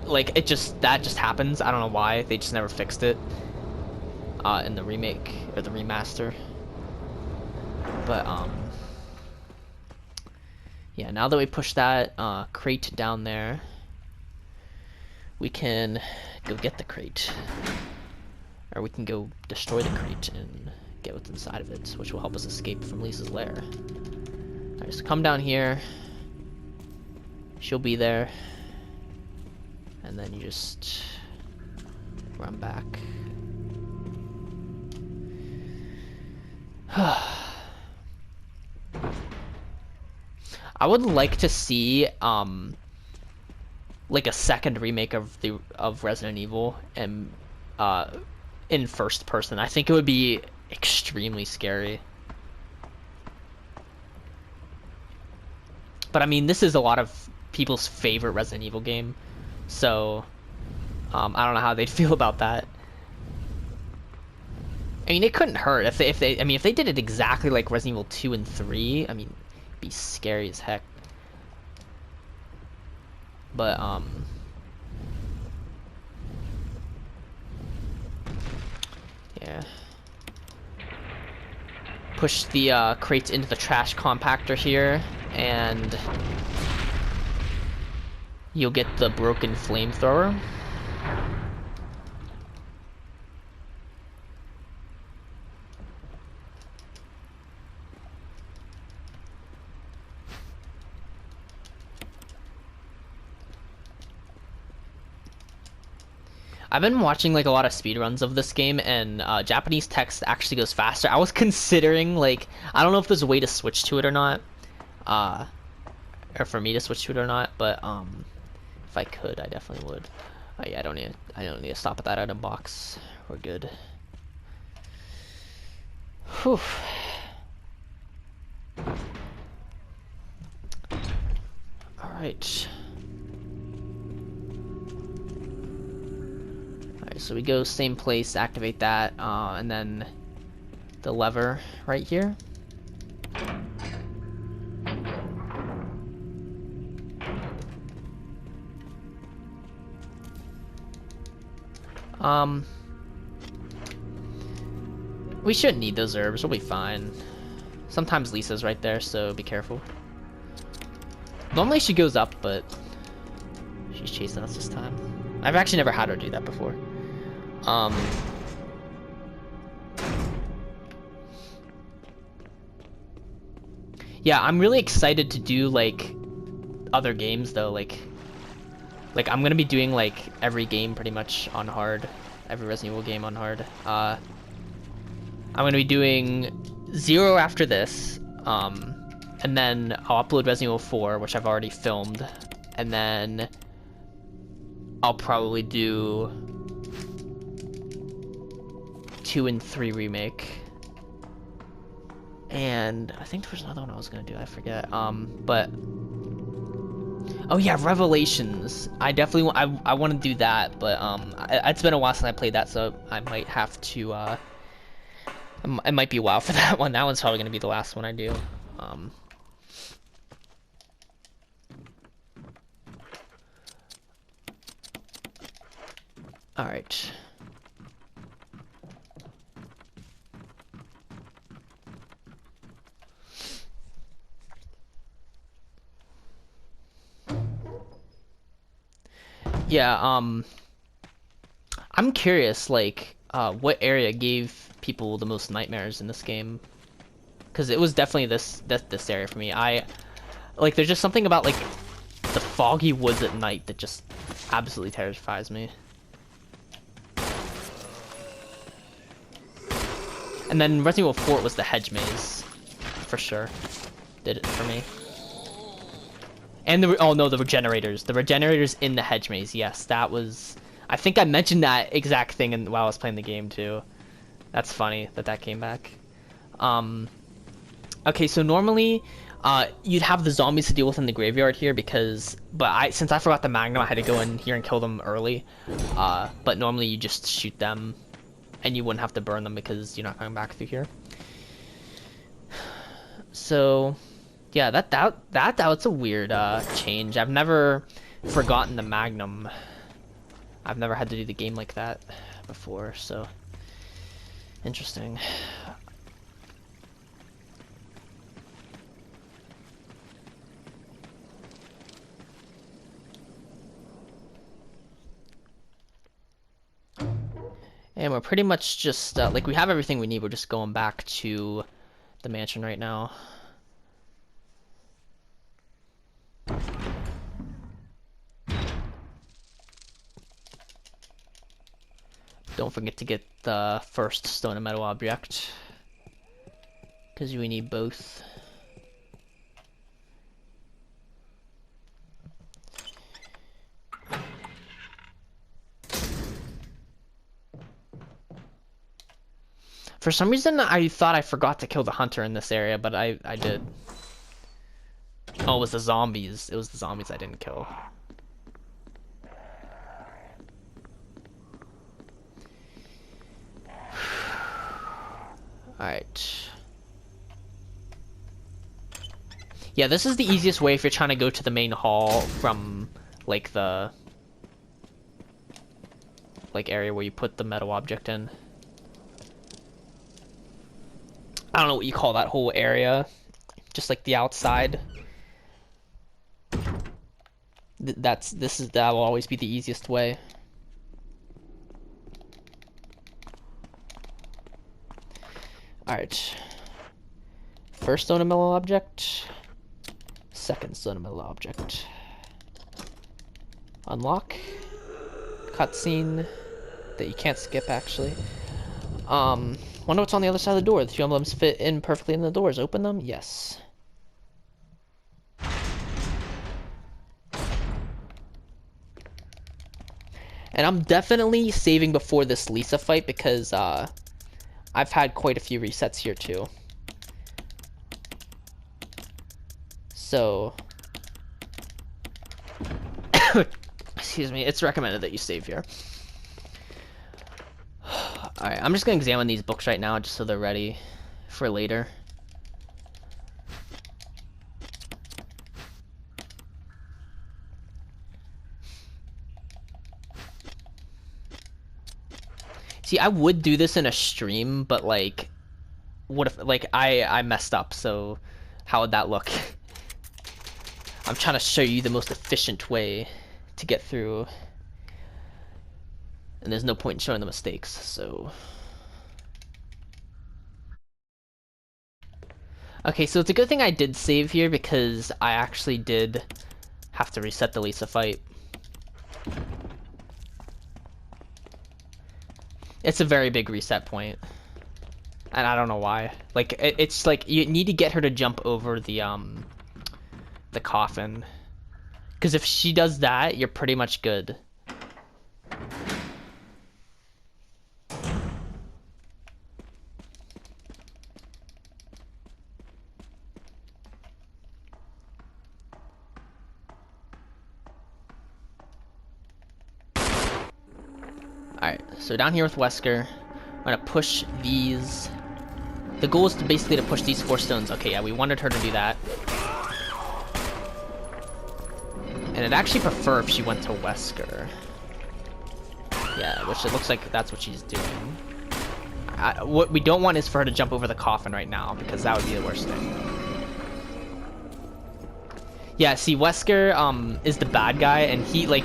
that just happens. I don't know why. They just never fixed it in the remake or the remaster. But yeah, now that we push that crate down there, we can go get the crate, or we can go destroy the crate and get what's inside of it, which will help us escape from Lisa's lair. Alright, so come down here. She'll be there. And then you just run back. I would like to see like a second remake of Resident Evil and in first person. I think it would be extremely scary. But I mean, this is a lot of people's favorite Resident Evil game, so I don't know how they'd feel about that. I mean, it couldn't hurt if they did it exactly like Resident Evil 2 and 3. I mean, it'd be scary as heck. But yeah. Push the crates into the trash compactor here, and you'll get the broken flamethrower. I've been watching like a lot of speedruns of this game, and Japanese text actually goes faster. I was considering, like, I don't know if there's a way to switch to it or not, or for me to switch to it or not, but if I could, I definitely would. Yeah, I don't need to stop at that item box. We're good. Whew. All right. So we go same place, activate that, and then the lever right here. We shouldn't need those herbs, we'll be fine. Sometimes Lisa's right there, so be careful. Normally she goes up, but she's chasing us this time. I've actually never had her do that before. Yeah, I'm really excited to do like other games though, like I'm gonna be doing like every game pretty much on hard, every Resident Evil game on hard. I'm gonna be doing 0 after this, and then I'll upload Resident Evil 4, which I've already filmed, and then I'll probably do 2 and 3 remake, and I think there was another one I was gonna do, I forget. But oh yeah, Revelations. I definitely I want to do that, but it's been a while since I played that, so I might have to it might be a while for that one. That one's probably gonna be the last one I do. All right. Yeah, I'm curious, like, what area gave people the most nightmares in this game? Because it was definitely this area for me. Like, there's just something about, like, the foggy woods at night that just absolutely terrifies me. And then Resident Evil 4 was the hedge maze, for sure. Did it for me. And oh no, the regenerators. The regenerators in the hedge maze. Yes, that was... I think I mentioned that exact thing while I was playing the game too. That's funny that came back. Okay, so normally you'd have the zombies to deal with in the graveyard here but since I forgot the Magnum, I had to go in here and kill them early. But normally you just shoot them and you wouldn't have to burn them because you're not coming back through here. So yeah, that's a weird change. I've never forgotten the Magnum. I've never had to do the game like that before, so interesting. And we're pretty much just like we have everything we need. We're just going back to the mansion right now. Don't forget to get the first stone and metal object, because we need both. For some reason, I thought I forgot to kill the hunter in this area, but I did. Oh, it was the zombies. It was the zombies I didn't kill. Alright. Yeah, this is the easiest way if you're trying to go to the main hall from, like, the... like, area where you put the metal object in. I don't know what you call that whole area. Just like the outside. That will always be the easiest way. Alright. First stone and metal object. Second stone and metal object. Unlock. Cutscene that you can't skip, actually. Wonder what's on the other side of the door. The two emblems fit in perfectly in the doors. Open them? Yes. And I'm definitely saving before this Lisa fight because I've had quite a few resets here too. So, excuse me, it's recommended that you save here. Alright, I'm just gonna examine these books right now just so they're ready for later. See, I would do this in a stream, but like, what if, like, I messed up, so how would that look? I'm trying to show you the most efficient way to get through. And there's no point in showing the mistakes, so... Okay, so it's a good thing I did save here because I actually did have to reset the Lisa fight. It's a very big reset point. And I don't know why. Like, it's like, you need to get her to jump over the coffin. Because if she does that, you're pretty much good. Alright, so down here with Wesker, I'm gonna push these. The goal is basically to push these 4 stones. Okay, yeah, we wanted her to do that. And I'd actually prefer if she went to Wesker. Yeah, which it looks like that's what she's doing. What we don't want is for her to jump over the coffin right now, because that would be the worst thing. Yeah, see, Wesker is the bad guy, and he, like...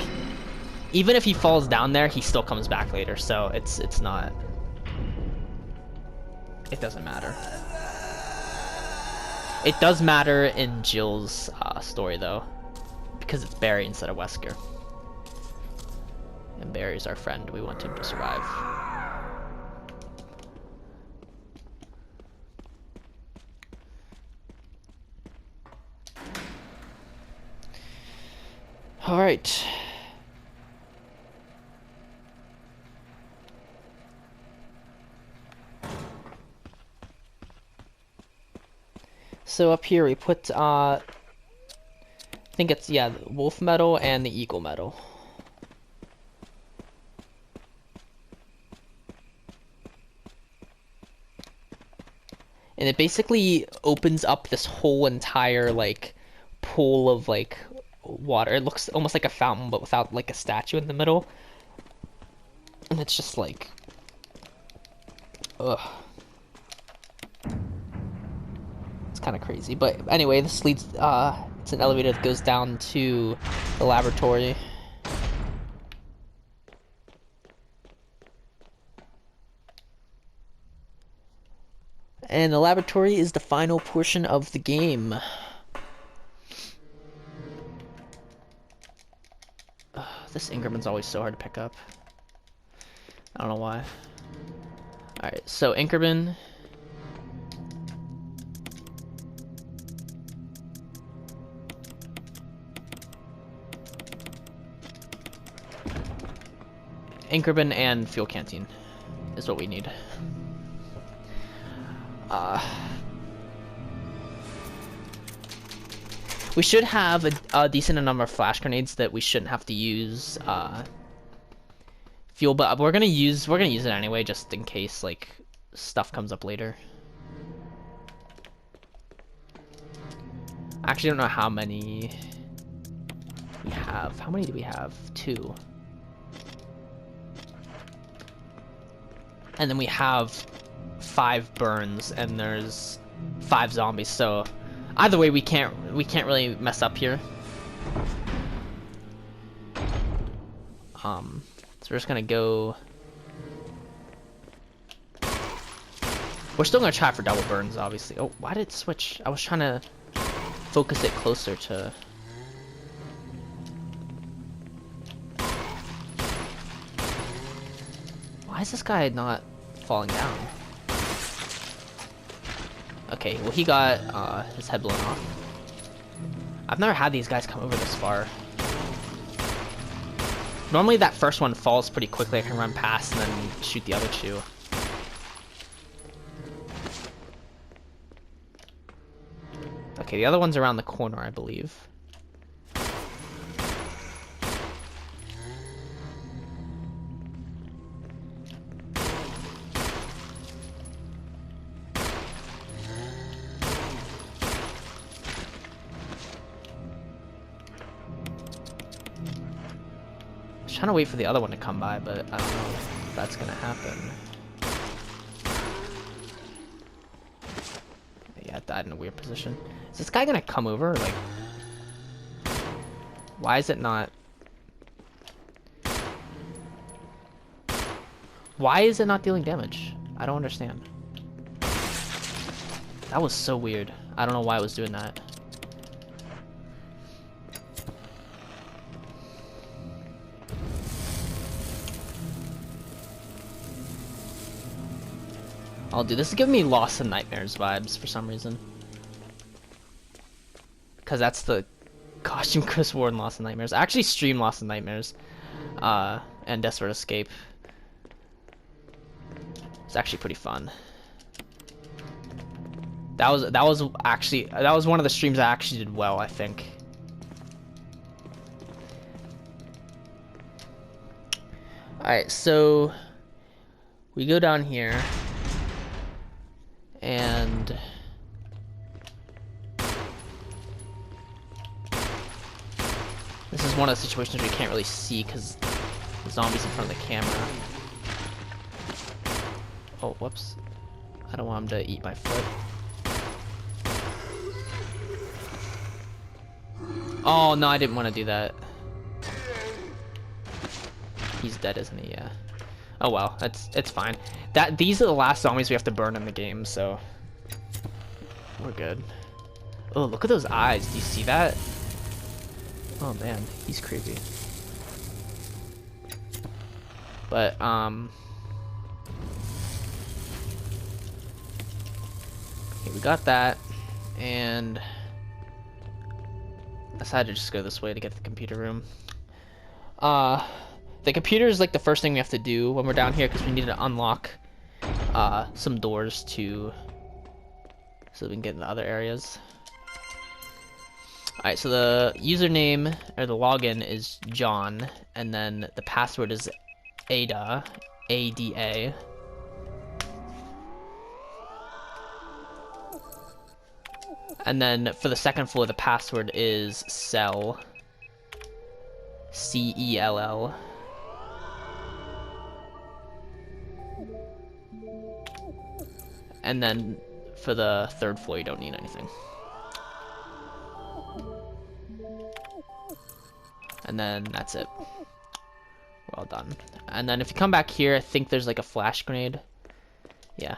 even if he falls down there, he still comes back later. So it's not. It doesn't matter. It does matter in Jill's story though, because it's Barry instead of Wesker. And Barry's our friend. We want him to survive. All right. So up here we put, I think it's, yeah, the wolf metal and the eagle metal. And it basically opens up this whole entire, like, pool of, like, water. It looks almost like a fountain, but without, like, a statue in the middle. And it's just, like, ugh. It's kind of crazy. But anyway, this leads, it's an elevator that goes down to the laboratory. And the laboratory is the final portion of the game. This Ingerman's always so hard to pick up. I don't know why. Alright, so Inkerman. Inkerman and fuel canteen is what we need. We should have a decent number of flash grenades that we shouldn't have to use fuel, but we're gonna use it anyway, just in case like stuff comes up later. I actually don't know how many we have. How many do we have? 2. And then we have 5 burns, and there's 5 zombies. So either way, we can't really mess up here. So we're just gonna go. We're still gonna try for double burns, obviously. Oh, why did it switch? I was trying to focus it closer to. Why is this guy not falling down? Okay, well he got his head blown off. I've never had these guys come over this far. Normally that first one falls pretty quickly. I can run past and then shoot the other 2. Okay, the other one's around the corner, I believe. Trying to wait for the other one to come by, but I don't know if that's gonna happen. Yeah, it died in a weird position. Is this guy gonna come over? Like, why is it not? Why is it not dealing damage? I don't understand. That was so weird. I don't know why it was doing that. Oh, dude, this is giving me Lost in Nightmares vibes for some reason. Because that's the costume Chris wore in Lost in Nightmares. I actually streamed Lost in Nightmares and Desperate Escape. It's actually pretty fun. That was one of the streams I actually did well, I think. Alright, so we go down here. And this is one of the situations we can't really see because the zombie's in front of the camera. Oh, whoops. I don't want him to eat my foot. Oh, no, I didn't want to do that. he's dead, isn't he? Yeah. Oh well, it's fine. These are the last zombies we have to burn in the game, so we're good. Oh, look at those eyes. Do you see that? Oh man, he's creepy. But okay, we got that, and I decided to just go this way to get to the computer room. The computer is like the first thing we have to do when we're down here because we need to unlock some doors so we can get into other areas. Alright, so the username or the login is John, and then the password is Ada, A-D-A. And then for the second floor, the password is Cell, C-E-L-L. And then for the third floor, you don't need anything. And then that's it. We're all done. And then if you come back here, I think there's like a flash grenade. Yeah.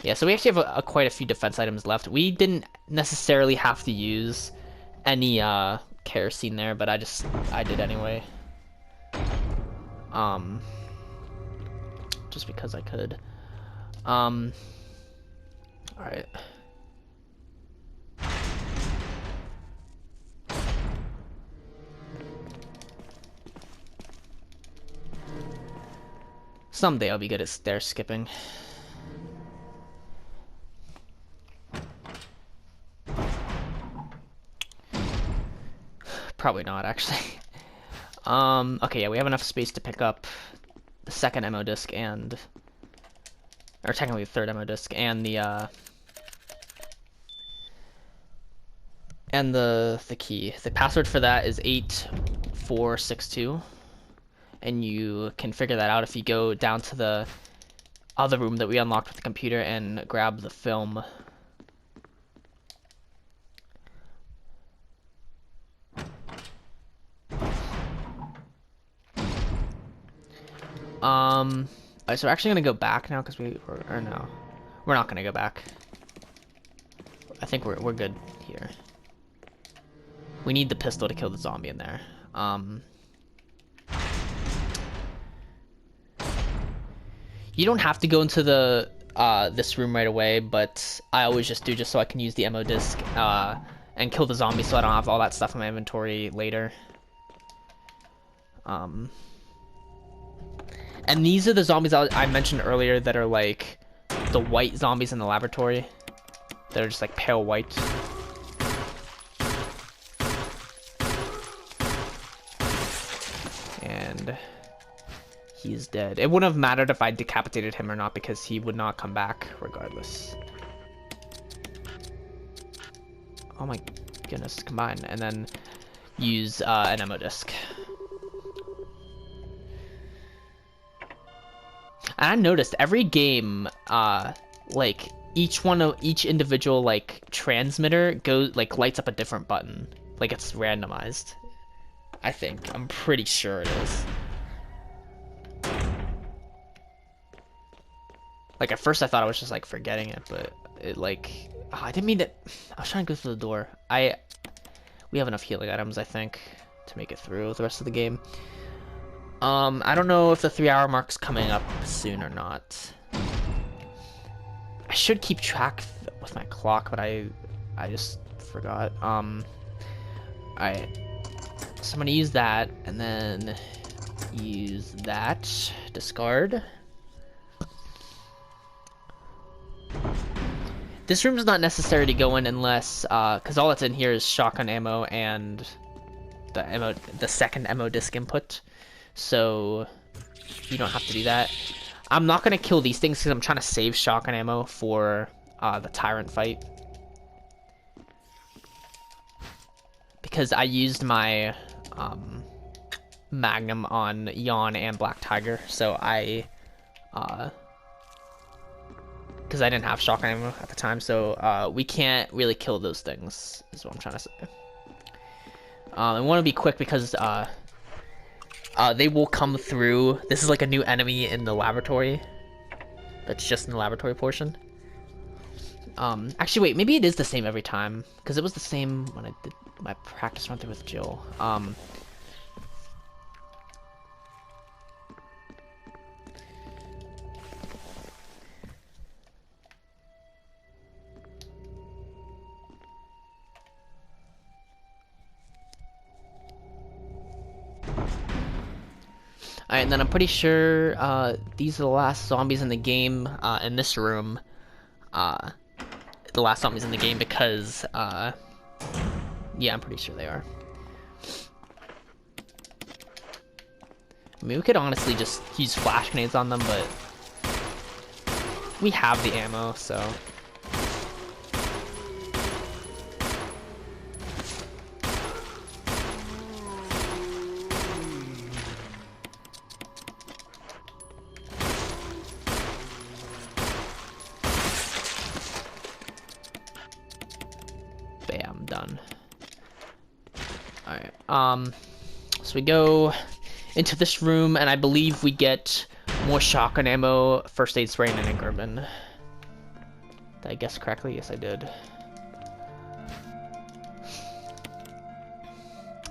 Yeah, so we actually have quite a few defense items left. We didn't necessarily have to use any kerosene there, but I did anyway. Just because I could. Alright. Someday I'll be good at stair skipping. Probably not, actually. Okay, yeah, we have enough space to pick up the second ammo disc and... or technically the third ammo disc and the key. The password for that is 8462. And you can figure that out if you go down to the other room that we unlocked with the computer and grab the film. Alright, so we're actually gonna go back now because we're not gonna go back. I think we're good here. We need the pistol to kill the zombie in there. You don't have to go into the this room right away, but I always just do just so I can use the ammo disc and kill the zombie so I don't have all that stuff in my inventory later. And these are the zombies I mentioned earlier that are like the white zombies in the laboratory. They're just like pale white. And he's dead. It wouldn't have mattered if I decapitated him or not because he would not come back regardless. Oh my goodness, combine. And then use an ammo disc. And I noticed every game, like each individual like transmitter goes like lights up a different button, like it's randomized. I think I'm pretty sure it is. Like at first I thought I was just like forgetting it, but it like I didn't mean to. I was trying to go through the door. We have enough healing items I think to make it through the rest of the game. I don't know if the 3-hour mark's coming up soon or not. I should keep track with my clock, but I just forgot. Alright. So I'm gonna use that, and then use that. Discard. This room's not necessary to go in unless, because all that's in here is shotgun ammo and the second ammo disc input. So you don't have to do that. I'm not gonna kill these things because I'm trying to save shotgun ammo for the tyrant fight. Because I used my Magnum on Yawn and Black Tiger, so I because I didn't have shotgun ammo at the time, so we can't really kill those things, is what I'm trying to say. I want to be quick because they will come through. This is like a new enemy in the laboratory. That's just in the laboratory portion. Actually, wait, maybe it is the same every time, because it was the same when I did my practice run through with Jill. Alright, and then I'm pretty sure these are the last zombies in the game in this room. The last zombies in the game because, yeah, I'm pretty sure they are. I mean, we could honestly just use flash grenades on them, but we have the ammo, so... Bam, done. Alright, so we go into this room, and I believe we get more shotgun ammo, first aid spray, and an increment. Did I guess correctly? Yes, I did.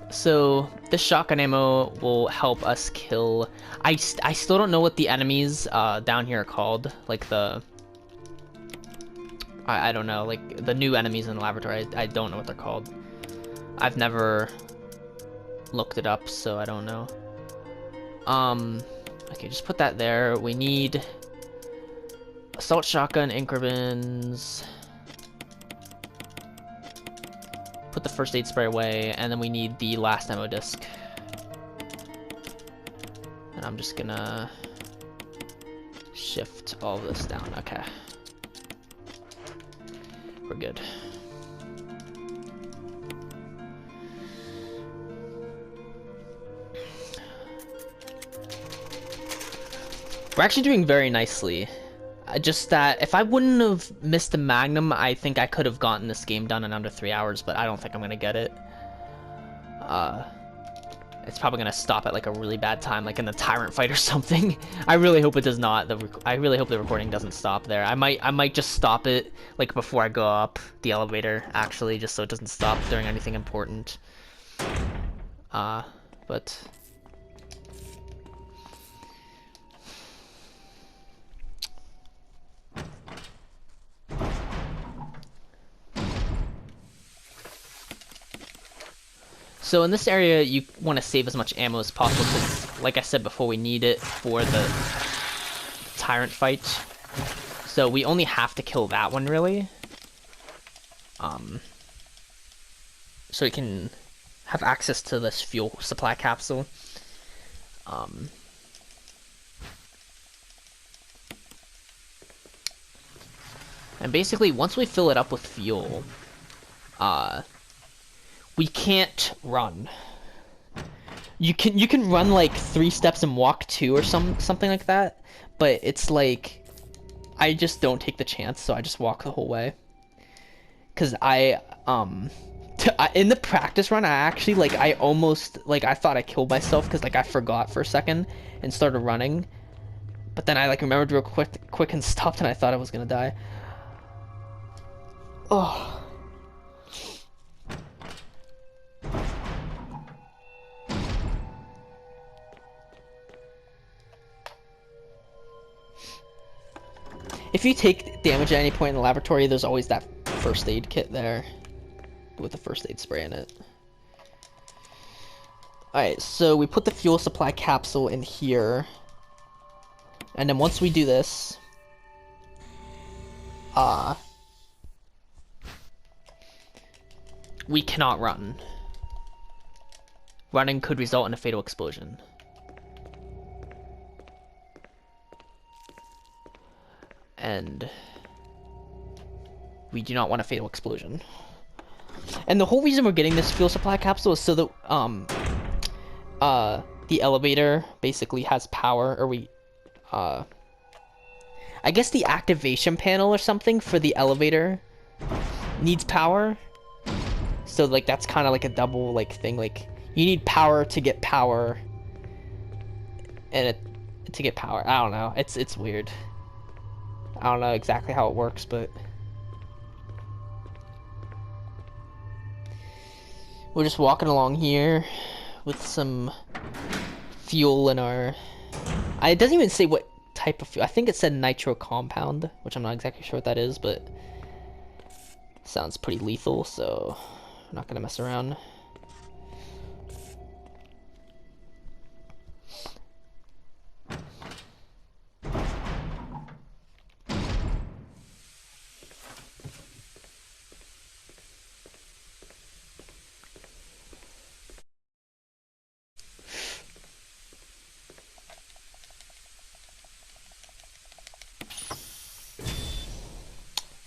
So, this shotgun ammo will help us kill... I still don't know what the enemies down here are called. Like the... I don't know, like the new enemies in the laboratory. I don't know what they're called. I've never looked it up, so I don't know. Okay, just put that there. We need assault shotgun, increments. Put the first aid spray away, and then we need the last ammo disc. And I'm just gonna shift all of this down. Okay. We're good. We're actually doing very nicely. Just that if I wouldn't have missed the Magnum, I think I could have gotten this game done in under 3 hours, but I don't think I'm gonna get it. It's probably gonna stop at like a really bad time, like in the Tyrant fight or something. I really hope it does not. I really hope the recording doesn't stop there. I might just stop it like before I go up the elevator, actually, just so it doesn't stop during anything important. But so in this area, you want to save as much ammo as possible because, like I said before, we need it for the Tyrant fight. So we only have to kill that one, really. So we can have access to this fuel supply capsule. And basically, once we fill it up with fuel, we can't run. You can run like 3 steps and walk 2 or something like that, but it's like I just don't take the chance, so I just walk the whole way. Cause in the practice run, I actually like I almost like I thought I killed myself because like I forgot for a second and started running, but then I like remembered real quick and stopped, and I thought I was gonna die. Oh. If you take damage at any point in the laboratory, there's always that first aid kit there with the first aid spray in it. Alright, so we put the fuel supply capsule in here. And then once we do this, we cannot run. Running could result in a fatal explosion. And we do not want a fatal explosion. And the whole reason we're getting this fuel supply capsule is so that the elevator basically has power, or I guess the activation panel or something for the elevator needs power. So like that's kind of like a double like thing. Like you need power to get power, and to get power. I don't know. It's weird. I don't know exactly how it works, but we're just walking along here with some fuel in our. It doesn't even say what type of fuel. I think it said nitro compound, which I'm not exactly sure what that is, but sounds pretty lethal, so I'm not gonna mess around.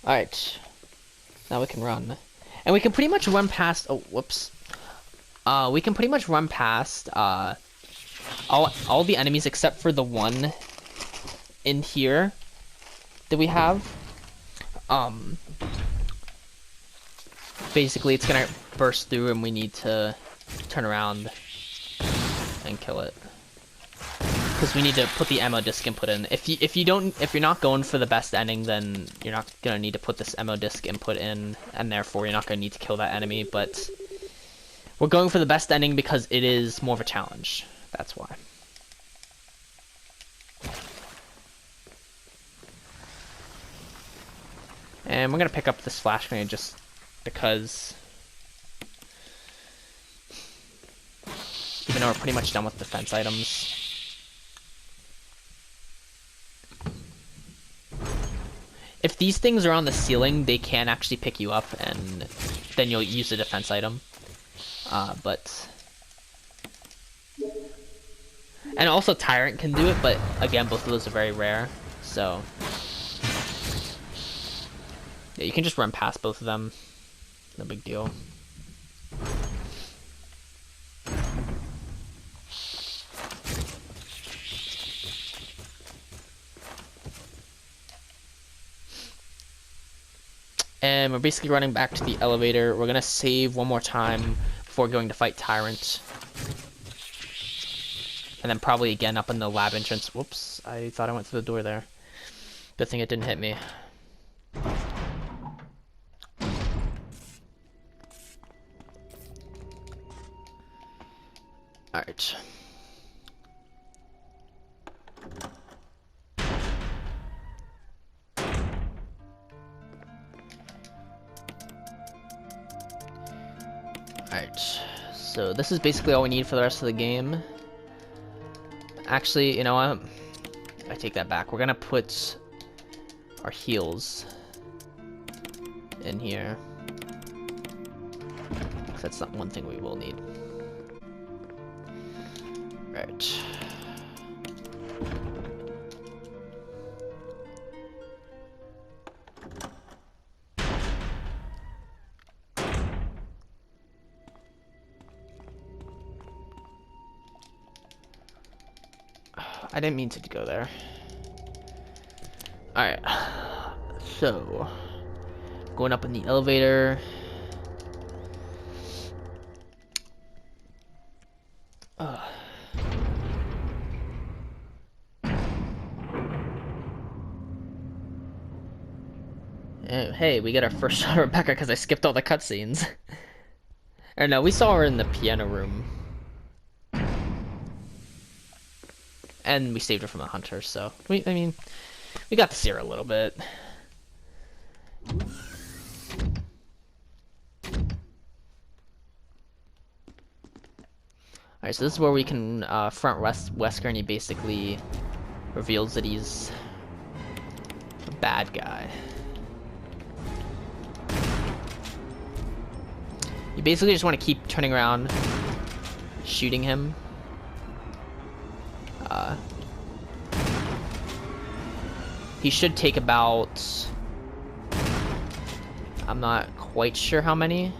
Alright. Now we can run. And we can pretty much run past... Oh, whoops. We can pretty much run past all the enemies except for the one in here that we have. Basically, it's gonna burst through and we need to turn around and kill it. Because we need to put the ammo disc input in. If you're not going for the best ending, then you're not gonna need to put this ammo disc input in, and therefore you're not gonna need to kill that enemy. But we're going for the best ending because it is more of a challenge. That's why. And we're gonna pick up this flash grenade just because, even though we're pretty much done with defense items. If these things are on the ceiling, they can actually pick you up, and then you'll use a defense item. And also Tyrant can do it, but again, both of those are very rare. So yeah, you can just run past both of them. No big deal. And we're basically running back to the elevator. We're gonna save one more time before going to fight Tyrant. And then probably again up in the lab entrance. Whoops, I thought I went through the door there. Good thing it didn't hit me. Alright. Alright, so this is basically all we need for the rest of the game. Actually, you know what? I take that back. We're gonna put our heals in here. That's not one thing we will need. Right. I didn't mean to go there. Alright. So, going up in the elevator. Hey, we get our first shot of Rebecca because I skipped all the cutscenes. Or no, we saw her in the piano room. And we saved her from the hunter, so I mean, we got to see her a little bit. Alright, so this is where we can front Wesker, and he basically reveals that he's a bad guy. You basically just want to keep turning around, shooting him. He should take about... I'm not quite sure how many.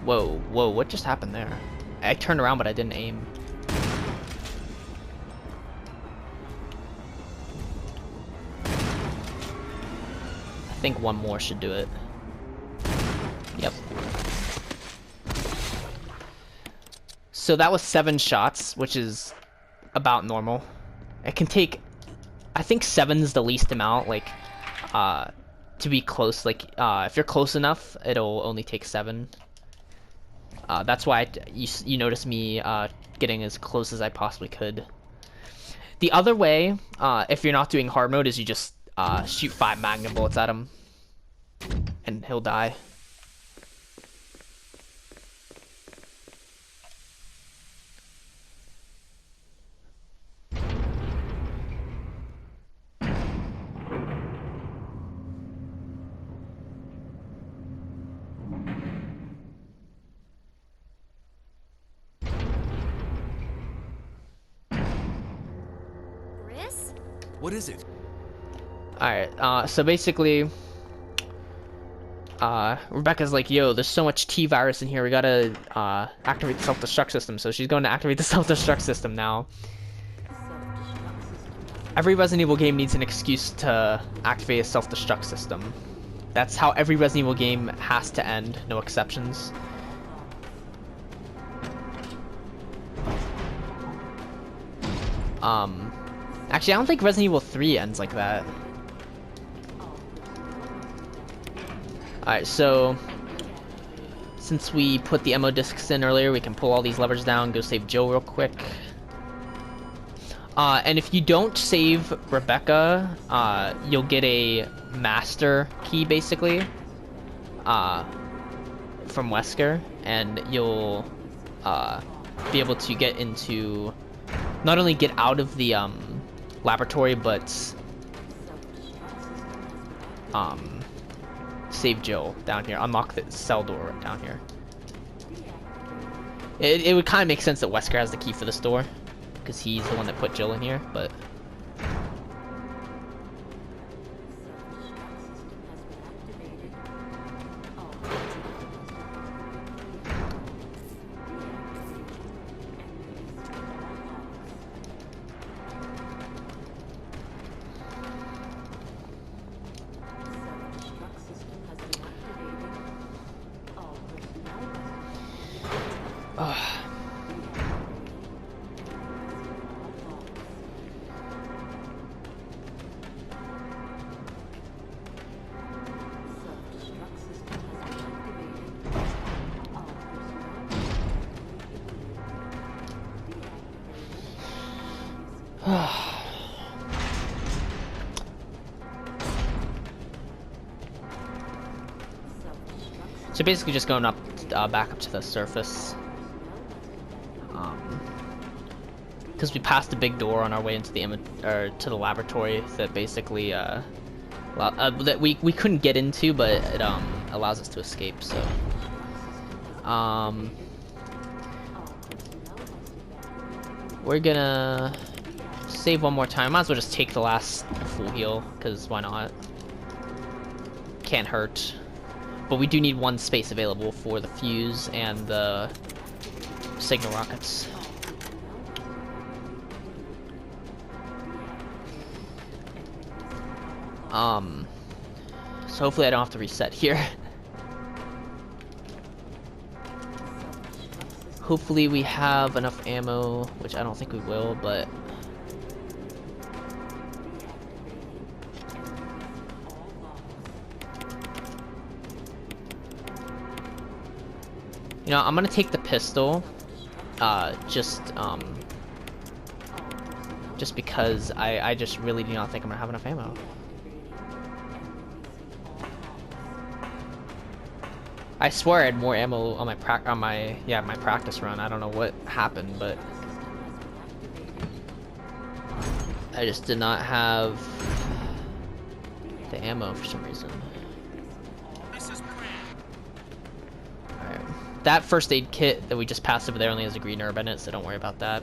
Whoa, whoa, what just happened there? I turned around, but I didn't aim. think one more should do it. Yep. So that was 7 shots, which is about normal. It can take, I think 7's the least amount, like, to be close. Like, if you're close enough, it'll only take 7. That's why you notice me getting as close as I possibly could. The other way, if you're not doing hard mode, is you just shoot 5 magnum bullets at him, and he'll die. What is it? Alright, so basically, Rebecca's like, yo, there's so much T-virus in here, we gotta, activate the self-destruct system. So she's going to activate the self-destruct system now. Every Resident Evil game needs an excuse to activate a self-destruct system. That's how every Resident Evil game has to end, no exceptions. Actually, I don't think Resident Evil 3 ends like that. Alright, so since we put the ammo discs in earlier, we can pull all these levers down, go save Jill real quick. And if you don't save Rebecca, you'll get a master key, basically, from Wesker, and you'll be able to get into, not only get out of the laboratory, but save Jill down here, unlock the cell door down here. It would kind of make sense that Wesker has the key for this door, because he's the one that put Jill in here, but... So basically just going up, back up to the surface. Because we passed the big door on our way into the to the laboratory that basically that we couldn't get into, but it allows us to escape. So we're gonna save one more time. Might as well just take the last full heal, because why not? Can't hurt. But we do need one space available for the fuse and the signal rockets. So hopefully I don't have to reset here. Hopefully we have enough ammo, which I don't think we will, but... You know, I'm gonna take the pistol, just because I just really do not think I'm gonna have enough ammo. I swear I had more ammo on my my practice run. I don't know what happened, but I just did not have the ammo for some reason. Alright. That first aid kit that we just passed over there only has a green herb in it, so don't worry about that.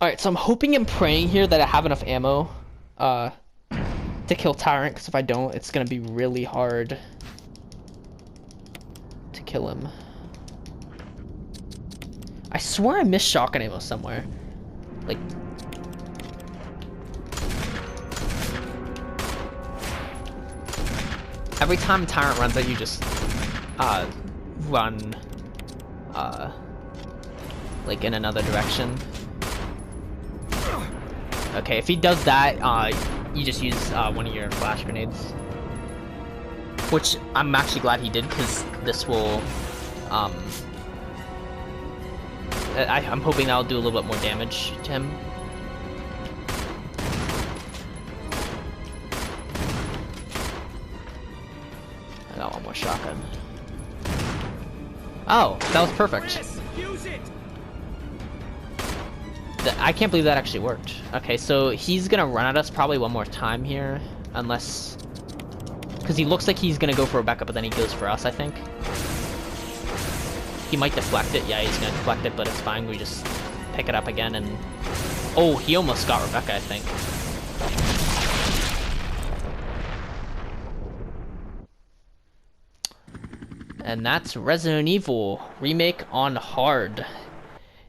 Alright, so I'm hoping and praying here that I have enough ammo to kill Tyrant, because if I don't, it's going to be really hard to kill him. I swear I missed shotgun ammo somewhere. Like... Every time Tyrant runs at you, just run like in another direction. Okay, if he does that, you just use one of your flash grenades. Which I'm actually glad he did, because this will I'm hoping that'll do a little bit more damage to him. I got one more shotgun. Oh, that was perfect. I can't believe that actually worked. Okay, so he's gonna run at us probably one more time here, unless... Because he looks like he's gonna go for Rebecca, but then he goes for us, I think. He might deflect it. Yeah, he's gonna deflect it, but it's fine. We just pick it up again and... Oh, he almost got Rebecca, I think. And that's Resident Evil Remake on hard.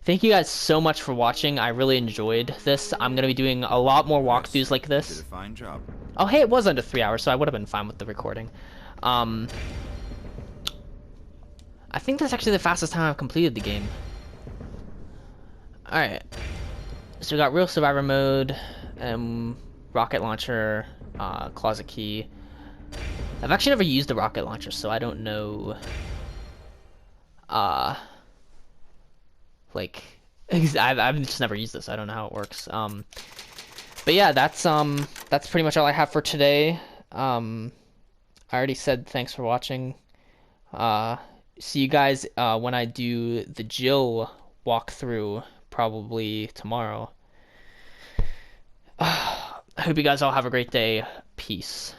Thank you guys so much for watching. I really enjoyed this. I'm gonna be doing a lot more walkthroughs like this. Did a fine job. Oh, hey, it was under 3 hours, so I would have been fine with the recording. I think that's actually the fastest time I've completed the game. Alright. So we got Real Survivor Mode, Rocket Launcher, Closet Key. I've actually never used the Rocket Launcher, so I don't know... like... I've just never used this, I don't know how it works. But yeah, that's pretty much all I have for today. I already said thanks for watching. See you guys when I do the Jill walkthrough, probably tomorrow. I hope you guys all have a great day. Peace.